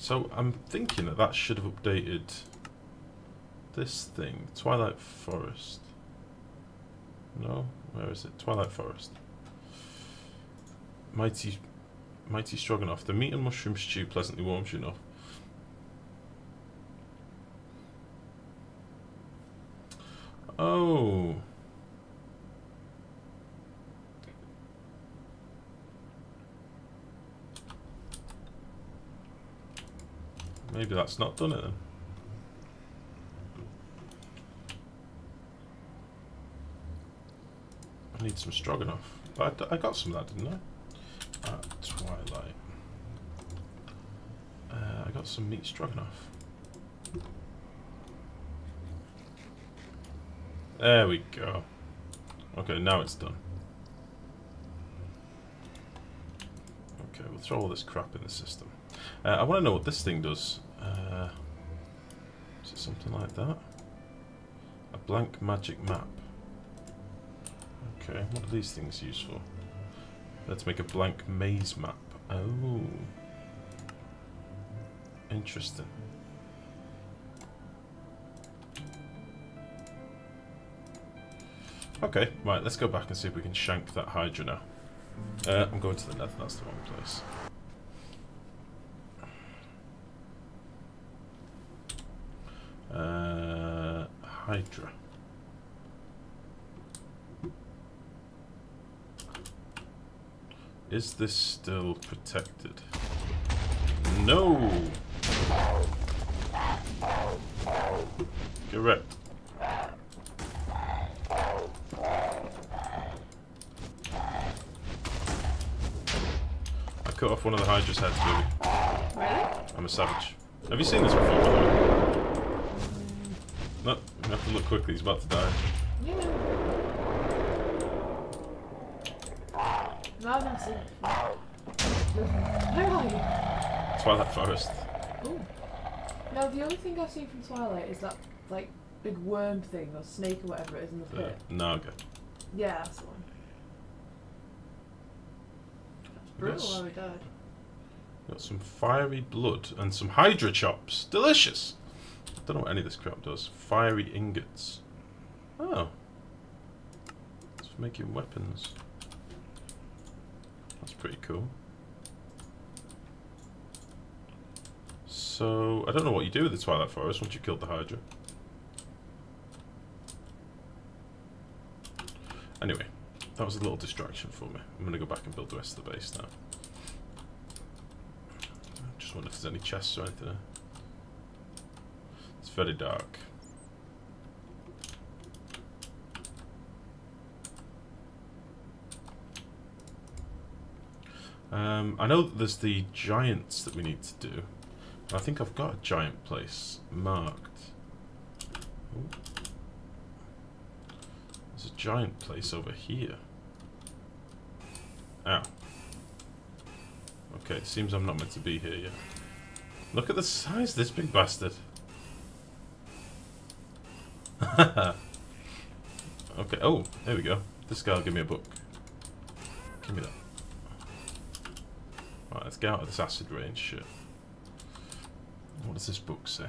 S1: So I'm thinking that should have updated this thing. Twilight Forest. No? Where is it? Twilight Forest. Mighty Stroganoff. The meat and mushroom stew pleasantly warms you enough. Oh. Maybe that's not done it then. I need some stroganoff. But I got some of that, didn't I? At Twilight. I got some meat stroganoff. There we go. Okay, now it's done. Okay, we'll throw all this crap in the system. I want to know what this thing does. Is it something like that? Blank magic map. Okay, what are these things used for? Let's make a blank maze map. Oh. Interesting. Okay, right, let's go back and see if we can shank that Hydra now. I'm going to the Nether, that's the wrong place. Hydra. Is this still protected? No! Correct. I cut off one of the Hydra's heads, baby.
S2: Really?
S1: I'm a savage. Have you seen this before, by the way? No, you have to look quickly, he's about to die.
S2: Yeah. No, I've not seen it. Where are you?
S1: Twilight Forest.
S2: Ooh. No, the only thing I've seen from Twilight is that, like, big worm thing, or snake, or whatever it is in the pit.
S1: Naga.
S2: Yeah, that's the one. That's brutal how he died.
S1: Got some fiery blood and some Hydra chops. Delicious! I don't know what any of this crap does. Fiery ingots. Oh. It's for making weapons. That's pretty cool. So, I don't know what you do with the Twilight Forest once you killed the Hydra. Anyway, that was a little distraction for me. I'm going to go back and build the rest of the base now. Just wonder if there's any chests or anything there. It's very dark. I know that there's the giants that we need to do. I think I've got a giant place marked. Ooh. There's a giant place over here. Ow. Okay, it seems I'm not meant to be here yet. Look at the size of this big bastard. Okay, oh, there we go. This guy will give me a book. Give me that. Right, let's get out of this acid rain shit. What does this book say?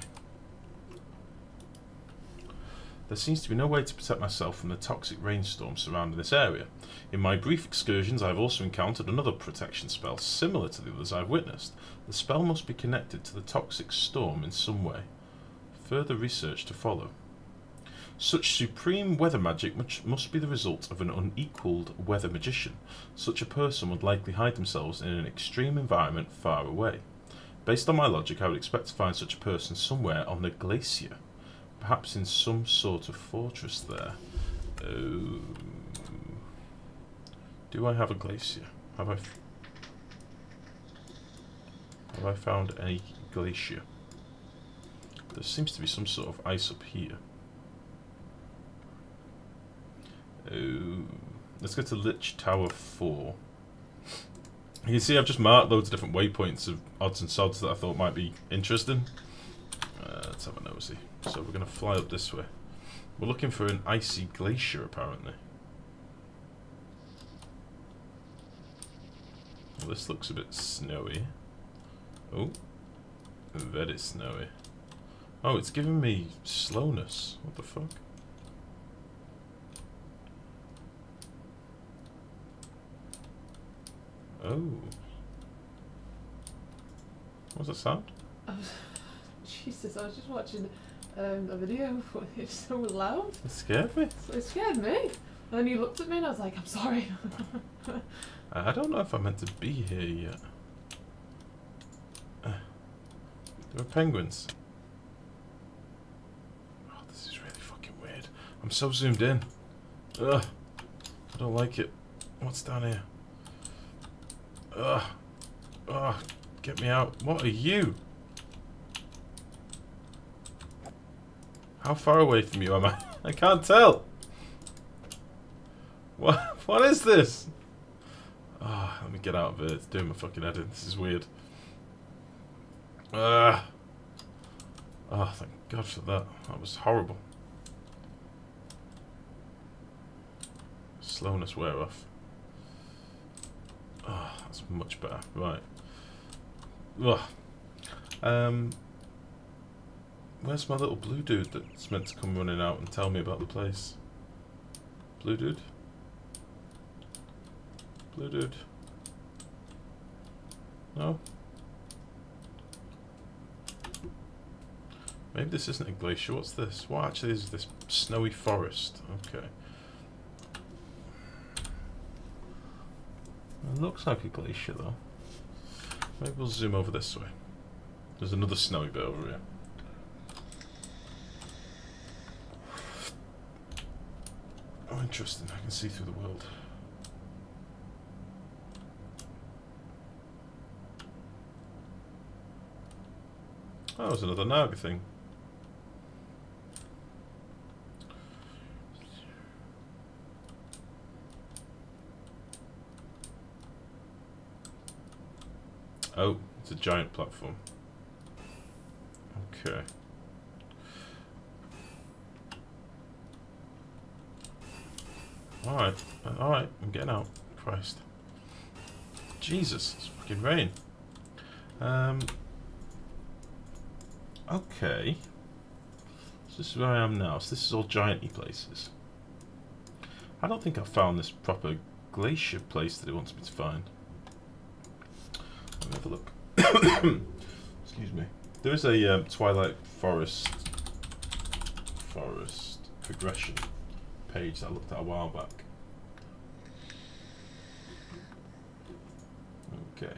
S1: There seems to be no way to protect myself from the toxic rainstorm surrounding this area. In my brief excursions, I have also encountered another protection spell similar to the others I've witnessed. The spell must be connected to the toxic storm in some way. Further research to follow. Such supreme weather magic must be the result of an unequalled weather magician. Such a person would likely hide themselves in an extreme environment far away. Based on my logic, I would expect to find such a person somewhere on the glacier. Perhaps in some sort of fortress there. Oh. Do I have a glacier? Have I found any glacier? There seems to be some sort of ice up here. Oh. Let's go to Lich Tower 4. You can see I've just marked loads of different waypoints of odds and sods that I thought might be interesting. Let's have a nosy. So we're going to fly up this way. We're looking for an icy glacier, apparently. Well, this looks a bit snowy. Oh, very snowy. Oh, it's giving me slowness. What the fuck? Oh. What's that sound?
S2: Jesus, I was just watching a video. It's so loud.
S1: It scared me.
S2: It scared me. And then he looked at me and I was like, I'm sorry.
S1: I don't know if I'm meant to be here yet. There are penguins. Oh, this is really fucking weird. I'm so zoomed in. Ugh. I don't like it. What's down here? Ugh. Ugh. Get me out. What are you? How far away from you am I? I can't tell. What is this? Ah, let me get out of it. It's doing my fucking head in. This is weird. Oh, thank God for that. That was horrible. slowness wear off. Oh, that's much better. Right. Ugh. Where's my little blue dude that's meant to come running out and tell me about the place? Blue dude? Blue dude? No? Maybe this isn't a glacier. What's this? What actually is this? Snowy forest. Okay. It looks like a glacier though. Maybe we'll zoom over this way. There's another snowy bit over here. Oh, interesting. I can see through the world. Oh, there's another Naga thing. Oh, it's a giant platform. Okay. Alright, alright, I'm getting out. Christ. Jesus, it's fucking rain. Okay. So this is where I am now. So this is all giant-y places. I don't think I've found this proper glacier place that it wants me to find. Let me have a look. Excuse me. There is a Twilight Forest progression page that I looked at a while back. Okay.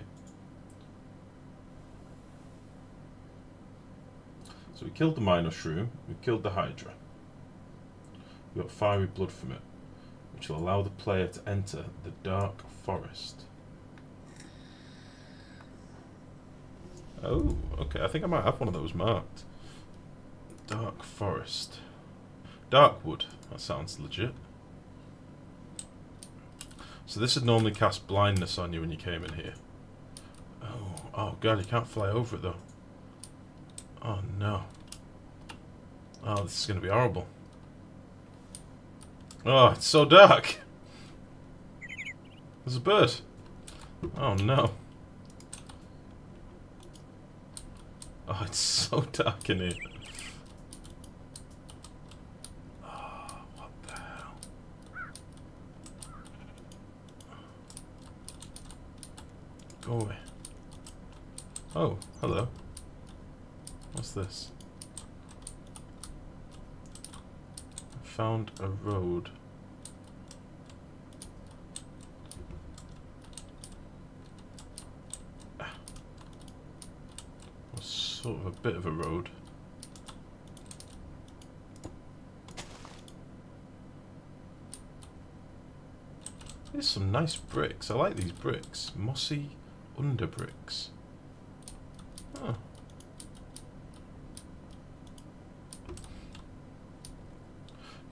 S1: So we killed the minor shroom, we killed the Hydra. We got fiery blood from it, which will allow the player to enter the dark forest. Oh, okay, I think I might have one of those marked. Dark forest. Darkwood, that sounds legit. So this would normally cast blindness on you when you came in here. Oh god, you can't fly over it though. Oh no. Oh, this is going to be horrible. Oh, it's so dark. There's a bird. Oh no. Oh, it's so dark in here. Oh, what the hell? Go away. Oh, hello. What's this? I found a road. Sort of a bit of a road. There's some nice bricks. I like these bricks. Mossy under bricks. Oh.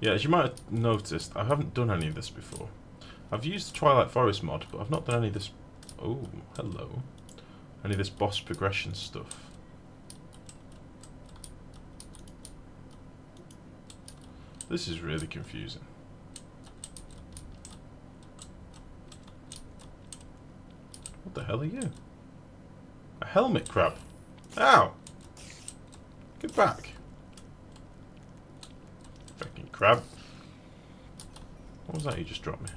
S1: Yeah, as you might have noticed, I haven't done any of this before. I've used the Twilight Forest mod, but I've not done any of this... Oh, hello. Any of this boss progression stuff. This is really confusing. What the hell are you? A helmet crab. Ow! Get back. Fucking crab. What was that you just dropped me?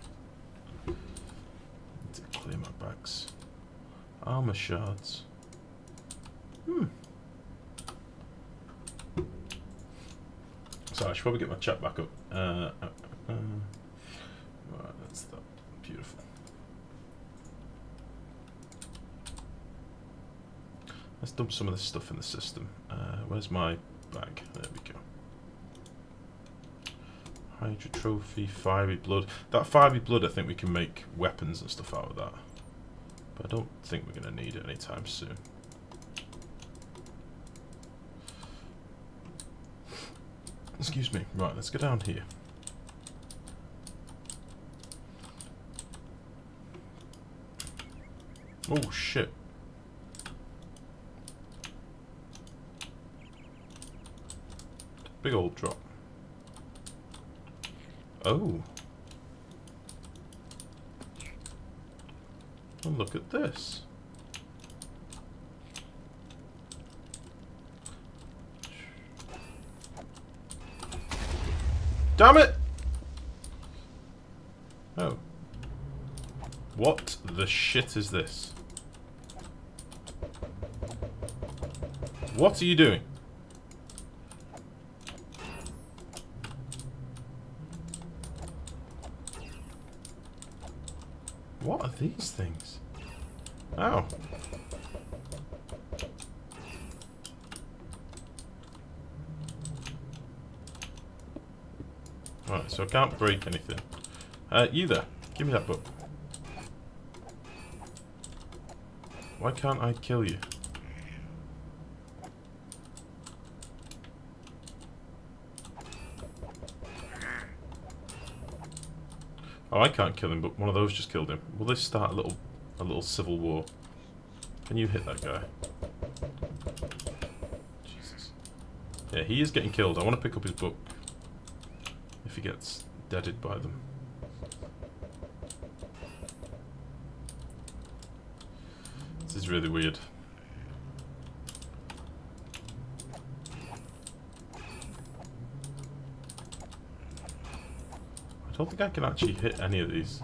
S1: Need to clear my bags. Armor shards. So I should probably get my chat back up. Right, that's that. Beautiful. Let's dump some of this stuff in the system. Where's my bag? There we go. Hydra trophy, fiery blood. That fiery blood, I think we can make weapons and stuff out of that. But I don't think we're going to need it anytime soon. Excuse me. Right, let's go down here. Oh, shit. Big old drop. Oh. And look at this. Damn it! Oh. What the shit is this? What are you doing? What are these things? Ow. Right, so I can't break anything. You there. Give me that book. Why can't I kill you? Oh, I can't kill him, but one of those just killed him. Will this start a little civil war? Can you hit that guy? Jesus. Yeah, he is getting killed. I want to pick up his book. If he gets deaded by them. This is really weird. I don't think I can actually hit any of these.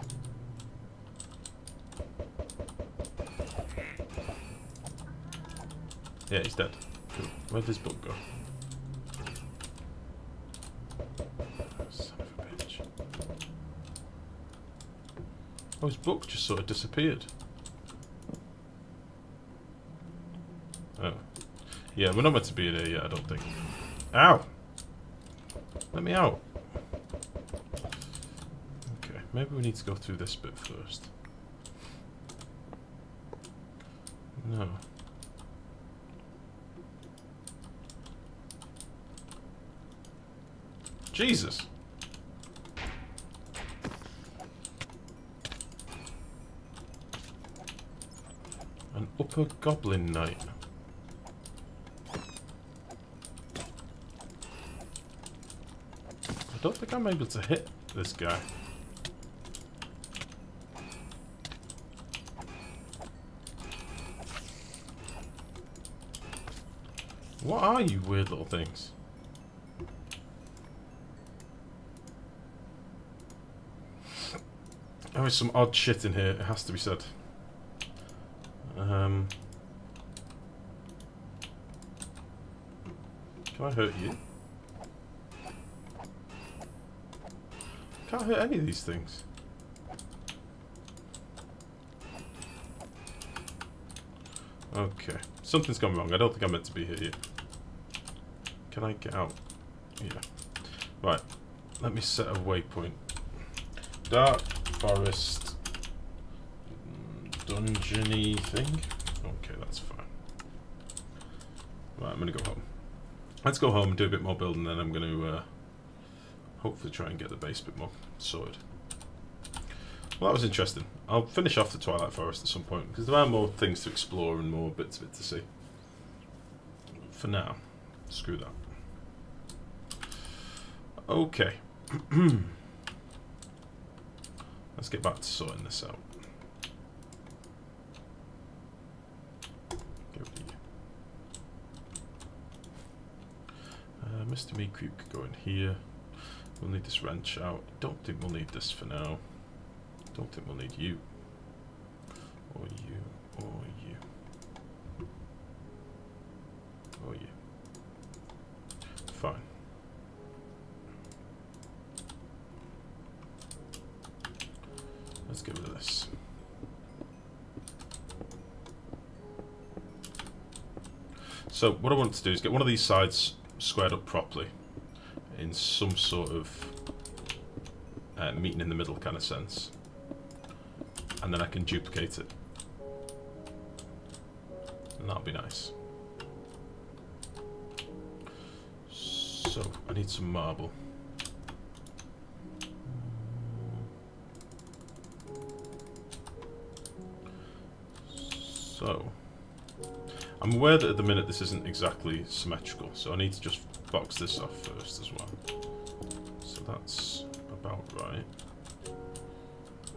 S1: Yeah, he's dead. Cool. Where'd this book go? Son of a bitch. Oh, his book just sort of disappeared. Oh. Yeah, we're not meant to be in here yet, I don't think. Ow! Let me out. Okay, maybe we need to go through this bit first. No. Jesus! An upper goblin knight. I don't think I'm able to hit this guy. What are you weird little things? There is some odd shit in here, it has to be said. Can I hurt you? Can't hurt any of these things. Okay, something's gone wrong. I don't think I'm meant to be here yet. Can I get out? Yeah. Right, let me set a waypoint. Dark forest dungeon-y thing. Okay, that's fine. Right, I'm gonna go home. Let's go home and do a bit more building, then I'm gonna hopefully try and get the base a bit more sorted. Well, that was interesting. I'll finish off the Twilight Forest at some point, because there are more things to explore and more bits of it to see. For now, screw that. Okay. Let's get back to sorting this out. Go here. Mr. Meat Creep could go in here. We'll need this wrench out. Don't think we'll need this for now. Don't think we'll need you. Or you. Or you. Or you. Fine. Let's get rid of this. So what I want to do is get one of these sides squared up properly in some sort of meeting in the middle kind of sense, and then I can duplicate it, and that'll be nice. So I need some marble. So I'm aware that at the minute this isn't exactly symmetrical, so I need to just box this off first as well. So that's about right.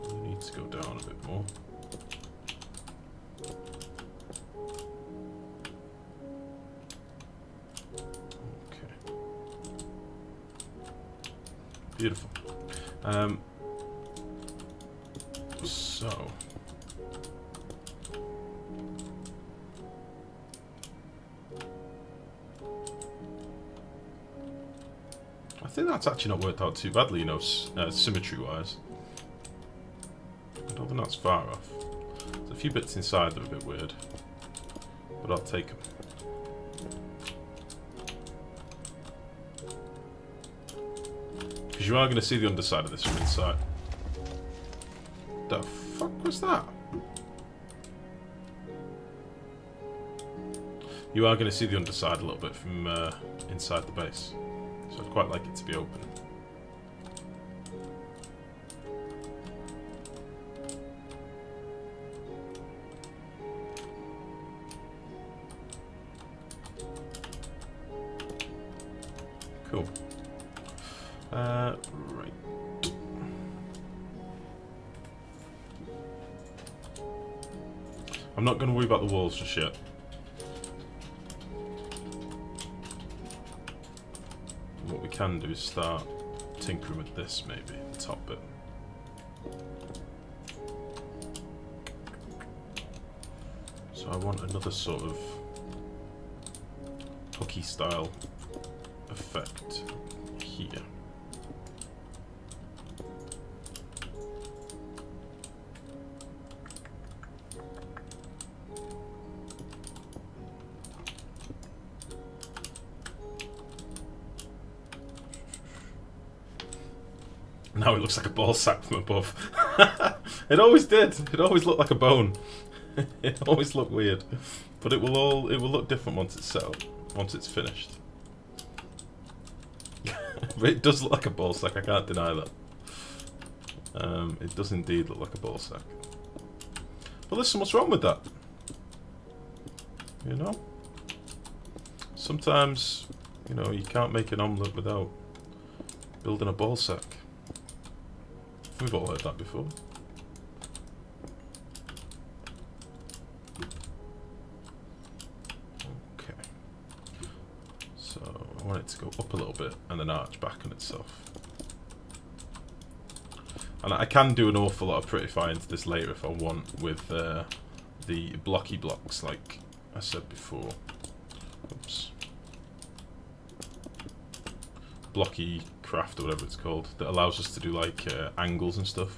S1: We need to go down a bit more. Beautiful. So... I think that's actually not worked out too badly, you know, symmetry-wise. I don't think that's far off. There's a few bits inside that are a bit weird, but I'll take them. Because you are going to see the underside of this from inside. The fuck was that? You are going to see the underside a little bit from inside the base. So I'd quite like it to be open. Cool. Right. I'm not going to worry about the walls just yet. What we can do is start tinkering with this, maybe, the top bit. So I want another sort of hooky style effect here. Now it looks like a ball sack from above. It always did. It always looked like a bone. It always looked weird, but it will look different once it's set up, once it's finished. But it does look like a ball sack. I can't deny that. It does indeed look like a ball sack. But listen, what's wrong with that? You know, sometimes you know you can't make an omelette without building a ball sack. We've all heard that before. Okay. So I want it to go up a little bit and then arch back on itself. And I can do an awful lot of prettifying to this later if I want with the blocky blocks like I said before. Oops. Blocky craft or whatever it's called that allows us to do like angles and stuff.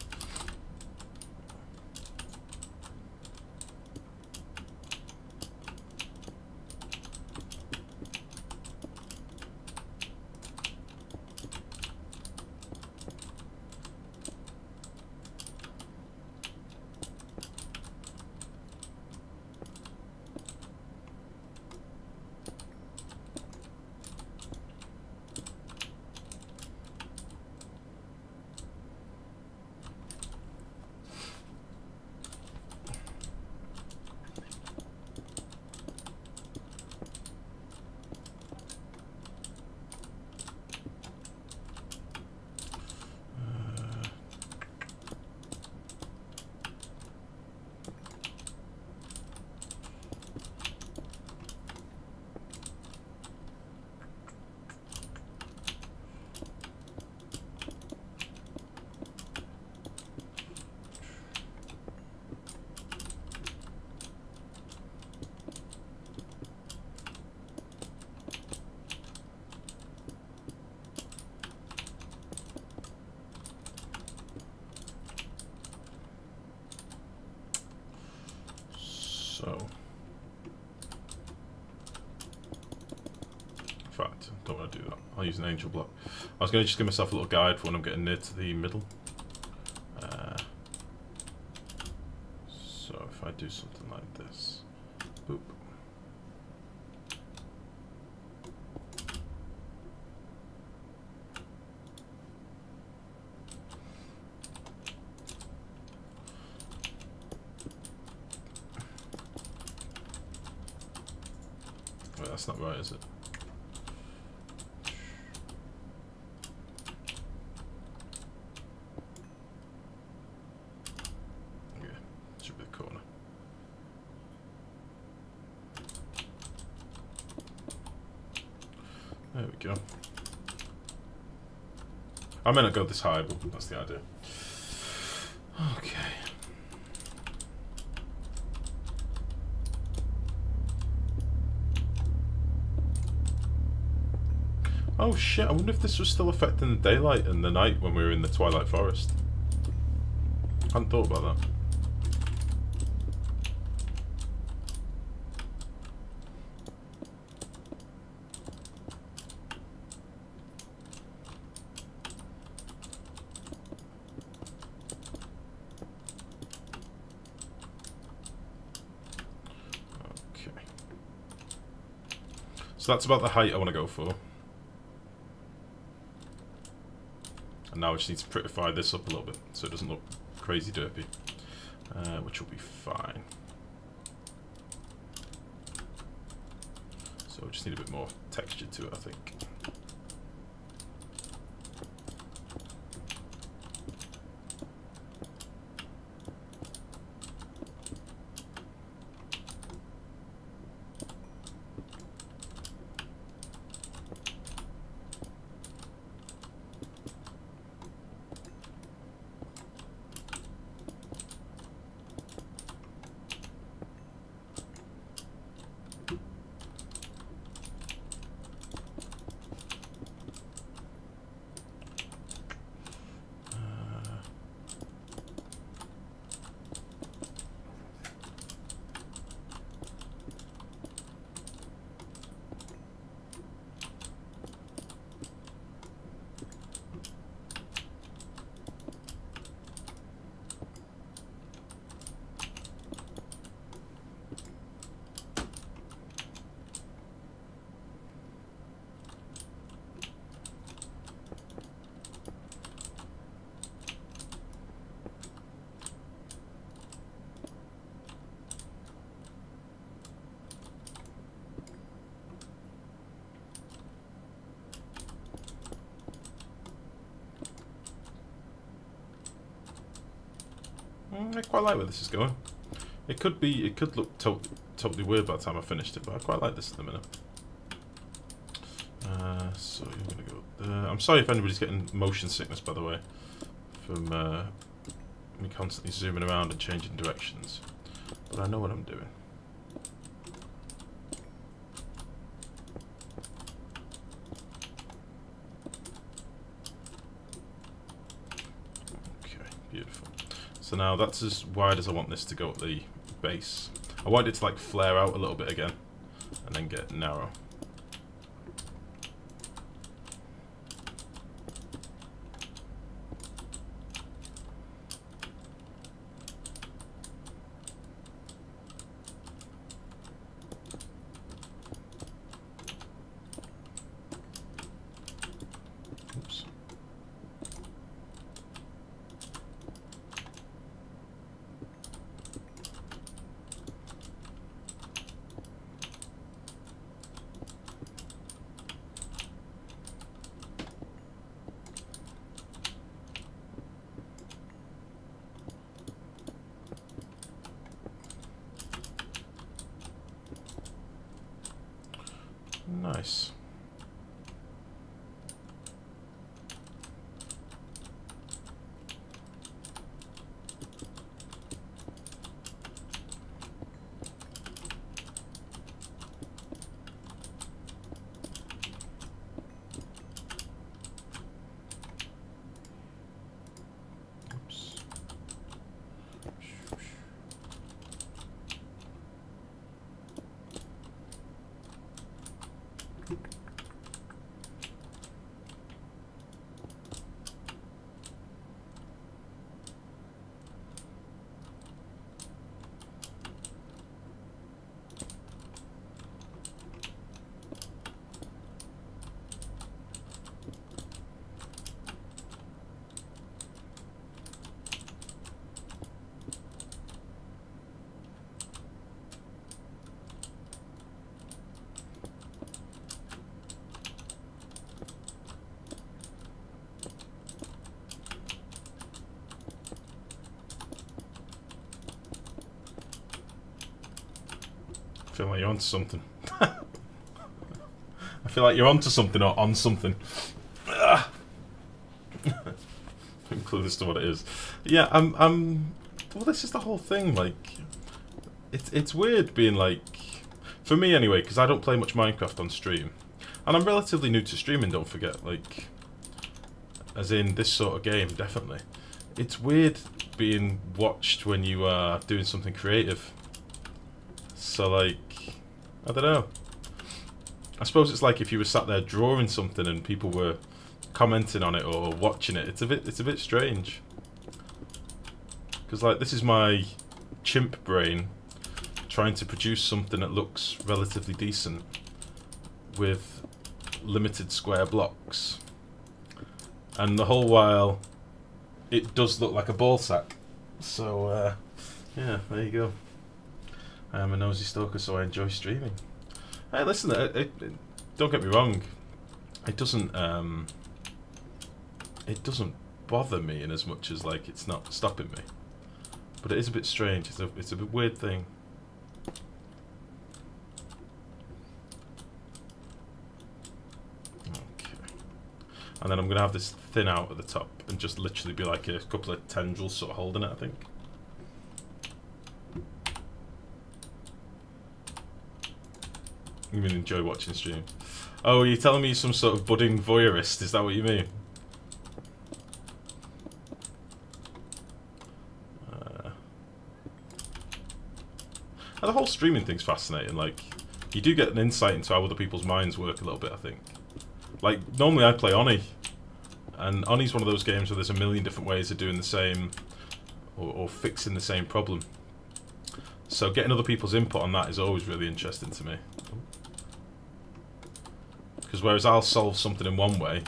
S1: So, in fact, I don't want to do that. I'll use an angel block. I was going to just give myself a little guide for when I'm getting near to the middle. So if I do something like this, boop. Wait, that's not right, is it? Yeah, should be the corner. There we go. I may not go this high, but that's the idea. Okay. Oh shit, I wonder if this was still affecting the daylight and the night when we were in the Twilight Forest. I hadn't thought about that. So that's about the height I want to go for. And now I just need to prettify this up a little bit so it doesn't look crazy derpy, which will be fine. So I just need a bit more texture to it, I think. I quite like where this is going. It could look totally weird by the time I finished it, but I quite like this at the minute. So I'm gonna go there. I'm sorry if anybody's getting motion sickness, by the way, from me constantly zooming around and changing directions. But I know what I'm doing. Okay, beautiful. So now that's as wide as I want this to go at the base. I want it to like flare out a little bit again and then get narrow. Oops. Nice. Oops. I feel like you're onto something. I feel like you're onto something or on something. clueless to what it is. Yeah, well, this is the whole thing. Like, it's weird being like, for me anyway, because I don't play much Minecraft on stream, and I'm relatively new to streaming. Don't forget, like, as in this sort of game, definitely. It's weird being watched when you are doing something creative. So, like, I don't know. I suppose it's like if you were sat there drawing something and people were commenting on it or watching it. It's a bit strange. Because, like, this is my chimp brain trying to produce something that looks relatively decent with limited square blocks. And the whole while, it does look like a ball sack. So, yeah, there you go. I am a nosy stalker, so I enjoy streaming. Hey, listen, don't get me wrong. It doesn't bother me in as much as, like, it's not stopping me. But it is a bit strange. It's a bit weird thing. And then I'm going to have this thin out at the top and just literally be like a couple of tendrils sort of holding it, I think. You mean enjoy watching stream? Oh, you're telling me you're some sort of budding voyeurist? Is that what you mean? And the whole streaming thing's fascinating. Like, you do get an insight into how other people's minds work a little bit, I think. Like, normally I play Oni, and Oni's one of those games where there's a million different ways of doing the same, or fixing the same problem. So getting other people's input on that is always really interesting to me. Because whereas I'll solve something in one way,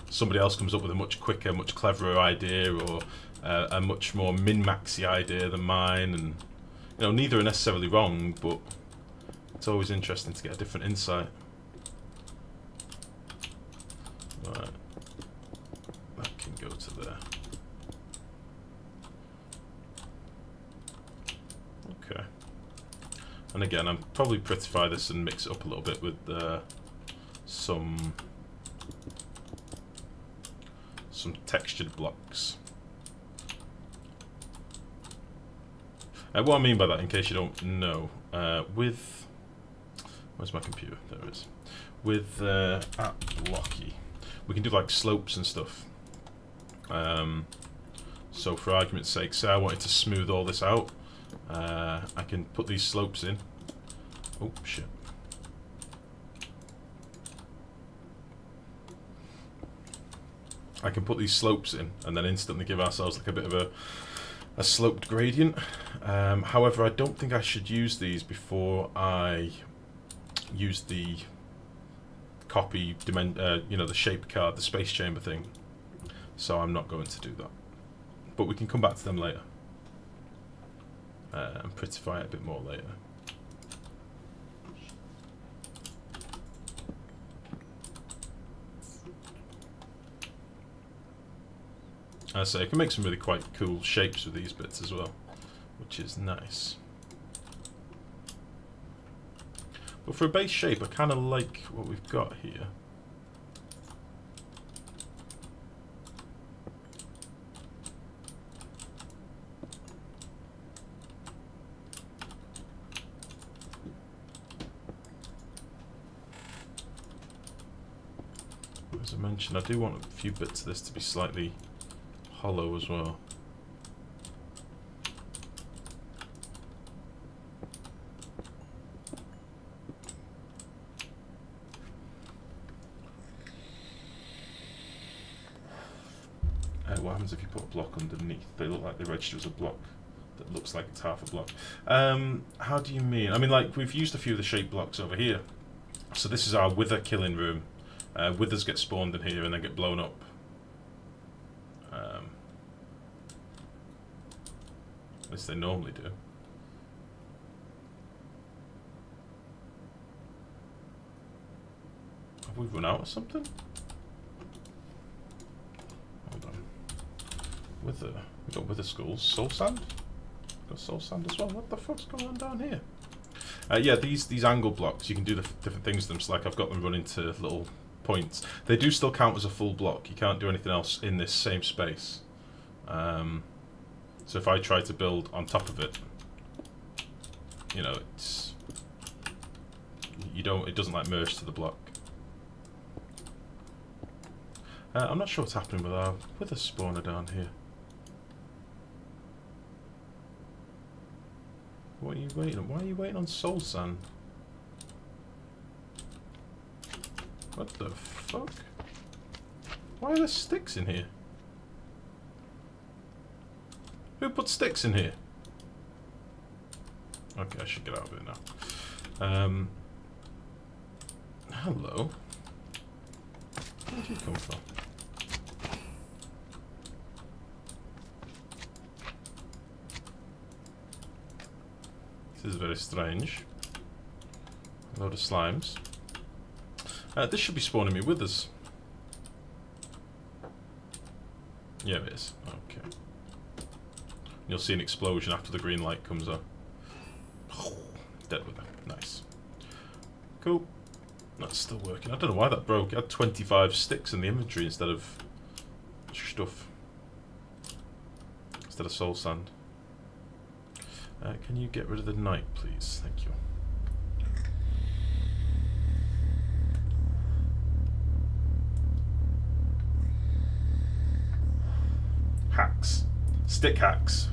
S1: somebody else comes up with a much quicker, much cleverer idea, or a much more min-maxy idea than mine, and, you know, neither are necessarily wrong, but it's always interesting to get a different insight. Right, that can go to there. Okay. And again, I'll probably prettify this and mix it up a little bit with some textured blocks. What I mean by that, in case you don't know, with... Where's my computer? There it is. With at Blocky, we can do like slopes and stuff. So for argument's sake, say I wanted to smooth all this out, I can put these slopes in. Oh shit. I can put these slopes in and then instantly give ourselves like a bit of a sloped gradient. However, I don't think I should use these before I use the copy, you know, the shape card, the space chamber thing. So I'm not going to do that. But we can come back to them later. And prettify it a bit more later. As I say, I can make some really quite cool shapes with these bits as well, which is nice. But for a base shape, I kind of like what we've got here. As I mentioned, I do want a few bits of this to be slightly hollow as well. What happens if you put a block underneath? They look like they register as a block that looks like it's half a block. How do you mean? I mean, like, we've used a few of the shape blocks over here. So this is our wither killing room. Withers get spawned in here and then get blown up. At least they normally do. Have we run out of something? Hold on. Wither. We got wither skulls. Soul sand? Got soul sand as well. What the fuck's going on down here? Yeah, these angle blocks, you can do the different things with them. So, like, I've got them run into little points. They do still count as a full block. You can't do anything else in this same space. So if I try to build on top of it, you know, it doesn't like merge to the block. I'm not sure what's happening with our wither spawner down here. What are you waiting on? Why are you waiting on soul sand? What the fuck? Why are there sticks in here? Who put sticks in here? Okay, I should get out of it now. Hello. Where did you come from? This is very strange. A load of slimes. This should be spawning me withers. Yeah, it is. Okay. You'll see an explosion after the green light comes on. Dead wither. Nice. Cool. That's still working. I don't know why that broke. It had 25 sticks in the inventory instead of stuff. Instead of soul sand. Can you get rid of the night, please? Thank you. Hacks. Stick hacks.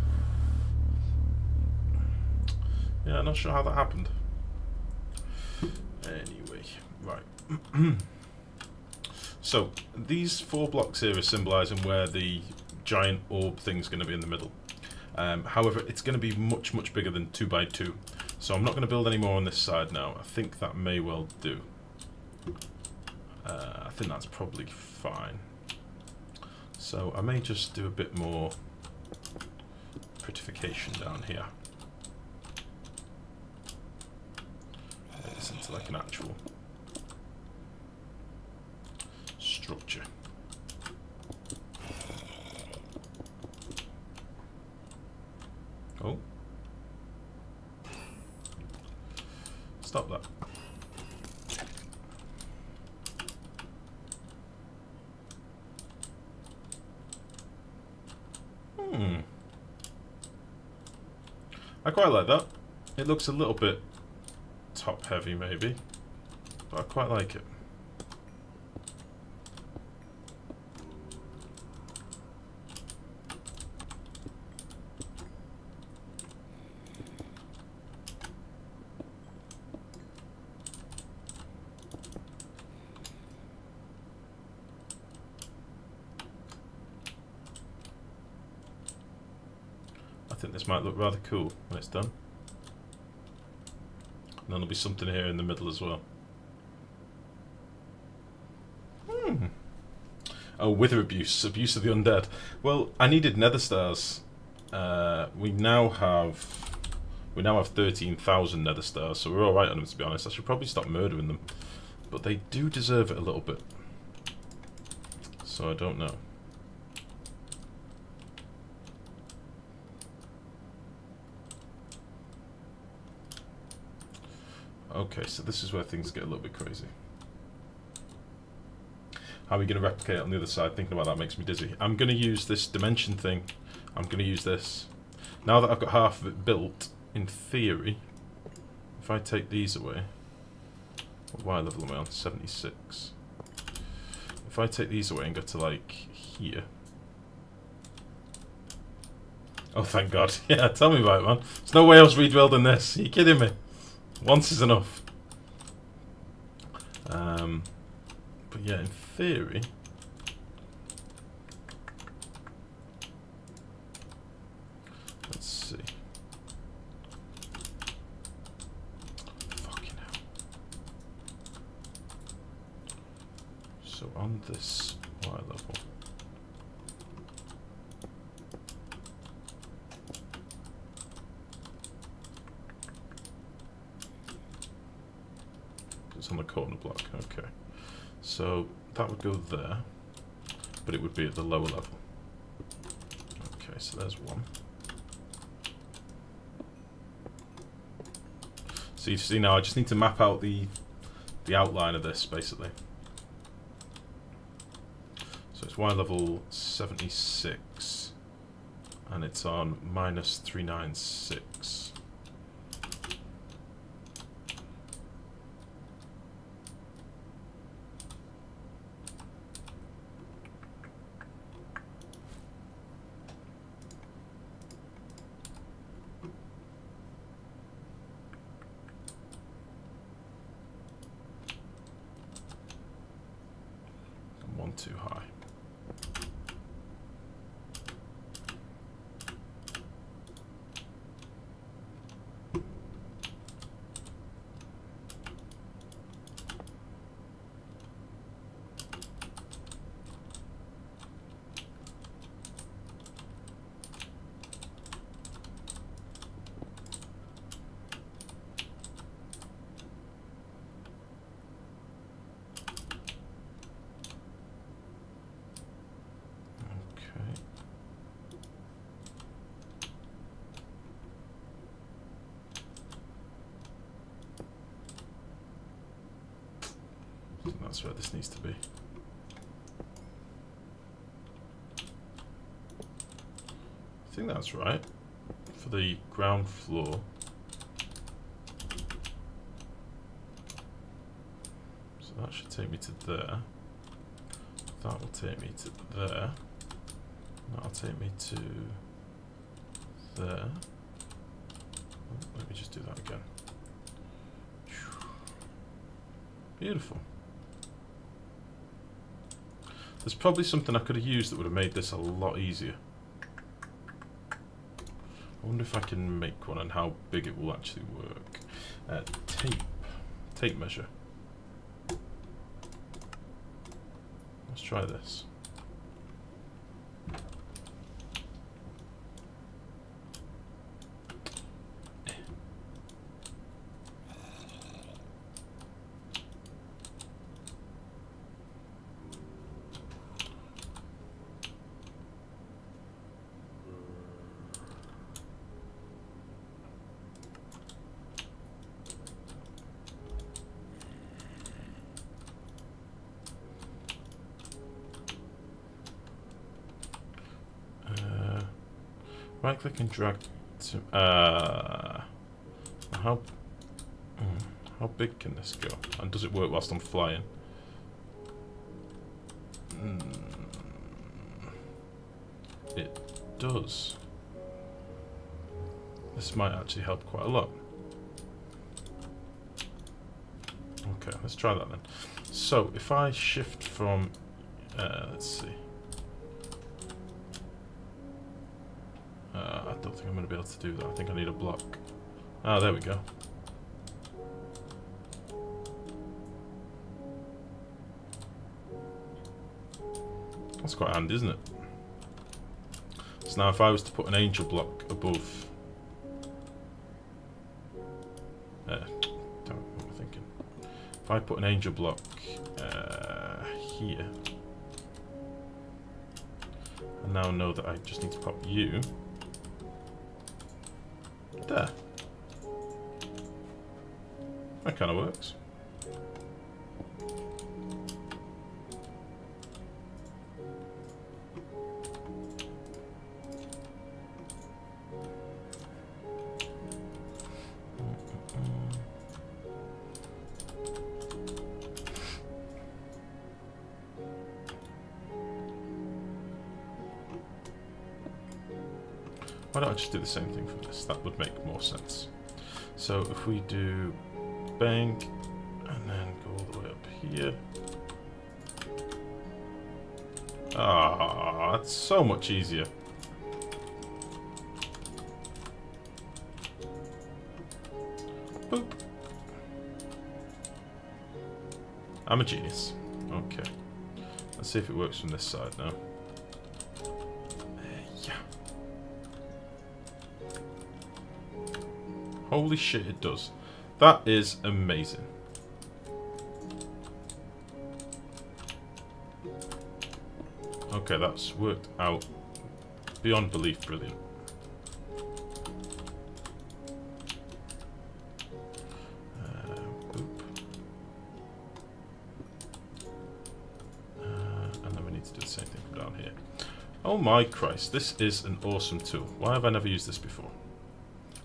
S1: Yeah, I'm not sure how that happened. Anyway, right. So, these 4 blocks here are symbolising where the giant orb thing's going to be in the middle. However, it's going to be much, much bigger than 2 by 2. So I'm not going to build any more on this side now. I think that may well do. I think that's probably fine. So I may just do a bit more prettification down here. Make this into like an actual structure. Oh. Stop that. I quite like that. It looks a little bit top heavy maybe, but I quite like it. I think this might look rather cool when it's done. And then there'll be something here in the middle as well. Oh, wither abuse. Abuse of the undead. Well, I needed nether stars. We now have 13,000 nether stars, so we're alright on them, to be honest. I should probably stop murdering them. But they do deserve it a little bit. So I don't know. Okay, so this is where things get a little bit crazy. How are we going to replicate it on the other side? Thinking about that makes me dizzy. I'm going to use this dimension thing. I'm going to use this. Now that I've got half of it built, in theory, if I take these away... What Y level am I on? 76. If I take these away and go to, like, here... Oh, thank God. Yeah, tell me about it, man. There's no way else rebuilding this. Are you kidding me? Once is enough. But yeah, in theory... Let's see. Fucking hell. So on this Y level... It's on the corner block, okay. So that would go there, but it would be at the lower level. Okay, so there's one. So you see now I just need to map out the outline of this, basically. So it's Y level 76. and it's on -396. One too high. That's where this needs to be. I think that's right for the ground floor. So that should take me to there. That will take me to there. That'll take me to there. Oh, let me just do that again. Beautiful. There's probably something I could have used that would have made this a lot easier. I wonder if I can make one and how big it will actually work. Tape measure. Let's try this. Right click and drag to how big can this go? And does it work whilst I'm flying? It does. This might actually help quite a lot. Okay, let's try that then. So if I shift from let's see. I don't think I'm going to be able to do that. I think I need a block. Ah, there we go. That's quite handy, isn't it? So now if I was to put an angel block above... damn it, what am I thinking? If I put an angel block here... I now know that I just need to pop you... there. That kind of works. Why don't I just do the same thing for this? That would make more sense. So if we do bank and then go all the way up here. Ah, it's so much easier. Boop. I'm a genius. Okay. Let's see if it works from this side now. Yeah. Holy shit, it does. That is amazing. Okay, that's worked out beyond belief brilliant. And then we need to do the same thing from down here. Oh my Christ, this is an awesome tool. Why have I never used this before?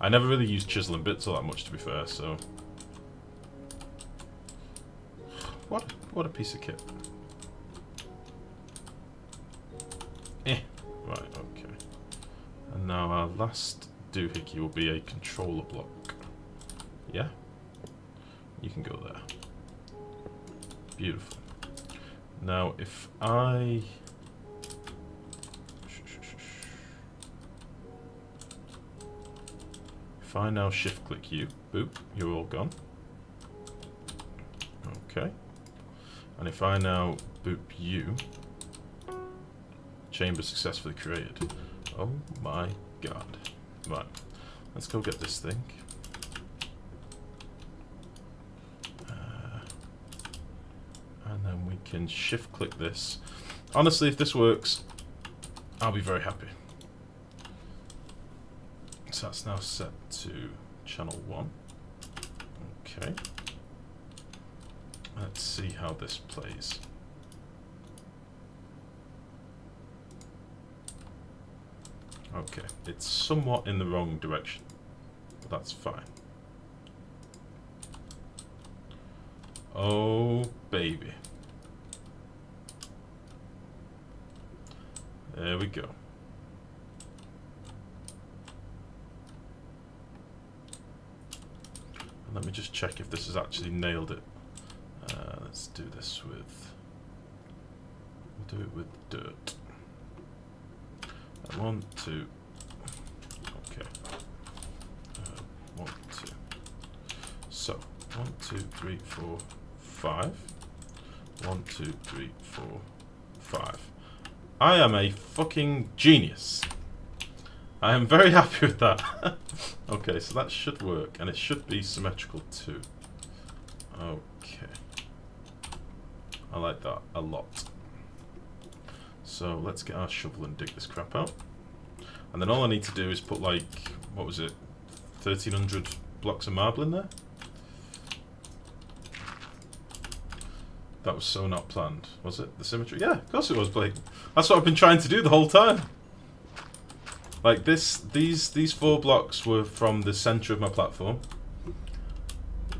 S1: I never really used chisel and bits all that much, to be fair, so... What a piece of kit. Right, okay. And now our last doohickey will be a controller block. Yeah? You can go there. Beautiful. Now, if I... If I now shift-click you, boop, you're all gone. Okay. And if I now boop you, chamber successfully created. Oh my god. Right. Let's go get this thing. And then we can shift-click this. Honestly, if this works, I'll be very happy. So that's now set to channel 1. Okay. Let's see how this plays. Okay, it's somewhat in the wrong direction, but that's fine. Oh, baby. There we go. And let me just check if this has actually nailed it. Let's do this with... We'll do it with dirt. 1, 2. Okay. 1, 2. So, 1, 2, 3, 4, 5. 1, 2, 3, 4, 5. I am a fucking genius. I am very happy with that. Okay, so that should work, and it should be symmetrical too. Okay. I like that a lot. So let's get our shovel and dig this crap out. And then all I need to do is put, like, what was it, 1,300 blocks of marble in there? That was so not planned, was it? The symmetry? Yeah, of course it was, Blake. That's what I've been trying to do the whole time. Like these 4 blocks were from the center of my platform.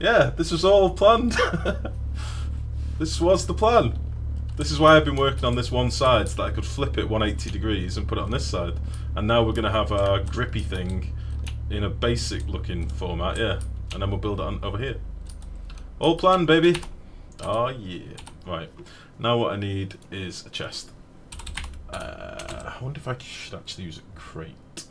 S1: Yeah, this was all planned. This was the plan. This is why I've been working on this one side, so that I could flip it 180 degrees and put it on this side. And now we're going to have our grippy thing in a basic looking format, yeah. And then we'll build it on over here. All planned, baby. Oh yeah. Right. Now what I need is a chest. I wonder if I should actually use a crate.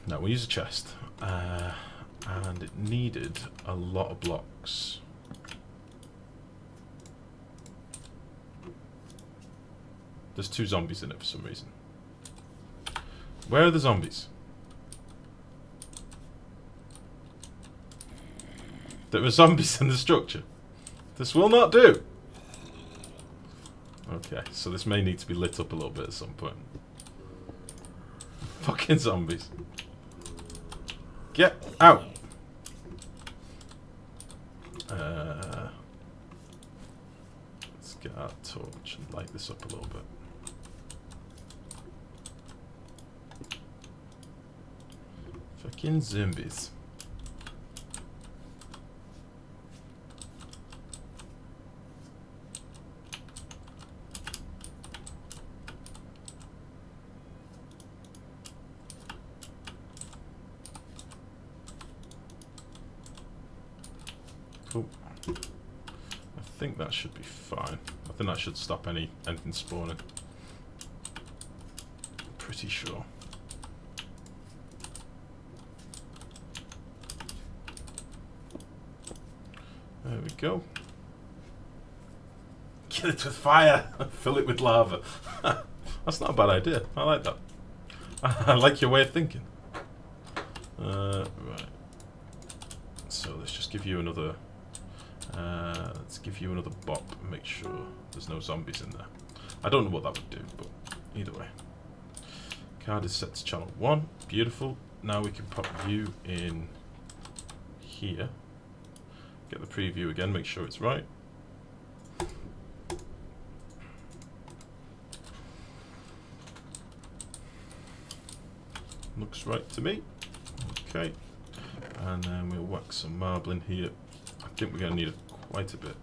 S1: No, we'll use a chest. And it needed a lot of blocks. There's 2 zombies in it for some reason. Where are the zombies? There were zombies in the structure. This will not do. Okay, so this may need to be lit up a little bit at some point. Fucking zombies. Get out! Let's get our torch and light this up a little bit. Fucking zombies. Cool. I think that should be fine. I think that should stop anything spawning. I'm pretty sure. There we go. Kill it with fire! Fill it with lava. That's not a bad idea. I like that. I like your way of thinking. Right. So let's just give you another... let's give you another bop and make sure there's no zombies in there. I don't know what that would do, but either way. Card is set to channel 1. Beautiful. Now we can pop you in here. Get the preview again, make sure it's right. Looks right to me. Okay. And then we'll whack some marble in here. I think we're going to need quite a bit.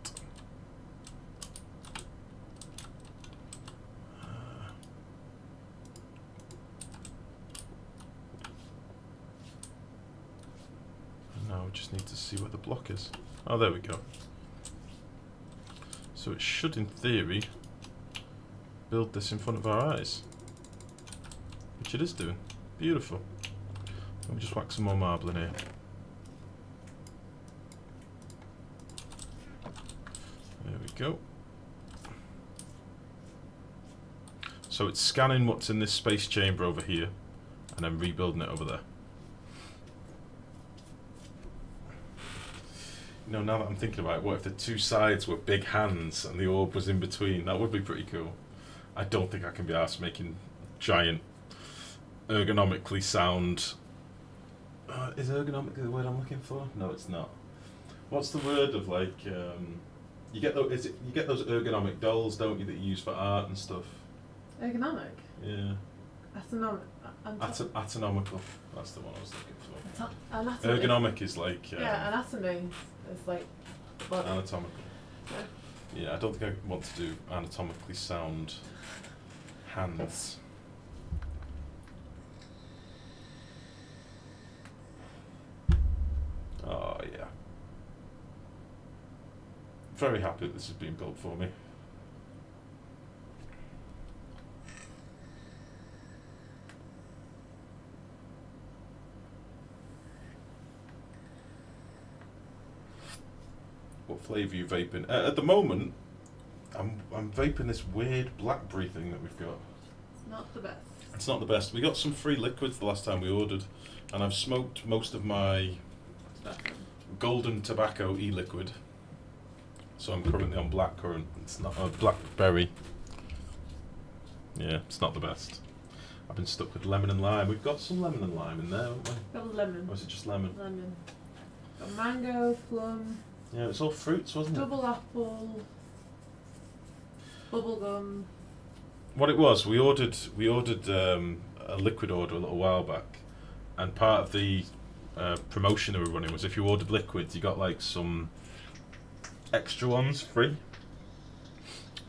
S1: Now we just need to see where the block is. Oh, there we go. So it should, in theory, build this in front of our eyes. Which it is doing. Beautiful. Let me just whack some more marble in here. There we go. So it's scanning what's in this space chamber over here, and then rebuilding it over there. You know, now that I'm thinking about it, what if the two sides were big hands and the orb was in between? That would be pretty cool. I don't think I can be arsed making giant, ergonomically sound... is ergonomic the word I'm looking for? No, it's not. What's the word of, like, you get those, you get those ergonomic dolls, don't you, that you use for art and stuff?
S2: Ergonomic?
S1: Yeah. Atonomical. That's the one I was looking for.
S2: Anatomy.
S1: Ergonomic is like...
S2: yeah, anatomy is like... body.
S1: Anatomical. Yeah, I don't think I want to do anatomically sound hands. Oh, yeah. Very happy that this has been built for me. What flavour are you vaping? At the moment, I'm vaping this weird blackberry thing that we've got.
S2: It's not the best.
S1: It's not the best. We got some free liquids the last time we ordered, and I've smoked most of my golden tobacco e-liquid. So I'm currently on blackcurrant. It's not a blackberry. Yeah, it's not the best. I've been stuck with lemon and lime. We've got some lemon and lime in there, haven't we?
S2: Got lemon.
S1: Or is it just lemon?
S2: Lemon. Got mango, plum.
S1: Yeah, it's all fruits, wasn't it?
S2: Double apple. Bubble gum.
S1: What it was, we ordered a liquid order a little while back, and part of the promotion that we were running was if you ordered liquids, you got like some extra ones free,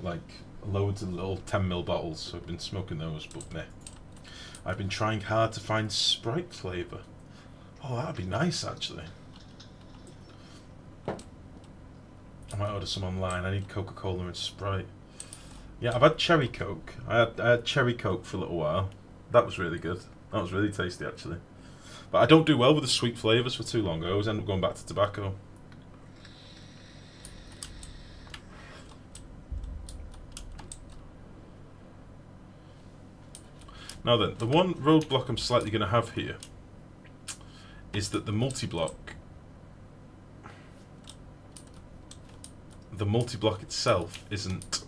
S1: like loads of little 10ml bottles. So I've been smoking those, but meh. I've been trying hard to find Sprite flavour. Oh, that'd be nice actually. I might order some online. I need Coca-Cola and Sprite. Yeah, I've had cherry Coke. I had cherry Coke for a little while. That was really good. That was really tasty actually. But I don't do well with the sweet flavours for too long. I always end up going back to tobacco. Now then, the one roadblock I'm slightly going to have here is that the multi-block itself isn't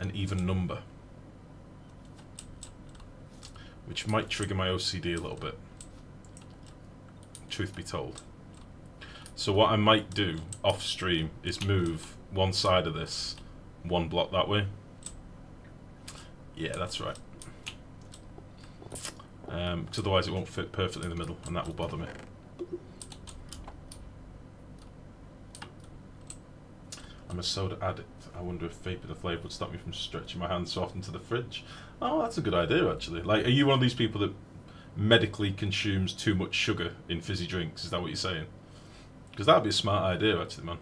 S1: an even number, which might trigger my OCD a little bit, truth be told. So what I might do off stream is move one side of this one block that way. Yeah, that's right. Because otherwise it won't fit perfectly in the middle, and that will bother me. I'm a soda addict. I wonder if vaping the flavour would stop me from stretching my hands so often to the fridge. Oh, that's a good idea, actually. Like, are you one of these people that medically consumes too much sugar in fizzy drinks? Is that what you're saying? Because that would be a smart idea, actually, man.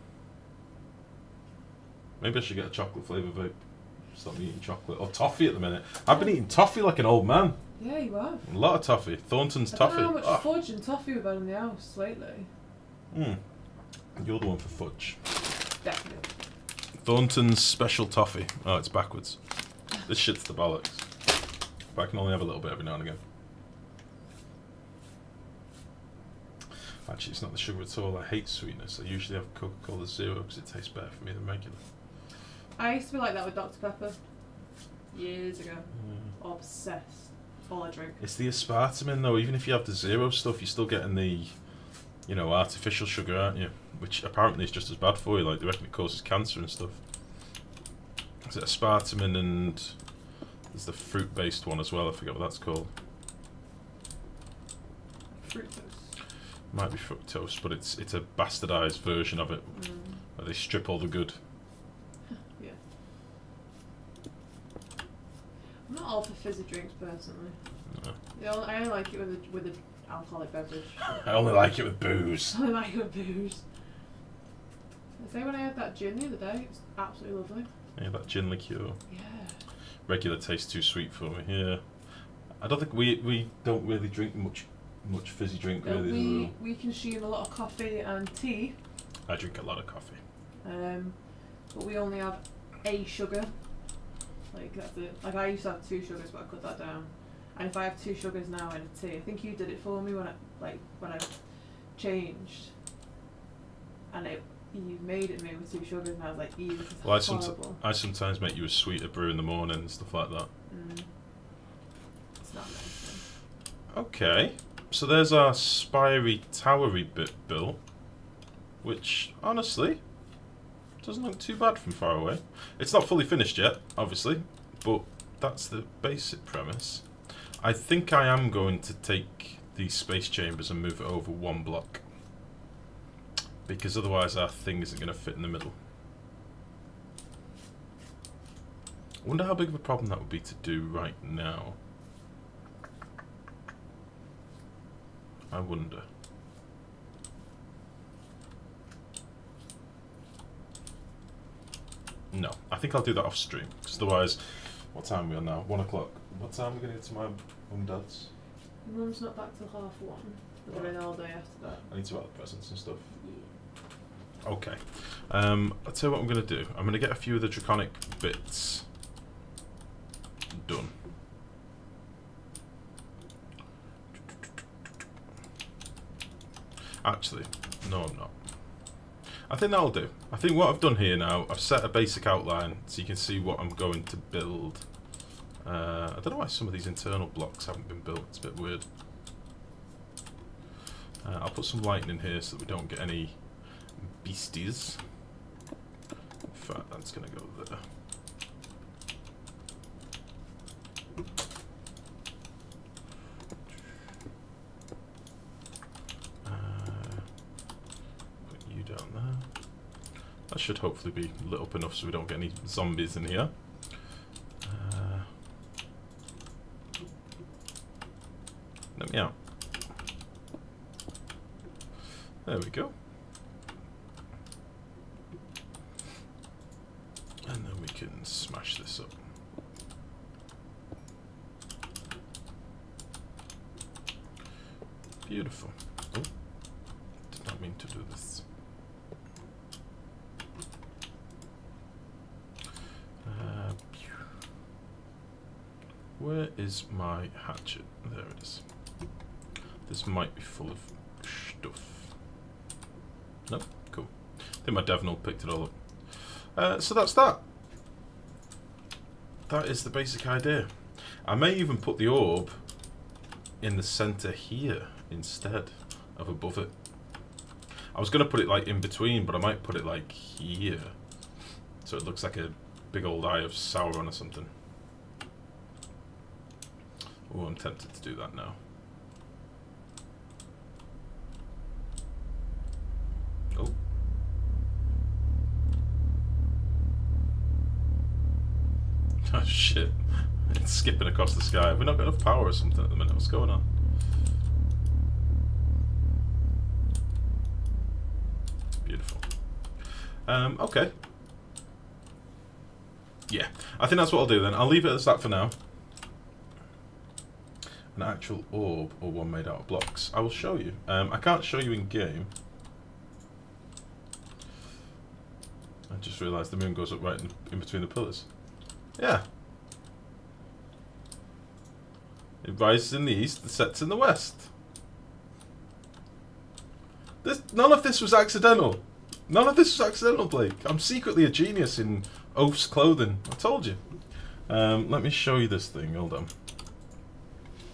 S1: Maybe I should get a chocolate flavour vape. Stop me eating chocolate. Or toffee at the minute. I've been eating toffee like an old man.
S2: Yeah, you have.
S1: A lot of toffee. Thornton's toffee.
S2: I don't know how much fudge and toffee we've had in the house lately.
S1: You're the one for fudge.
S2: Definitely.
S1: Thornton's special toffee. Oh, it's backwards. This shit's the bollocks. But I can only have a little bit every now and again. Actually, it's not the sugar at all. I hate sweetness. I usually have Coca-Cola Zero because it tastes better for me than regular.
S2: I used to be like that with Dr. Pepper. Years ago. Obsessed. That's all I drink.
S1: It's the aspartame though. Even if you have the zero stuff, you're still getting the, you know, artificial sugar, aren't you? Which apparently is just as bad for you. Like, they reckon it causes cancer and stuff. Is it aspartame and there's the fruit-based one as well. I forget what that's called.
S2: fructose.
S1: Might be fructose, but it's a bastardized version of it. Where they strip all the good.
S2: Yeah. I'm not all for fizzy drinks personally.
S1: No.
S2: Yeah, I only like it with an alcoholic beverage.
S1: I only like it with booze.
S2: I only like it with booze. I say when I had that gin the other day, it's absolutely lovely.
S1: Yeah, that gin liqueur.
S2: Yeah.
S1: Regular tastes too sweet for me. Yeah. I don't think we don't really drink much fizzy drink really. As well.
S2: We consume a lot of coffee and tea.
S1: I drink a lot of coffee.
S2: But we only have a sugar. Like that's it. Like I used to have 2 sugars, but I cut that down. And if I have 2 sugars now in a tea, I think you did it for me when I changed, and you made it me with 2 sugars, and I was like, "Ew, this is horrible."
S1: I sometimes make you a sweeter brew in the morning and stuff like that.
S2: It's not nice.
S1: Okay, so there's our spirey, towery bit built, which honestly doesn't look too bad from far away. It's not fully finished yet, obviously, but that's the basic premise. I think I am going to take these space chambers and move it over 1 block, because otherwise our thing isn't going to fit in the middle. I wonder how big of a problem that would be to do right now. I wonder. No, I think I'll do that off stream, because otherwise, what time are we on now? 1 o'clock. What time are we going to get to my mum and dad's?
S2: Your mum's not back till 1:30, but they're in all day after that.
S1: I need to buy the presents and stuff. Okay. I'll tell you what I'm going to do. I'm going to get a few of the draconic bits done. Actually, no I'm not. I think that'll do. I think what I've done here now, I've set a basic outline so you can see what I'm going to build. I don't know why some of these internal blocks haven't been built. It's a bit weird. I'll put some lighting in here so that we don't get any beasties. In fact, that's going to go there. Put you down there. That should hopefully be lit up enough so we don't get any zombies in here. Let me out. There we go. And then we can smash this up. Beautiful. Oh, did not mean to do this. Where is my hatchet? There it is. This might be full of stuff. Nope, cool. I think my Devnall picked it all up. So that's that. That is the basic idea. I may even put the orb in the center here instead of above it. I was going to put it like in between, but I might put it like here. So it looks like a big old eye of Sauron or something. Oh, I'm tempted to do that now. Oh. Oh shit. It's skipping across the sky. Have we not got enough power or something at the minute? What's going on? Beautiful. Okay. Yeah. I think that's what I'll do then. I'll leave it as that for now. An actual orb or one made out of blocks. I will show you. I can't show you in game. I just realised the moon goes up right in between the pillars. Yeah. It rises in the east and sets in the west. None of this was accidental. None of this was accidental, Blake. I'm secretly a genius in oaf's clothing. I told you. Let me show you this thing. Hold on.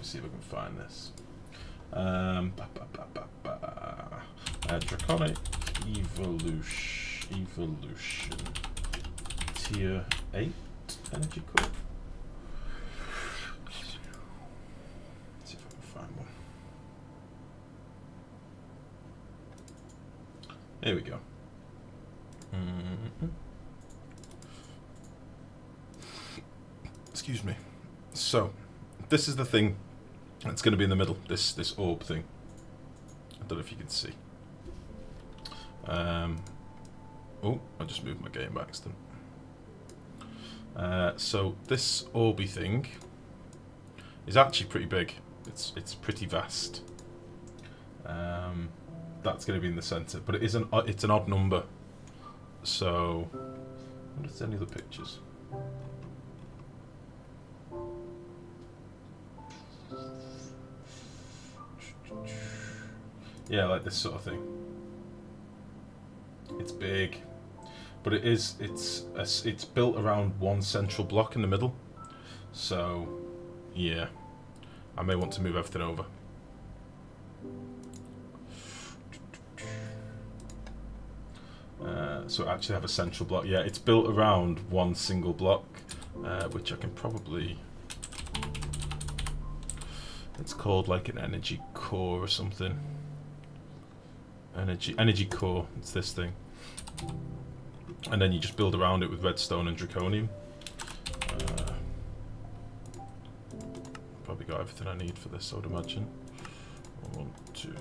S1: See if I can find this. Draconic Evolution Tier 8 energy core. See if I can find one. Here we go. Excuse me. So, this is the thing that's going to be in the middle. This orb thing. I don't know if you can see. Oh, I just moved my game by accident. So this orby thing is actually pretty big. It's pretty vast. That's going to be in the centre, but it's an odd number. So, I wonder if there's any other pictures. Yeah, like this sort of thing. It's big, but it's built around one central block in the middle. So, yeah, I may want to move everything over. So actually have a central block. Yeah, it's built around one single block, which I can probably... It's called like an energy core or something. Energy core, it's this thing. And then you just build around it with redstone and draconium. Probably got everything I need for this, I would imagine. 1, 2.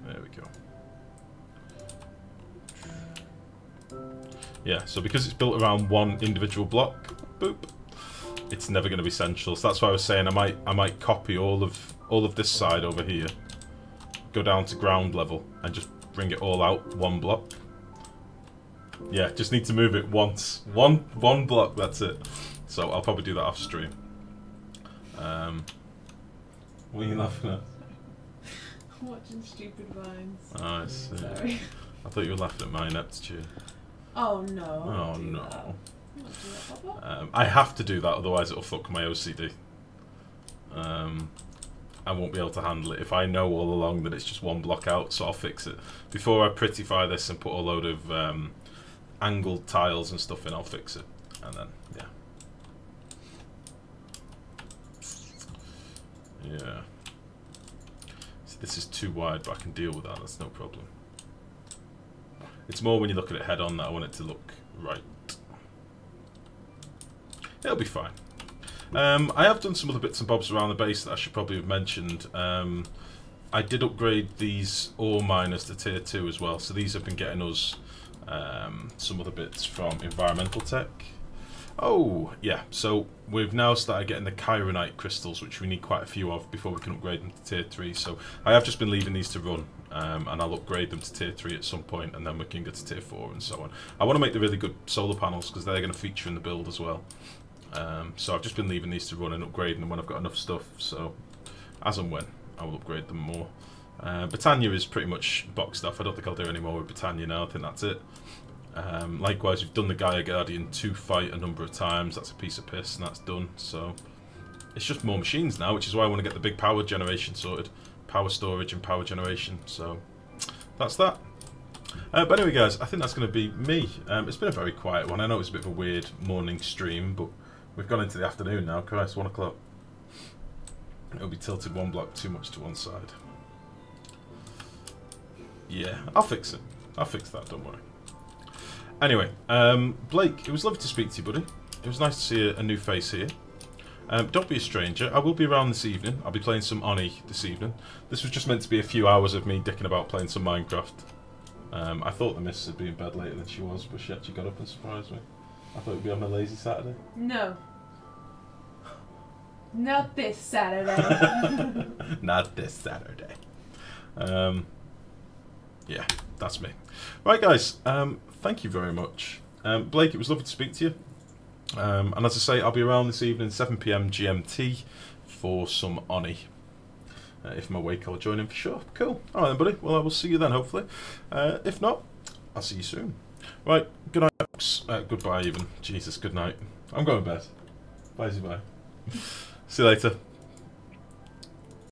S1: There we go. Yeah, so because it's built around one individual block, boop, it's never going to be central. So that's why I was saying I might copy all of this side over here, go down to ground level, and just bring it all out one block. Yeah, just need to move it once, one block. That's it. So I'll probably do that off stream. What are you laughing at?
S2: I'm watching stupid vines.
S1: Oh, I see.
S2: Sorry.
S1: I thought you were laughing at my ineptitude.
S2: Oh no.
S1: Oh no.
S2: I'm not doing that, Papa.
S1: I have to do that, otherwise it'll fuck my OCD. I won't be able to handle it if I know all along that it's just one block out, so I'll fix it. Before I prettify this and put a load of angled tiles and stuff in, I'll fix it. And then, yeah. Yeah. So this is too wide, but I can deal with that, that's no problem. It's more when you look at it head on that I want it to look right. It'll be fine. I have done some other bits and bobs around the base that I should probably have mentioned. I did upgrade these ore miners to tier 2 as well, so these have been getting us some other bits from environmental tech. Oh, yeah, so we've now started getting the chironite crystals, which we need quite a few of before we can upgrade them to tier 3. So I have just been leaving these to run, and I'll upgrade them to tier 3 at some point, and then we can get to tier 4 and so on. I want to make the really good solar panels because they're going to feature in the build as well. So I've just been leaving these to run and upgrading them when I've got enough stuff, so as and when I will upgrade them more. Britannia is pretty much boxed off. I don't think I'll do any more with Britannia now, I think that's it. Likewise, we've done the Gaia Guardian 2 fight a number of times, that's a piece of piss and that's done, so it's just more machines now, which is why I want to get the big power generation sorted. Power storage and power generation, so that's that. But anyway guys, I think that's going to be me. It's been a very quiet one. I know it's a bit of a weird morning stream, but we've gone into the afternoon now. Christ, 1 o'clock. It'll be tilted one block too much to one side. Yeah, I'll fix it. I'll fix that, don't worry. Anyway, Blake, it was lovely to speak to you, buddy. It was nice to see a new face here. Don't be a stranger. I will be around this evening. I'll be playing some Oni this evening. This was just meant to be a few hours of me dicking about playing some Minecraft. I thought the missus would be in bed later than she was, but she actually got up and surprised me. I thought it would be on a lazy Saturday.
S2: No. Not this Saturday.
S1: Not this Saturday. Yeah, that's me. Right, guys. Thank you very much. Blake, it was lovely to speak to you. And as I say, I'll be around this evening, 7 PM GMT, for some Oni. If I'm awake, I'll join in for sure. Cool. Alright then, buddy. Well, I will see you then, hopefully. If not, I'll see you soon. Right, good night, folks. Goodbye, even. Jesus, good night. I'm going to bed. Bye-bye. See you later.